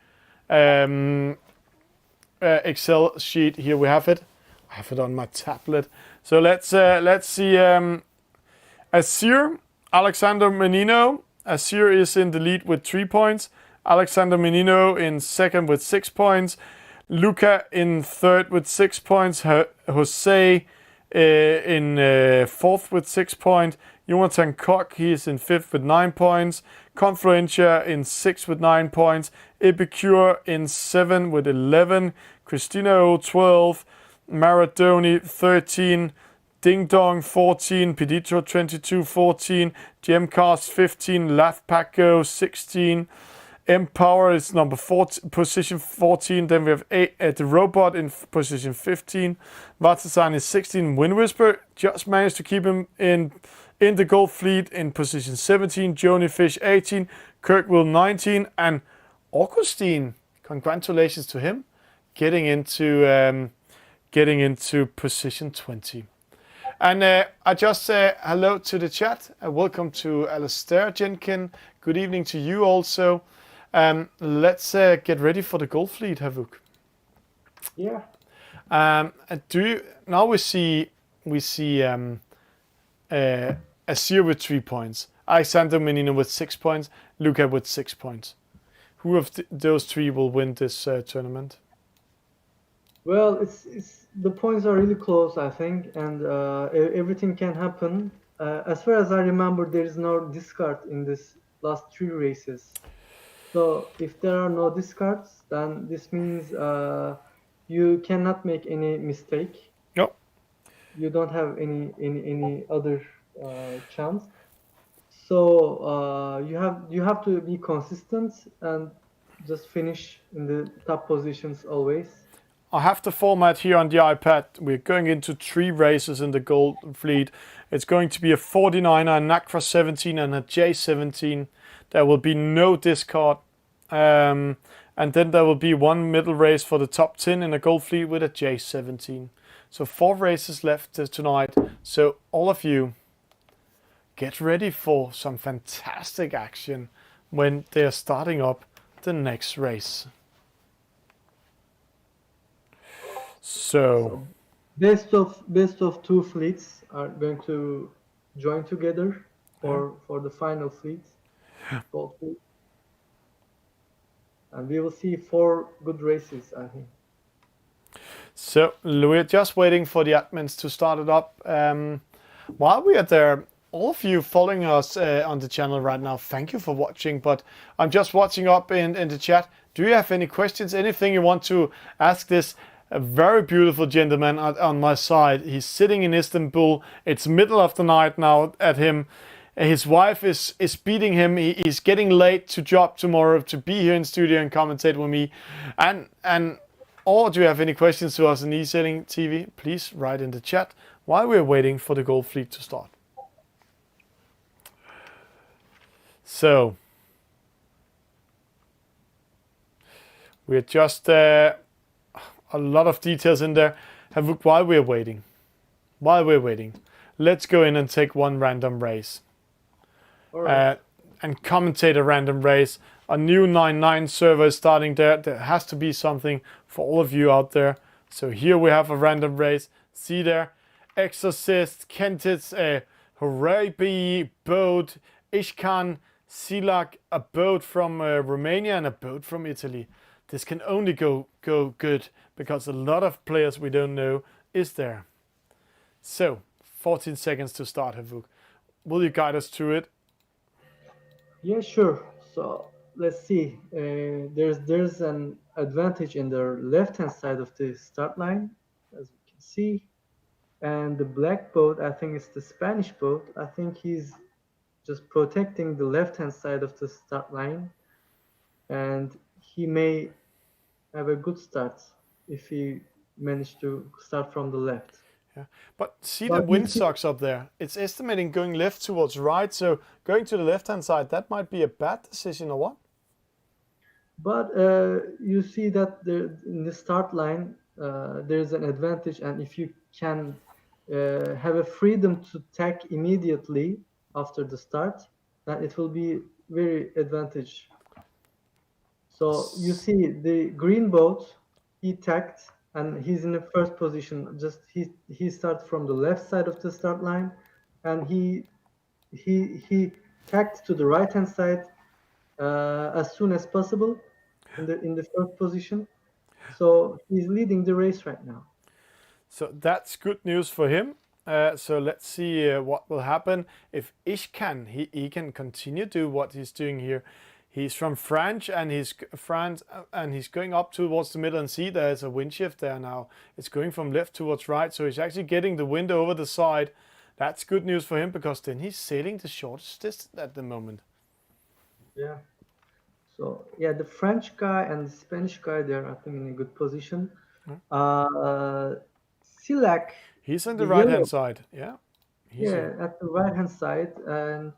Excel sheet. Here we have it. I have it on my tablet. So let's see. Asir, Alexander Menino. Asir is in the lead with 3 points. Alexander Menino in second with 6 points. Luca in third with 6 points. Jose in fourth with 6 points. Jonathan Koch, he is in fifth with 9 points. Confluencia in sixth with 9 points. Epicure in 7 with 11. Christina 12. Maradoni 13. Ding Dong 14. Peditro 22 14. Gemcast 15. Lafpaco 16. Empower is number 14, position 14. Then we have the robot in position 15. Vatasan is 16. Wind Whisper just managed to keep him in the gold fleet in position 17. Jonifish 18. Kirkwell 19. And Augustine, congratulations to him, getting into position 20. And I just say hello to the chat. Welcome to Alistair Jenkin. Good evening to you also. Let's get ready for the gold fleet, Havuk. Yeah. Now we see Asir with 3 points, Alexander Menino with 6 points, Luca with 6 points. Who of those three will win this tournament? Well, it's the points are really close, I think, and everything can happen. As far as I remember, there is no discard in this last 3 races. So if there are no discards, then this means you cannot make any mistake. No. You don't have any other chance. So you have to be consistent and just finish in the top positions always. I have the format here on the iPad. We're going into 3 races in the gold fleet. It's going to be a 49er, a NACRA 17, and a J17. There will be no discard. And then there will be 1 middle race for the top 10 in the gold fleet with a J17. So 4 races left tonight. So all of you, get ready for some fantastic action when they're starting up the next race. So best of 2 fleets are going to join together for the final fleet, gold fleet, and we will see 4 good races, I think. So we're just waiting for the admins to start it up. While we are there, all of you following us on the channel right now, thank you for watching. But I'm just watching up in the chat. Do you have any questions? Anything you want to ask this very beautiful gentleman on my side? He's sitting in Istanbul. It's middle of the night now at him. His wife is beating him. He's getting late to job tomorrow to be here in studio and commentate with me. And or do you have any questions to us in Esailing TV? Please write in the chat while we're waiting for the gold fleet to start. So we're just a lot of details in there. While we're waiting, let's go in and take 1 random race. All right. And commentate a random race. A new 9-9 server is starting there. There has to be something for all of you out there. So here we have a random race. See there, Exorcist, Kentitz, Horabi, Boat, Ishkan, Silak, a boat from Romania and a boat from Italy. This can only go good because a lot of players we don't know is there. So 14 seconds to start, Havuk. Will you guide us through it? Yeah, sure. So let's see. There's an advantage in the left-hand side of the start line, as we can see. And the black boat, I think it's the Spanish boat. I think he's just protecting the left-hand side of the start line, and he may have a good start if he managed to start from the left. Yeah, but see But the you wind see- socks up there. It's estimating going left towards right, so going to the left-hand side, that might be a bad decision or what? But you see that in the start line, there's an advantage, and if you can have a freedom to tack immediately after the start, then it will be very advantage. So you see the green boat, he tacked, and he's in the first position. Just he starts from the left side of the start line, and he tacked to the right hand side as soon as possible in the first position. So he's leading the race right now. So that's good news for him. So let's see what will happen if Ishkan he can continue to do what he's doing here. He's from France and he's going up towards the middle, and see there's a wind shift there now. It's going from left towards right, so he's actually getting the wind over the side. That's good news for him because then he's sailing the shortest distance at the moment. Yeah. So yeah, the French guy and the Spanish guy, they're I think in a good position. Silak. He's on the The right yellow- hand side. Yeah. Yeah, at the right hand side, and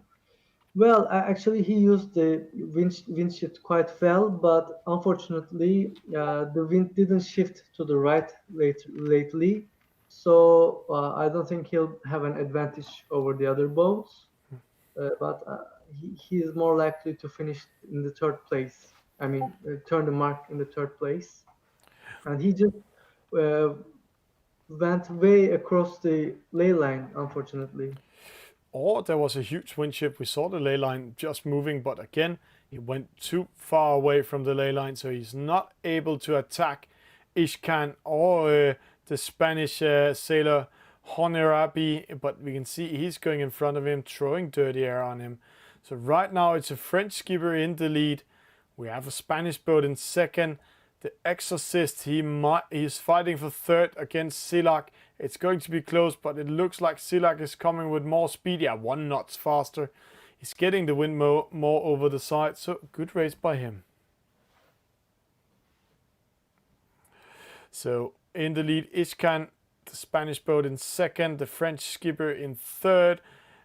Well, actually, he used the wind shift quite well, but unfortunately, the wind didn't shift to the right lately. So I don't think he'll have an advantage over the other boats. But he is more likely to finish in the third place. I mean, turn the mark in the third place, and he just uh, went way across the ley line, unfortunately. Or there was a huge wind shift. We saw the ley line just moving, but again, he went too far away from the ley line, so he's not able to attack Ishkan or the Spanish sailor Honerabi. But we can see he's going in front of him, throwing dirty air on him. So right now it's a French skipper in the lead. We have a Spanish boat in second. The Exorcist, he's fighting for third against Silak. It's going to be close, but it looks like Silak is coming with more speed. Yeah, 1 knot faster. He's getting the wind more over the side, so good race by him. So in the lead, Ishkan, the Spanish boat in second, the French skipper in third,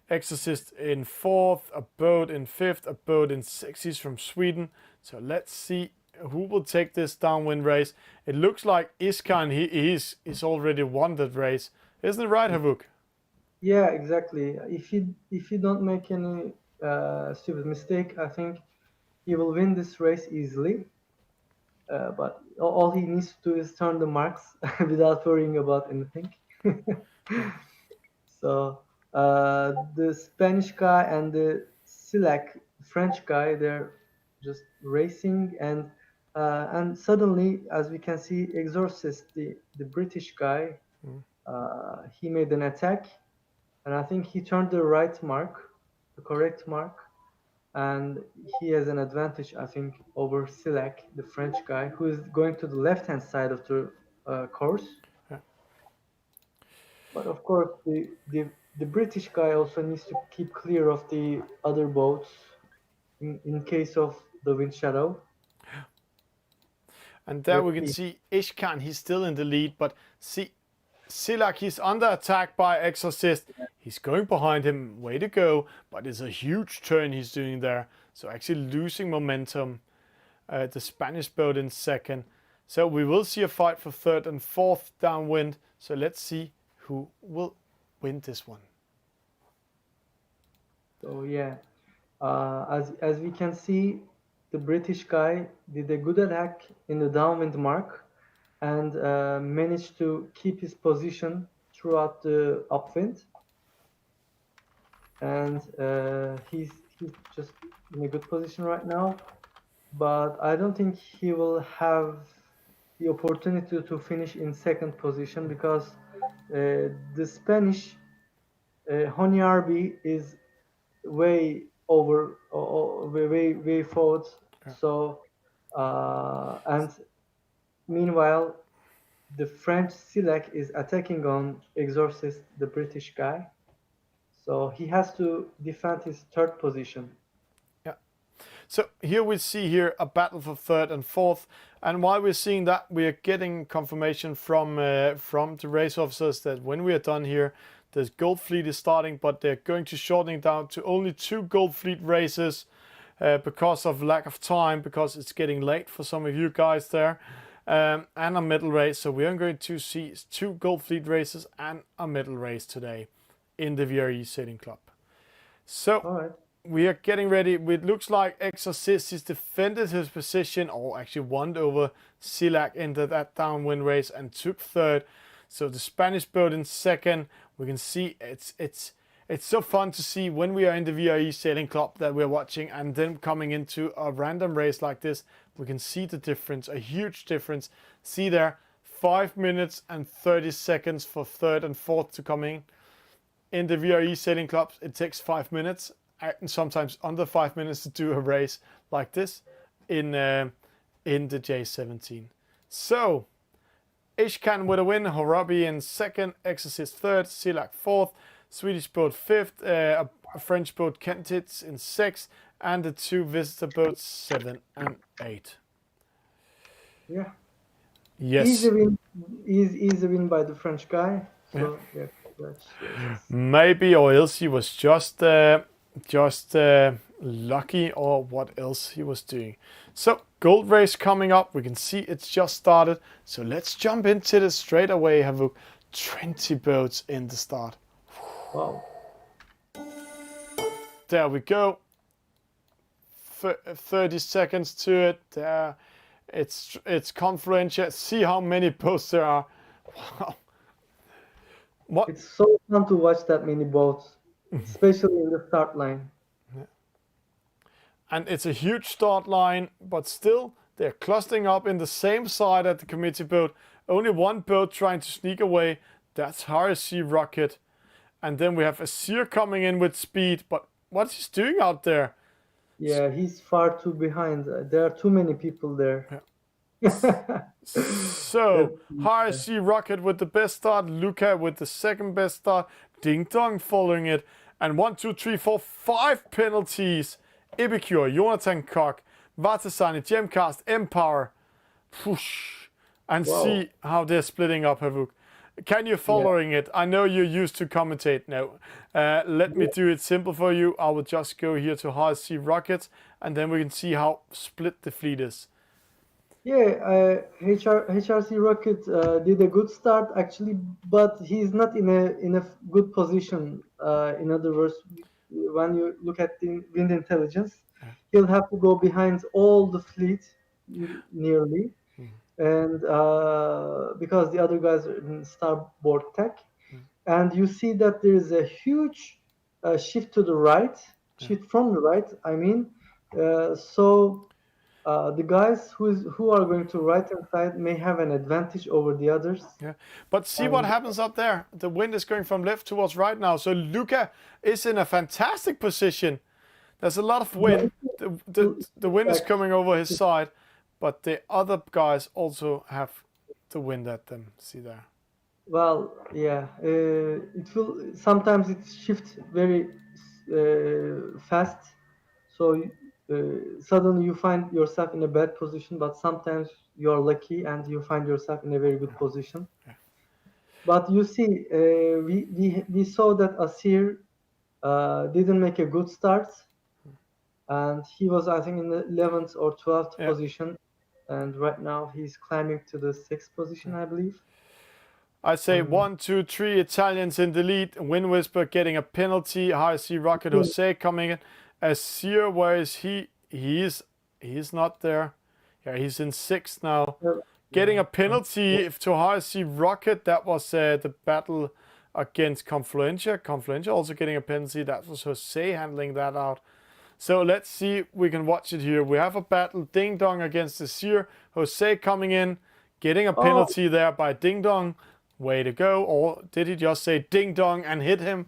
Exorcist in fourth, a boat in fifth, a boat in sixth. He's from Sweden. So let's see who will take this downwind race. It looks like Ishkan, he's already won that race. Isn't it right, Havuk? Yeah, exactly. If you don't make any stupid mistake, I think he will win this race easily. But all he needs to do is turn the marks without worrying about anything. Yeah. So the Spanish guy and the Silak French guy, they're just racing, and suddenly, as we can see, Exorcist, the British guy, he made an attack, and I think he turned the right mark, the correct mark, and he has an advantage, I think, over Silak, the French guy, who is going to the left-hand side of the course. Yeah. But of course, the British guy also needs to keep clear of the other boats in case of the wind shadow. And there we can Let's see Ishkan, he's still in the lead, but see Silak, he's under attack by Exorcist. He's going behind him, way to go, but it's a huge turn he's doing there. So actually losing momentum. The Spanish boat in second. So we will see a fight for third and fourth downwind. So let's see who will win this one. So yeah, as we can see, the British guy did a good attack in the downwind mark and managed to keep his position throughout the upwind. And he's just in a good position right now. But I don't think he will have the opportunity to finish in second position because the Spanish Honyarbi is way over, way forward. Yeah. So, and meanwhile, the French Silak is attacking on Exorcist, the British guy. So he has to defend his third position. Yeah. So here we see here a battle for third and fourth. And while we're seeing that, we are getting confirmation from the race officers that when we are done here, the Gold Fleet is starting, but they're going to shorten it down to only 2 Gold Fleet races because of lack of time, because it's getting late for some of you guys there, and a medal race. So we are going to see 2 Gold Fleet races and a medal race today in the VRE Sailing Club. So All right. we are getting ready. It looks like Exorcist has defended his position, or actually won over Silak into that downwind race and took third. So the Spanish boat in second. We can see it's so fun to see when we are in the VRE Sailing Club that we're watching, and then coming into a random race like this, we can see the difference, a huge difference. See there, 5 minutes and 30 seconds for third and fourth to come in. In the VRE Sailing Clubs, it takes 5 minutes, and sometimes under 5 minutes to do a race like this in the J17. So Ishkan with a win, Horabi in second, Exorcist third, Silak fourth, Swedish boat fifth, a French boat Kentitz in sixth, and the 2 visitor boats 7 and 8. Yeah. Yes. Easy win by the French guy. So yeah, Maybe, or else he was just just lucky or what else he was doing. So gold race coming up. We can see it's just started. So let's jump into this straight away. Have 20 boats in the start. Wow. There we go. 30 seconds to it. There, it's Confluentia. See how many boats there are. Wow. What? It's so fun to watch that many boats, especially in the start line. And it's a huge start line, but still they're clustering up in the same side at the committee boat. Only one boat trying to sneak away. That's RSC Rocket. And then we have Asir coming in with speed, but what's he doing out there? Yeah, he's far too behind. There are too many people there. So, RSC Rocket with the best start, Luca with the second best start, Ding Dong following it, and 1, 2, 3, 4, 5 penalties. Epicure, Jonathan Koch, Vatasani, Gemcast, Empower. Push. And Wow. see how they're splitting up, Havuk. Can you following it? I know you're used to commentate now. Let me do it simple for you. I will just go here to RSC Rockets, and then we can see how split the fleet is. Yeah, HRC Rocket did a good start actually, but he's not in a good position. In other words, when you look at the wind intelligence, he'll have to go behind all the fleet nearly, and because the other guys are in starboard tech, and you see that there is a huge shift to the right, shift from the right. I mean, so. The guys who are going to right hand side may have an advantage over the others. Yeah, but see what happens up there. The wind is going from left towards right now. So Luca is in a fantastic position. There's a lot of wind. The wind is coming over his side, but the other guys also have the wind at them. See there. Well, yeah, it will sometimes it shifts very fast, so suddenly you find yourself in a bad position. But sometimes you are lucky and you find yourself in a very good position. But you see, we saw that Asir didn't make a good start, and he was I think in the 11th or 12th position, and right now he's climbing to the 6th position, I believe. I say 1, 2, 3 Italians in the lead. Wind Whisper getting a penalty. RSC Rocket Jose coming in. Asir, where is he? He's not there. Yeah, he's in 6th now. Getting a penalty to RSC Rocket. That was the battle against Confluentia. Confluentia also getting a penalty. That was Jose handling that out. So let's see. We can watch it here. We have a battle. Ding Dong against Asir. Jose coming in. Getting a penalty there by Ding Dong. Way to go. Or did he just say Ding Dong and hit him?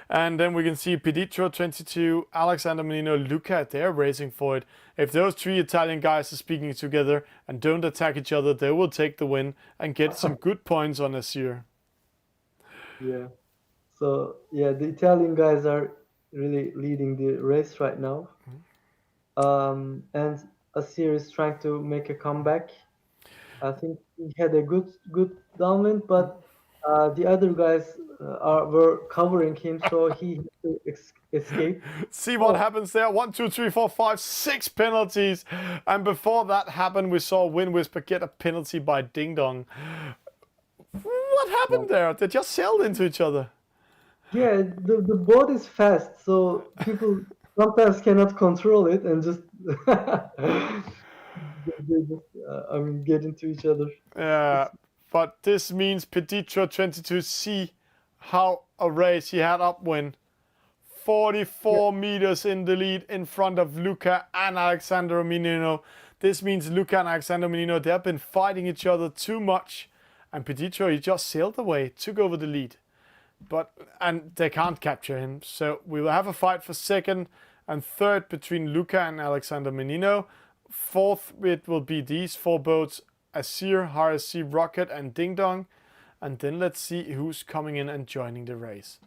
And then we can see Peditro 22, Alexander Menino, Luca, they're racing for it. If those 3 Italian guys are speaking together and don't attack each other, they will take the win and get some good points on Asir. Yeah. So, yeah, the Italian guys are really leading the race right now. And Asir is trying to make a comeback. I think he had a good downwind, but the other guys were covering him, so he had to escape. See what happens there. 1, 2, 3, 4, 5, 6 penalties. And before that happened, we saw Wind Whisper get a penalty by Ding Dong. What happened there? They just sailed into each other. Yeah, the boat is fast, so people sometimes cannot control it and just they just get into each other. Yeah, but this means Peditro 22 see how a race he had upwind. 44 meters in the lead in front of Luca and Alexander Menino. This means Luca and Alexander Menino, they have been fighting each other too much. And Peditro, he just sailed away, took over the lead. And they can't capture him. So we will have a fight for 2nd and 3rd between Luca and Alexander Menino. 4th, it will be these 4 boats, Asir, RSC Rocket and Ding Dong. And then let's see who's coming in and joining the race.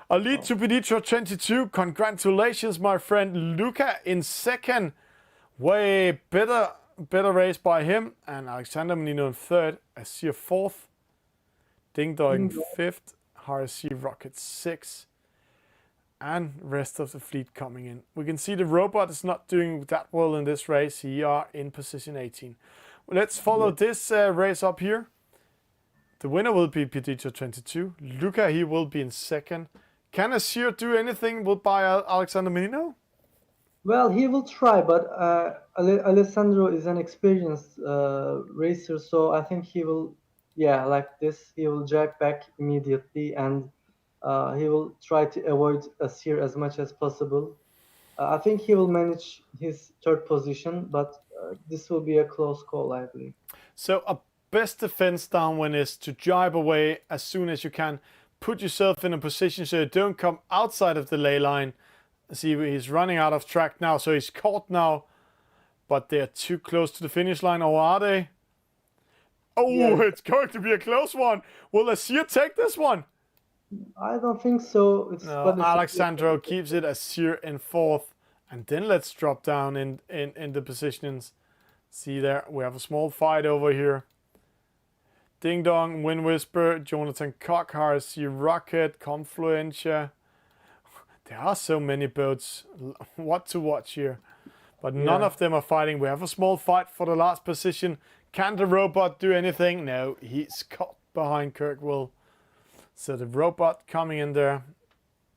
A lead to Peditro 22. Congratulations, my friend. Luca in 2nd. Way better race by him. And Alexander Menino in 3rd. Asir 4th. Ding Dong 5th. RSC Rocket 6th. and rest of the fleet coming in. We can see the robot is not doing that well in this race. He are in position 18. Let's follow this race up here. The winner will be Pedito 22. Luca, he will be in second. Can Azir do anything by Alexander Menino? Well, he will try, but Alessandro is an experienced racer, so I think he will, yeah, like this, he will jack back immediately, and he will try to avoid Asir as much as possible. I think he will manage his third position, but this will be a close call, I believe. So a best defense downwind is to jibe away as soon as you can. Put yourself in a position so you don't come outside of the ley line. See, he's running out of track now, so he's caught now. But they're too close to the finish line, or are they? Oh, Yes. it's going to be a close one. Will Azir take this one? I don't think so. No, But it's Alexandro keeps it Azir in fourth. And then let's drop down in the positions. See there, we have a small fight over here. Ding Dong, Wind Whisper, Jonathan Cockhar, Sea Rocket, Confluencia. There are so many boats. What to watch here. But none of them are fighting. We have a small fight for the last position. Can the robot do anything? No, he's caught behind Kirkwell. So the robot coming in there.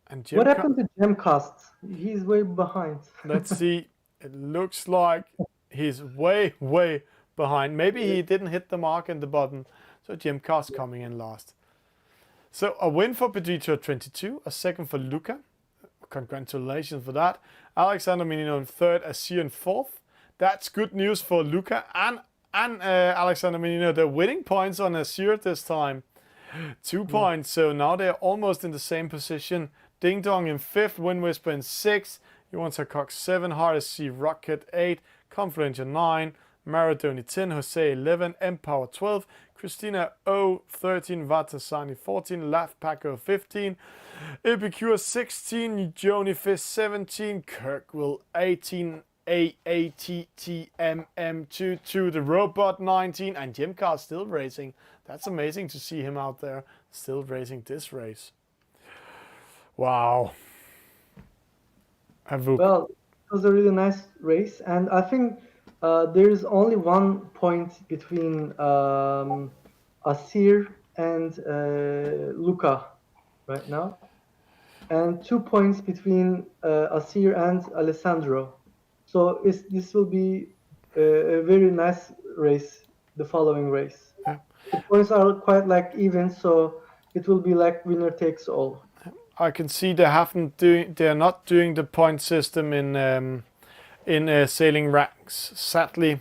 And Jim what happened to Gemcast? He's way behind. Let's see. It looks like he's way, way behind. Maybe he didn't hit the mark in the bottom. So Jim Cast coming in last. So a win for Pedito 22, a second for Luca. Congratulations for that. Alexander Menino in third, Azir in fourth. That's good news for Luca and Alexander Menino. They're winning points on Azir this time. 2 points. So now they're almost in the same position. Ding Dong in fifth, Wind Whisper in sixth. Yuan Cox 7, Hard Sea Rocket 8, Confluencia 9, Maradoni 10, Jose 11, Empower 12, Christina O 13, Vatasani 14, Laugh Paco 15, Epicure 16, Joni Fish 17, Kirkwell 18, AATTMM22, the Robot 19, and Jim Carr still racing. That's amazing to see him out there still racing this race. Wow. Well, it was a really nice race, and I think there is only 1 point between Asir and Luca right now, and 2 points between Asir and Alessandro. So this will be a very nice race, the following race. Yeah. The points are quite like even, so it will be like winner takes all. I can see they're not doing the point system in sailing ranks, sadly.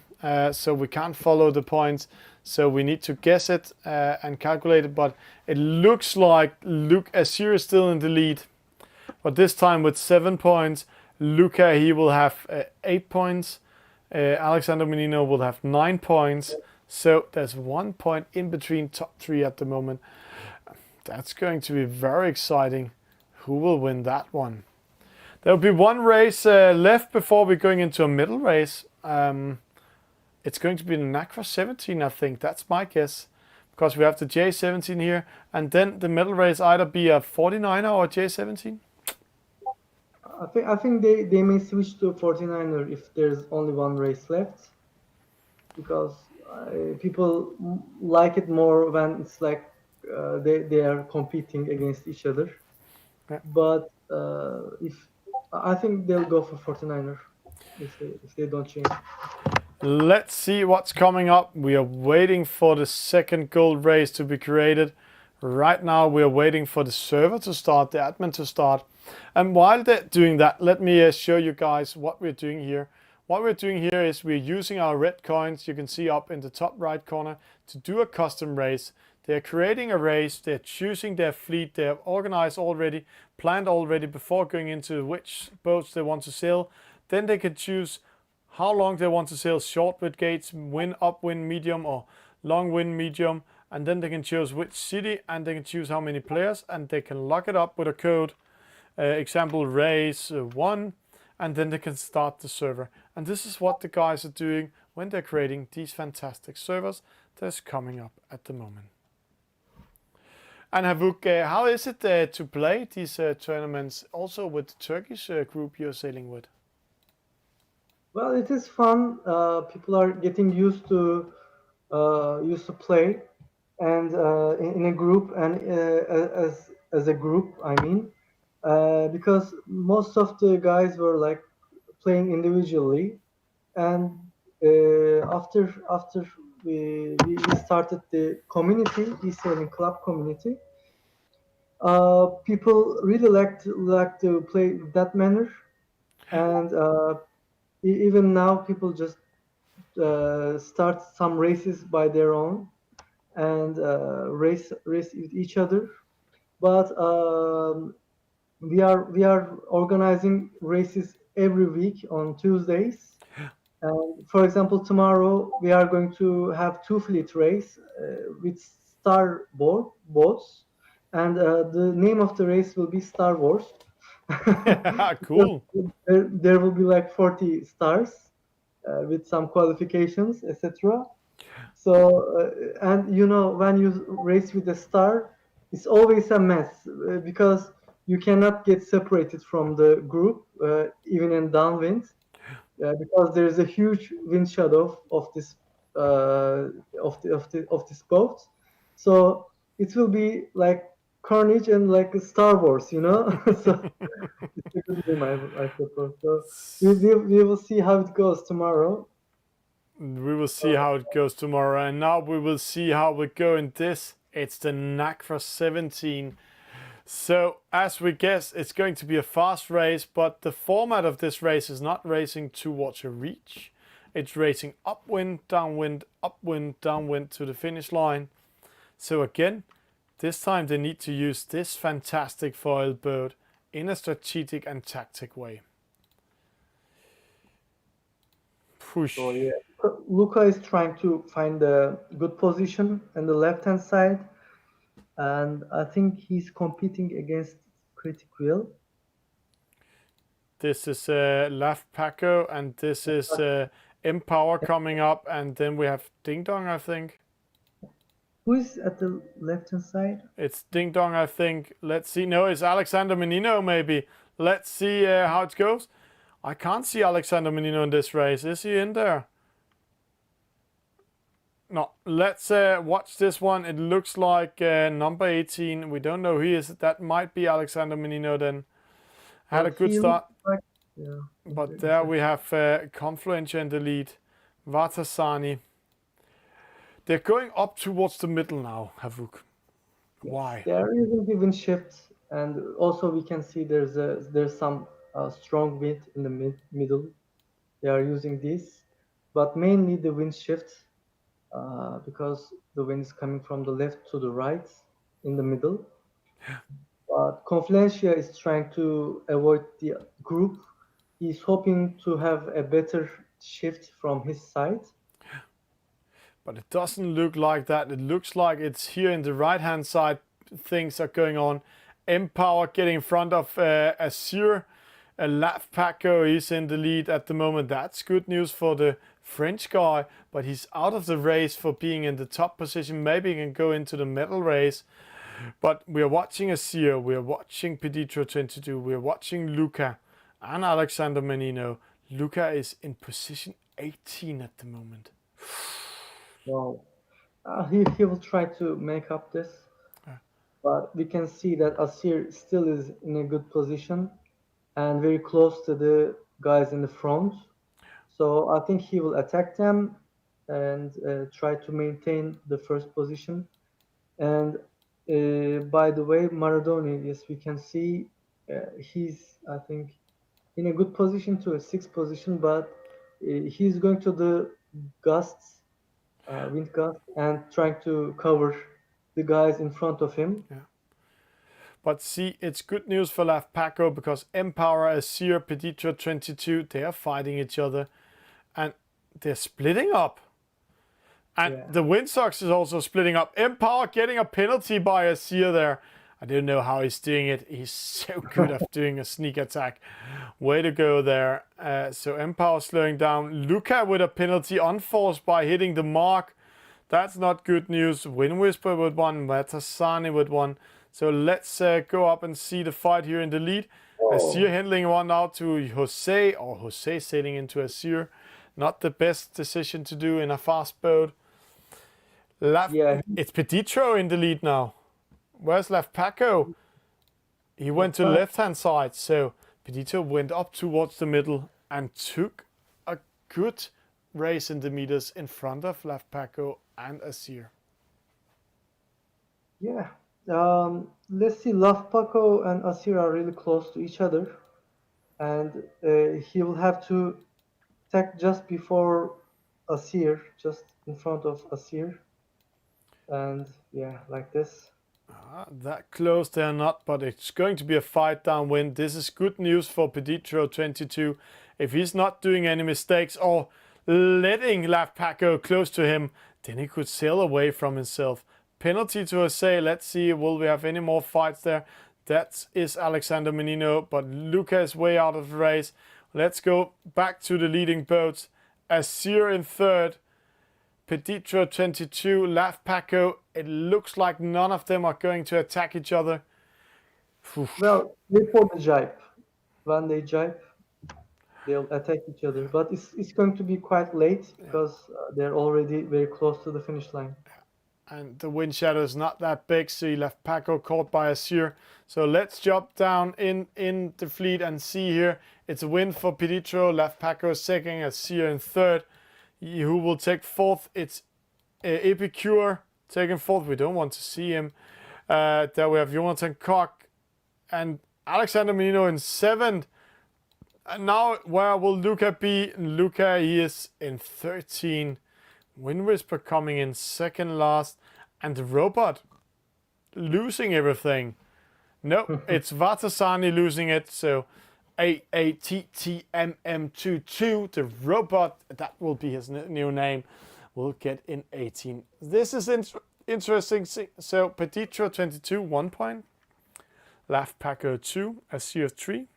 So we can't follow the points. So we need to guess it and calculate it. But it looks like Azir is still in the lead. But this time with 7 points, Luca, he will have 8 points. Alexander Menino will have 9 points. So there's 1 point in between top 3 at the moment. That's going to be very exciting. Who will win that one? There will be one race left before we're going into a middle race. It's going to be the Nacra 17, I think. That's my guess. Because we have the J17 here. And then the middle race either be a 49er or a J17. I think they may switch to 49er if there's only one race left, because people like it more when it's like they are competing against each other. Yeah. But if I think they'll go for 49er if they don't change. Let's see what's coming up. We are waiting for the second gold race to be created. Right now we are waiting for the server to start, the admin to start. And while they're doing that, let me show you guys what we're doing here. What we're doing here is we're using our red coins, you can see up in the top right corner, to do a custom race. They're creating a race, they're choosing their fleet, they have organized already, planned already before going into which boats they want to sail. Then they can choose how long they want to sail, short with gates, upwind medium or long wind medium. And then they can choose which city and they can choose how many players and they can lock it up with a code. Example race 1, and then they can start the server. And this is what the guys are doing when they're creating these fantastic servers that's coming up at the moment. And Havuk, how is it to play these tournaments also with the Turkish group you're sailing with? Well, it is fun. People are getting used to play, and in a group and as a group, I mean, because most of the guys were like playing individually, and after we started the community, the sailing club community, people really like to play that manner, and even now people just start some races by their own and race with each other. But we are organizing races every week on Tuesdays. And for example, tomorrow we are going to have two fleet race with boats, and the name of the race will be Star Wars. Because Cool. there will be like 40 stars with some qualifications, etc. So, and you know, when you race with a star, it's always a mess because you cannot get separated from the group, even in downwind, because there is a huge wind shadow of this of this boat. So it will be like carnage and like a Star Wars, you know. So it's a good game, I suppose. So we will see how it goes tomorrow. We will see how it goes tomorrow. And now we will see how we go in this. It's the NACRA 17. So, as we guess, it's going to be a fast race, but the format of this race is not racing towards a reach. It's racing upwind, downwind, downwind to the finish line. So again, this time they need to use this fantastic foil boat in a strategic and tactic way. Push. So yeah, Luca is trying to find a good position on the left-hand side, and I think he's competing against Critic Wheel. This is Laf Paco, and this is Empower coming up, and then we have Ding Dong, I think. Who is at the left-hand side? It's Ding Dong, I think. Let's see. No, it's Alexander Menino, maybe. Let's see how it goes. I can't see Alexander Menino in this race. Is he in there? No. Let's watch this one. It looks like number 18. We don't know who he is. That might be Alexander Menino then. Had a good start. Yeah. But there we have Confluentia in the lead. Vatasani. They're going up towards the middle now, Havuk. Why? They are using the wind shift, and also we can see there's some strong wind in the middle. They are using this, but mainly the wind shift because the wind is coming from the left to the right in the middle. But Confluentia is trying to avoid the group. He's hoping to have a better shift from his side. But it doesn't look like that. It looks like it's here in the right-hand side. Things are going on. Empower getting in front of Azure. Laf Paco is in the lead at the moment. That's good news for the French guy. But he's out of the race for being in the top position. Maybe he can go into the medal race. But we're watching Azure. We're watching Peditro 22. We're watching Luca and Alexander Menino. Luca is in position 18 at the moment. So he will try to make up this, but we can see that Asir still is in a good position and very close to the guys in the front. So I think he will attack them and try to maintain the first position. And by the way, Maradoni, yes, we can see he's, I think, in a good position to a sixth position, but he's going to the gusts. Wind gust and trying to cover the guys in front of him. Yeah. But see, it's good news for Laf Paco because Empower, Azir, Peditro 22, they are fighting each other and they're splitting up. And the Windsox is also splitting up. Empower getting a penalty by Azir there. I don't know how he's doing it. He's so good at doing a sneak attack. Way to go there. So Empower slowing down. Luca with a penalty unforced by hitting the mark. That's not good news. Wind Whisper with one, Vatasani with one. So let's go up and see the fight here in the lead. Azir handling one out to Jose, or Jose sailing into Azir. Not the best decision to do in a fast boat. Yeah, It's Peditro in the lead now. Where's Left Paco? He went to left-hand side, so Peditro went up towards the middle and took a good race in the meters in front of Left Paco and Azir. yeah. Let's see. Love Paco and Asir are really close to each other, and he will have to attack just before Asir, just in front of Asir, and yeah, like this. That close they're not, but it's going to be a fight downwind. This is good news for Peditro 22. If he's not doing any mistakes or letting Left Paco close to him, then he could sail away from himself. Penalty to Jose. Let's see, will we have any more fights there? That is Alexander Menino, but Luca is way out of the race. Let's go back to the leading boats. Azir in third. Peditro 22, Left Paco. It looks like none of them are going to attack each other. Well, before the jibe, when they jibe, they'll attack each other. But it's going to be quite late because they're already very close to the finish line. And the wind shadow is not that big, so Left Paco caught by Azir. So let's jump down in the fleet and see here. It's a win for Peditro, Left Paco second, Azir in third. Who will take fourth? It's Epicure taking fourth. We don't want to see him. There we have Jonathan Koch and Alexander Menino in seventh. And now where will Luca be? Luca, he is in 13. Wind Whisper coming in second last. And the robot losing everything. No, it's Vatasani losing it. So AATTMM22, the robot, that will be his new name, will get in 18. This is interesting. So Peditro 22, 1 point. Left Paco 2, Azir 3.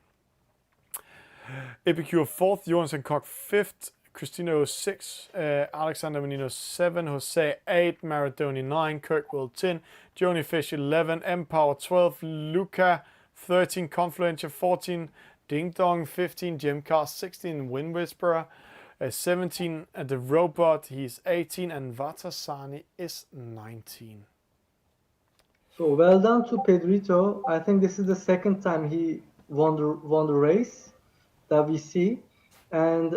Epicure 4th, Jonathan Koch 5th, Cristino 6, Alexander Menino 7, Jose 8, Maradoni 9, Kirkwell 10, Joni Fish 11, Empower 12, Luca 13, Confluentia 14, Ding Dong 15, Gemcast 16, Wind Whisperer 17, the robot, he's 18, and Vatasani is 19. So well done to Pedrito. I think this is the second time he won the race that we see, and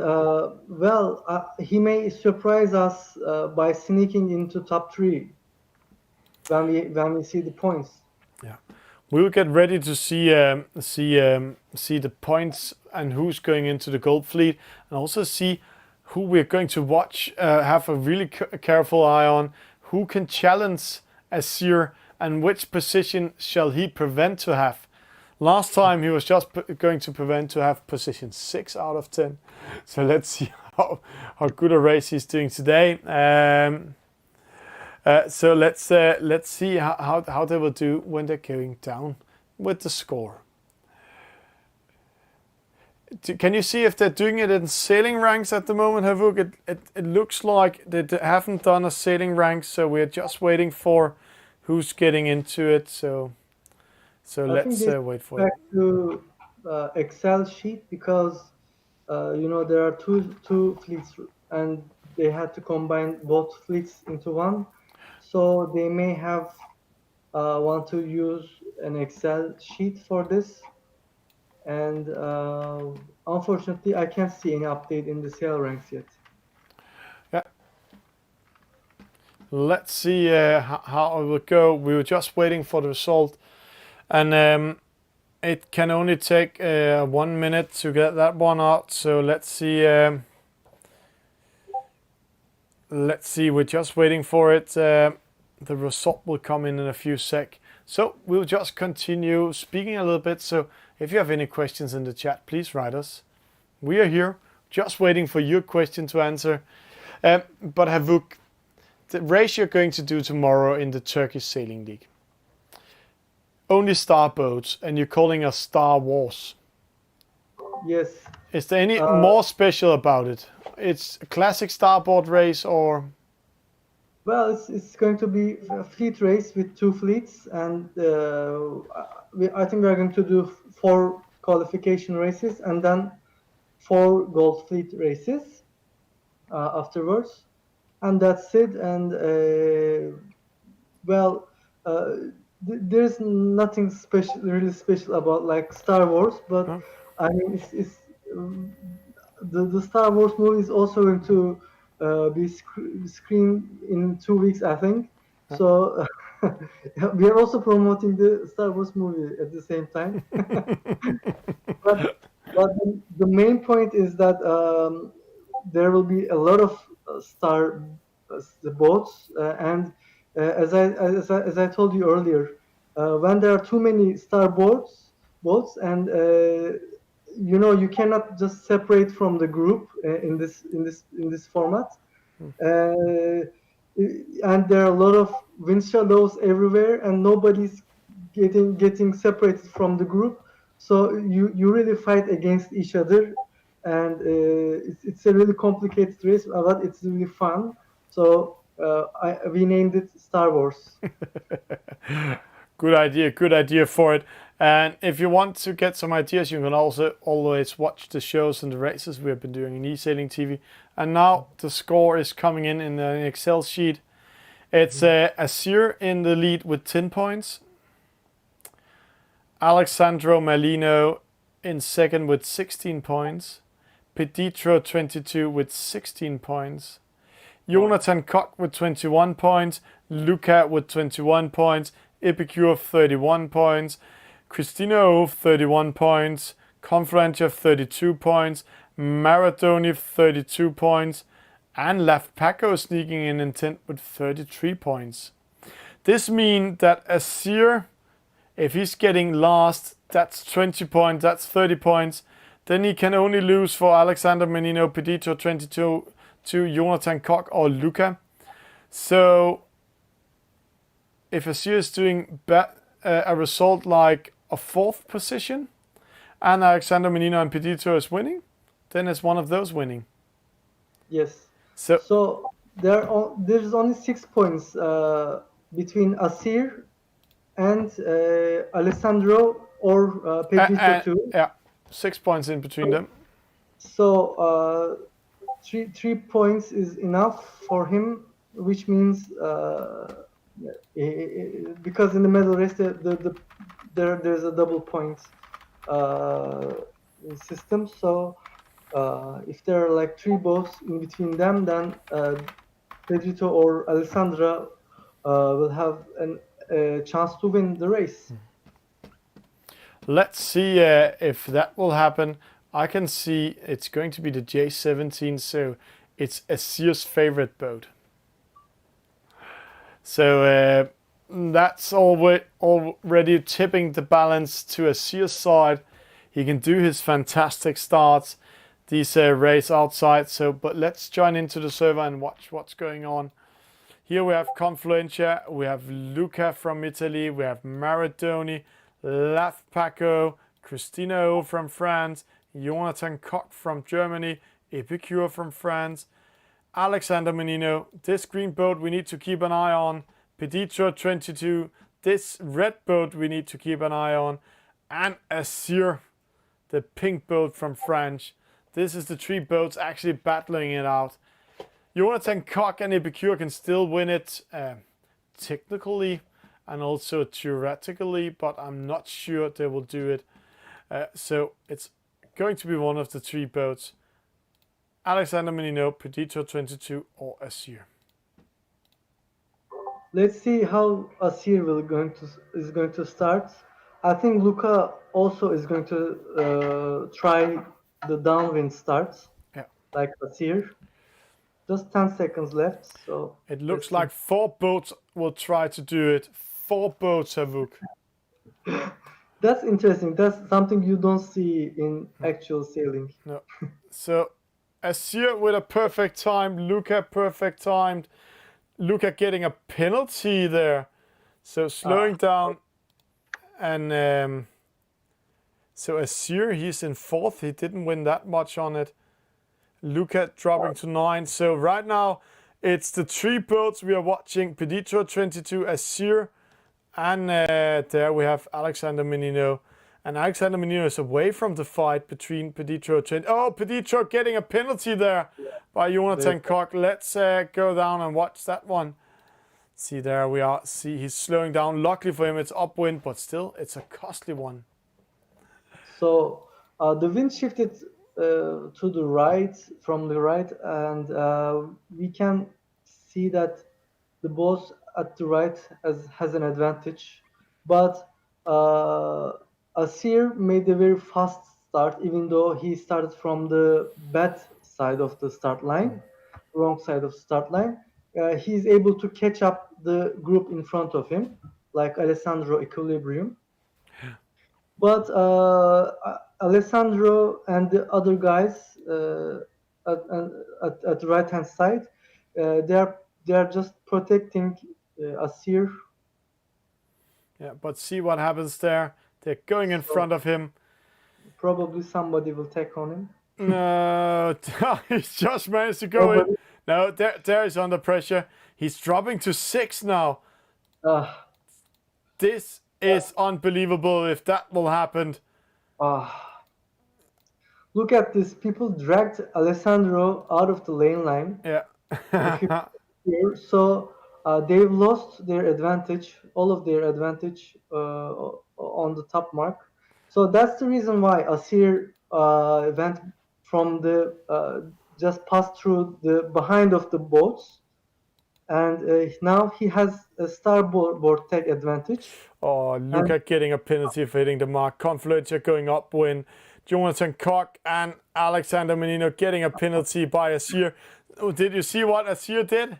he may surprise us by sneaking into top 3 when we see the points. Yeah, we'll get ready to see the points and who's going into the gold fleet, and also see who we're going to watch. Have a really careful eye on who can challenge Azir and which position shall he prevent to have. Last time he was just going to prevent to have position 6 out of 10. So let's see how good a race he's doing today. So let's see how they will do when they're going down with the score. Can you see if they're doing it in sailing ranks at the moment, Havuk? It looks like they haven't done a sailing rank, so we're just waiting for who's getting into it. So let's wait for it. Back to Excel sheet because there are two fleets and they had to combine both fleets into one. So they may have want to use an Excel sheet for this. And unfortunately, I can't see any update in the sail ranks yet. Yeah. Let's see how it will go. We were just waiting for the result, and it can only take 1 minute to get that one out. So let's see. Let's see. We're just waiting for it. The result will come in a few sec. So we'll just continue speaking a little bit. So if you have any questions in the chat, please write us. We are here just waiting for your question to answer. But Havuk, the race you're going to do tomorrow in the Turkish Sailing League, only star boats, and you're calling us Star Wars. Yes. Is there any more special about it? It's a classic starboard race, or? Well, it's going to be a fleet race with two fleets, and I think we are going to do four qualification races and then four gold fleet races afterwards, and that's it. And well, there's nothing special, really special about like Star Wars, but No? I mean, it's the Star Wars movie is also going to be screened in 2 weeks, I think. So we are also promoting the Star Wars movie at the same time. But the main point is that there will be a lot of star the boats, and as I told you earlier, when there are too many star boats, and you cannot just separate from the group in this format. Uh, and there are a lot of wind shadows everywhere, and nobody's getting separated from the group. So you really fight against each other, and it's a really complicated race, but it's really fun. So we named it Star Wars. Good idea for it. And if you want to get some ideas, you can also always watch the shows and the races we have been doing in Esailing TV. And now the score is coming in an Excel sheet. It's Azir in the lead with 10 points. Alexandro Malino in second with 16 points. Peditro 22 with 16 points. Jonathan Koch with 21 points. Luca with 21 points. Epicure 31 points. Christina O 31 points. Confluentia 32 points. Maradoni 32 points. And Left Paco sneaking in 10th with 33 points. This means that Azir, if he's getting last, that's 20 points, that's 30 points. Then he can only lose for Alexander Menino, Pedito 22 to Jonathan Koch or Luca. So if Azir is doing a result like a 4th position and Alexander Menino and Pedito is winning, then it's one of those winning. Yes. So So there's only 6 points between Asir and Alessandro or Pedrito too. yeah, 6 points in between them. So 3 points is enough for him, which means because in the medal race there's a double point system. So if there are like 3 boats in between them, then Pedrito or Alessandra will have a chance to win the race. Let's see if that will happen. I can see it's going to be the J17, so it's Azir's favorite boat. So that's already tipping the balance to Azir's side. He can do his fantastic starts, these race outside. So, but let's join into the server and watch what's going on. Here we have Confluentia, we have Luca from Italy, we have Maradoni, Laf Paco, Christina O from France, Jonathan Koch from Germany, Epicure from France, Alexander Menino. This green boat we need to keep an eye on. Peditro 22. This red boat we need to keep an eye on. And Azir, the pink boat from France. This is the 3 boats actually battling it out. Jonathan Koch and Epicure can still win it technically and also theoretically, but I'm not sure they will do it. So it's going to be one of the 3 boats. Alexander Menino, Pedito 22 or Azir. Let's see how Asir is going to start. I think Luca also is going to try the downwind starts, like Asir. Just 10 seconds left, so it looks like 4 boats will try to do it. 4 boats, Havuk. That's interesting. That's something you don't see in actual sailing. No. So Azir with a perfect time, Luca perfect timed. Luca getting a penalty there. So slowing down, and so Azir, he's in 4th. He didn't win that much on it. Luca dropping to 9. So right now It's the three boats we are watching: Peditro 22, Azir, and there we have Alexander Menino. And Alexander Menino is away from the fight between Peditro and... Oh, Peditro getting a penalty there by Jonathan Koch. Let's go down and watch that one. See, there we are. See, he's slowing down. Luckily for him, it's upwind, but still, it's a costly one. So the wind shifted to the right, from the right, and we can see that the boat at the right has an advantage. But Asir made a very fast start, even though he started from the bad side of the start line, wrong side of the start line. He's able to catch up the group in front of him, like Alessandro Equilibrium. But Alessandro and the other guys at the right hand side, they are just protecting Asir. Yeah, but see what happens there. They're going in front of him. Probably somebody will take on him. No, he's just managed to go in. No, there is under pressure. He's dropping to 6 now. This is unbelievable if that will happen. Look at this. People dragged Alessandro out of the lane line. Yeah. So they've lost their advantage, all of their advantage on the top mark. So that's the reason why Asir went from the just passed through the behind of the boats, and now he has a starboard take advantage. Oh, Luca getting a penalty for hitting the mark. Confluencer going upwind. Jonathan Koch and Alexander Menino getting a penalty by Asir. Oh, did you see what Asir did?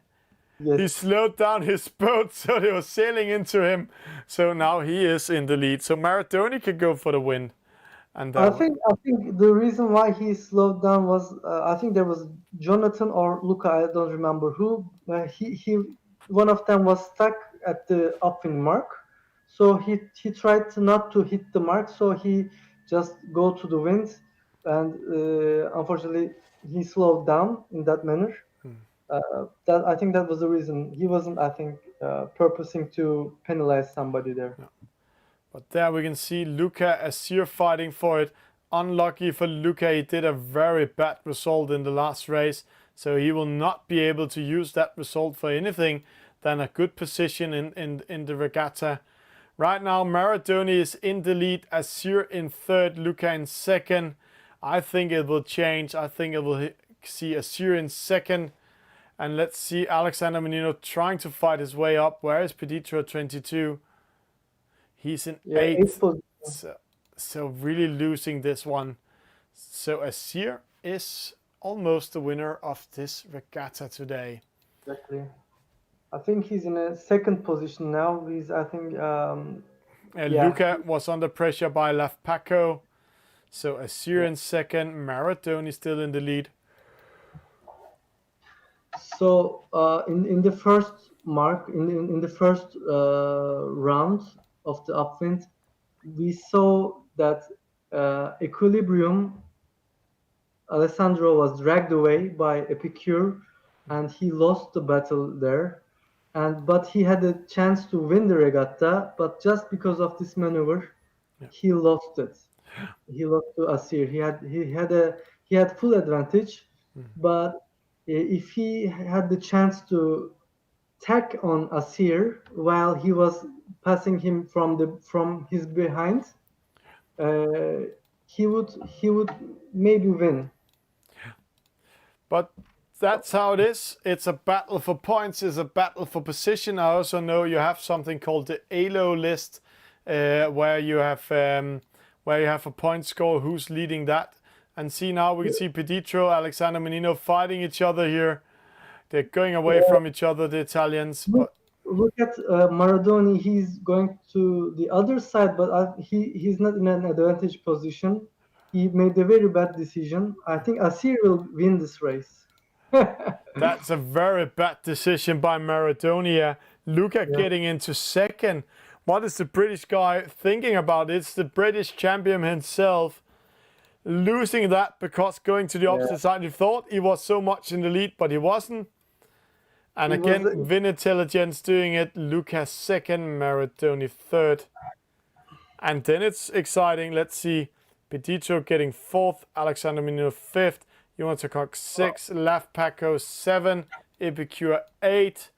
Yes. He slowed down his boat, so they were sailing into him. So now he is in the lead. So Maradoni could go for the win. And I think the reason why he slowed down was I think there was Jonathan or Luca, I don't remember who. He one of them was stuck at the upwind mark, so he tried not to hit the mark, so he just go to the wind, and unfortunately he slowed down in that manner. That I think that was the reason. He wasn't, I think, purposing to penalize somebody there. No. But there we can see Luca Asir fighting for it. Unlucky for Luca, he did a very bad result in the last race. So he will not be able to use that result for anything than a good position in the regatta. Right now, Maradoni is in the lead, Asir in third, Luca in second. I think it will change. I think it will see Asir in second. And let's see Alexander Menino trying to fight his way up. Where is Peditro 22? He's in 8th. So really losing this one. So Asir is almost the winner of this regatta today. Exactly. I think he's in a second position now. He's, I think, Luca was under pressure by Paco. So Asir in second, Maradoni still in the lead. So in the first mark, in the first round of the upwind, we saw that Equilibrium, Alessandro was dragged away by Epicure, and he lost the battle there. But he had a chance to win the regatta, but just because of this maneuver, he lost it. He lost to Asir. He had full advantage, but if he had the chance to tack on Asir while he was passing him from his behind, he would maybe win. But that's how it is. It's a battle for points. It's a battle for position. I also know you have something called the ELO list, where you have a point score. Who's leading that? And see, now we can see Peditro, Alexander Menino fighting each other here. They're going away from each other, the Italians. Look at Maradoni. He's going to the other side, but he's not in an advantage position. He made a very bad decision. I think Asir will win this race. That's a very bad decision by Maradoni. Luca getting into second. What is the British guy thinking about? It's the British champion himself. Losing that because going to the opposite side. He thought he was so much in the lead, but he wasn't. And It was again, Win Intelligence doing it. Lucas second, Maradoni third. And then it's exciting. Let's see. Pedito getting fourth, Alexander Menino fifth, Johan Cox sixth, Laf Paco seven, Epicure eight,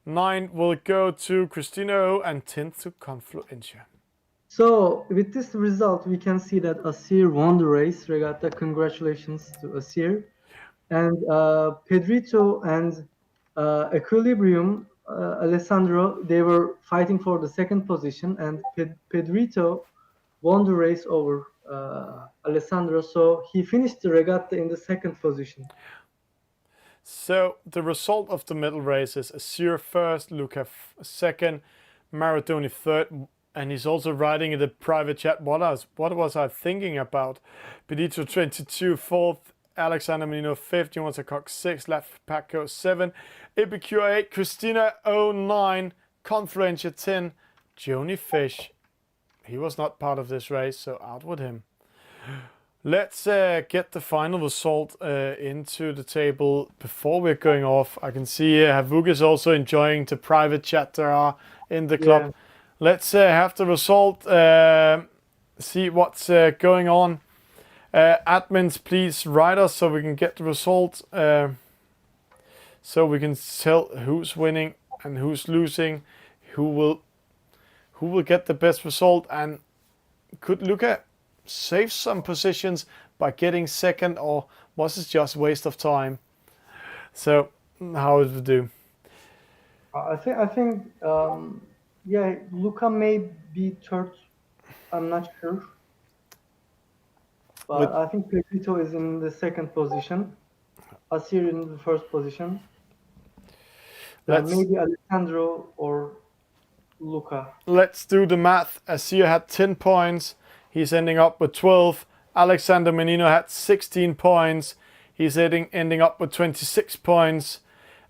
9 will go to Christina O, and 10th to Confluencia. So with this result, we can see that Asir won the race. Regatta, congratulations to Asir. And Pedrito and Equilibrium, Alessandro, they were fighting for the second position, and Pedrito won the race over Alessandro, so he finished the regatta in the second position. So the result of the medal race is Asir first, Luca second, Maradoni third, and he's also writing in the private chat, what was I thinking about? Pedito 22 fourth, Alexander Menino fifth, Johan Cox sixth, Laf Paco 7, Epicure 8, Christina 09, Confluencia 10, Joni Fish. He was not part of this race, so out with him. Let's get the final result into the table before we're going off. I can see Havuk is also enjoying the private chat there are in the club. Yeah. Let's have the result, see what's going on. Admins, please write us so we can get the result, so we can tell who's winning and who's losing, who will get the best result, and could Luca save some positions by getting second, or was it just waste of time? So how would we do? I think yeah, Luca may be third. I'm not sure, but I think Pedrito is in the second position, Asir in the first position. Maybe Alessandro or Luca. Let's do the math. Asir had 10 points. He's ending up with 12. Alexander Menino had 16 points. He's ending up with 26 points.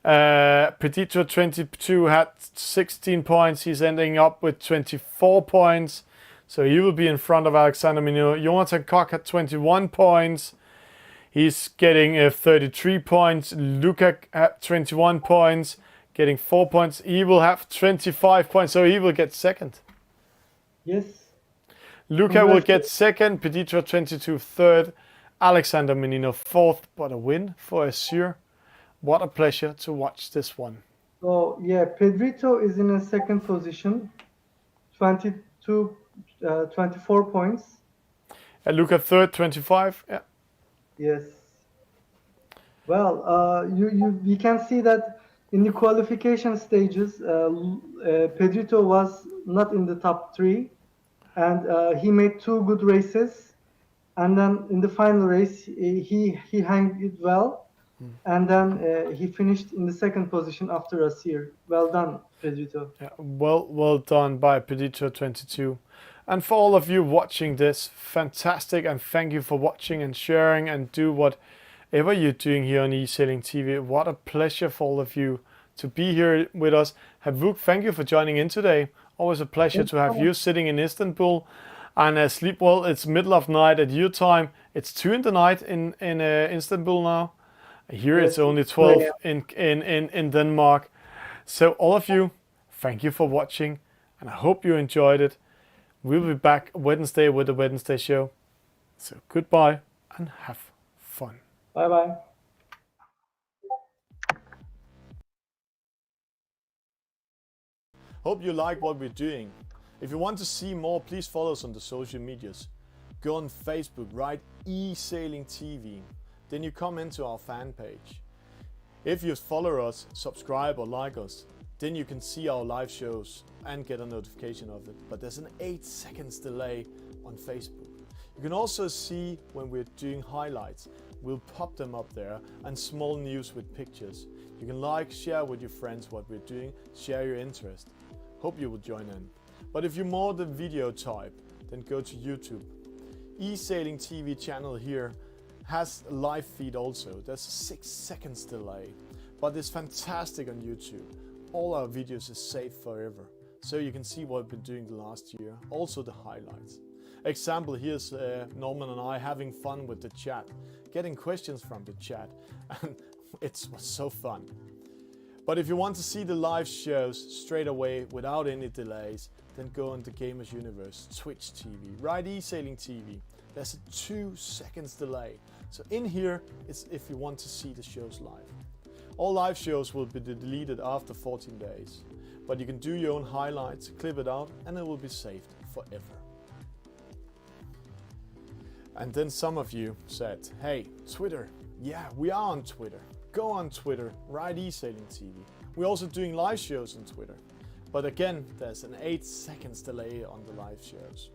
Pedito 22 had 16 points. He's ending up with 24 points. So he will be in front of Alexander Menino. Jonathan Koch had 21 points. He's getting 33 points. Luca had 21 points, getting 4 points. He will have 25 points, so he will get second. Yes. Luca will get second, Pedito 22 third, Alexander Menino fourth, but a win for Asir. What a pleasure to watch this one. So yeah, Pedrito is in a second position, 24 points. Luca third, 25. Yeah. Yes. Well, we can see that in the qualification stages, Pedrito was not in the top 3, and he made 2 good races, and then in the final race he hung it well, and then he finished in the second position after Asir. Well done, Pedrito. Yeah, well done by Pedito 22. And for all of you watching this, fantastic, and thank you for watching and sharing and do whatever you're doing here on Esailing TV. What a pleasure for all of you to be here with us. Havuk, thank you for joining in today. Always a pleasure to have you sitting in Istanbul. And sleep well. It's middle of night at your time. It's 2 in the night in Istanbul now. Here it's only 12 in Denmark. So all of you, thank you for watching, and I hope you enjoyed it. We'll be back Wednesday with the Wednesday show. So goodbye and have fun. Bye bye. Hope you like what we're doing. If you want to see more, please follow us on the social medias. Go on Facebook, write Esailing TV. Then you come into our fan page. If you follow us, subscribe or like us, then you can see our live shows and get a notification of it. But there's an 8 seconds delay on Facebook. You can also see when we're doing highlights. We'll pop them up there, and small news with pictures. You can like, share with your friends what we're doing, share your interest. Hope you will join in. But if you're more the video type, then go to YouTube. Esailing TV channel here has a live feed also. There's a 6 seconds delay, but it's fantastic on YouTube. All our videos are saved forever, so you can see what we've been doing the last year, also the highlights. Example, here's Norman and I having fun with the chat, getting questions from the chat, and it was so fun. But if you want to see the live shows straight away without any delays, then go on the Gamers Universe, Twitch TV, right Esailing TV. There's a 2 seconds delay. So in here, it's if you want to see the shows live. All live shows will be deleted after 14 days. But you can do your own highlights, clip it out, and it will be saved forever. And then some of you said, hey, Twitter. Yeah, we are on Twitter. Go on Twitter, right Esailing TV. We're also doing live shows on Twitter. But again, there's an 8 seconds delay on the live shows.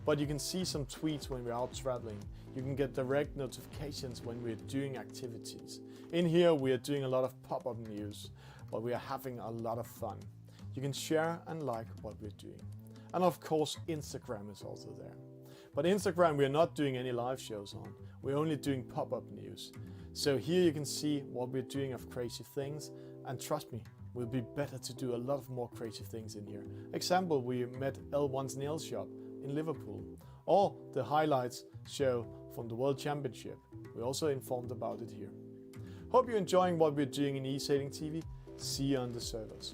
But you can see some tweets when we're out traveling. You can get direct notifications when we're doing activities. In here, we are doing a lot of pop-up news, but we are having a lot of fun. You can share and like what we're doing. And of course, Instagram is also there. But Instagram, we're not doing any live shows on. We're only doing pop-up news. So here you can see what we're doing of crazy things. And trust me, we'll be better to do a lot of more crazy things in here. Example, we met L1's nail shop in Liverpool. Or the highlights show from the World Championship. We also informed about it here. Hope you're enjoying what we're doing in Esailing TV. See you on the servers.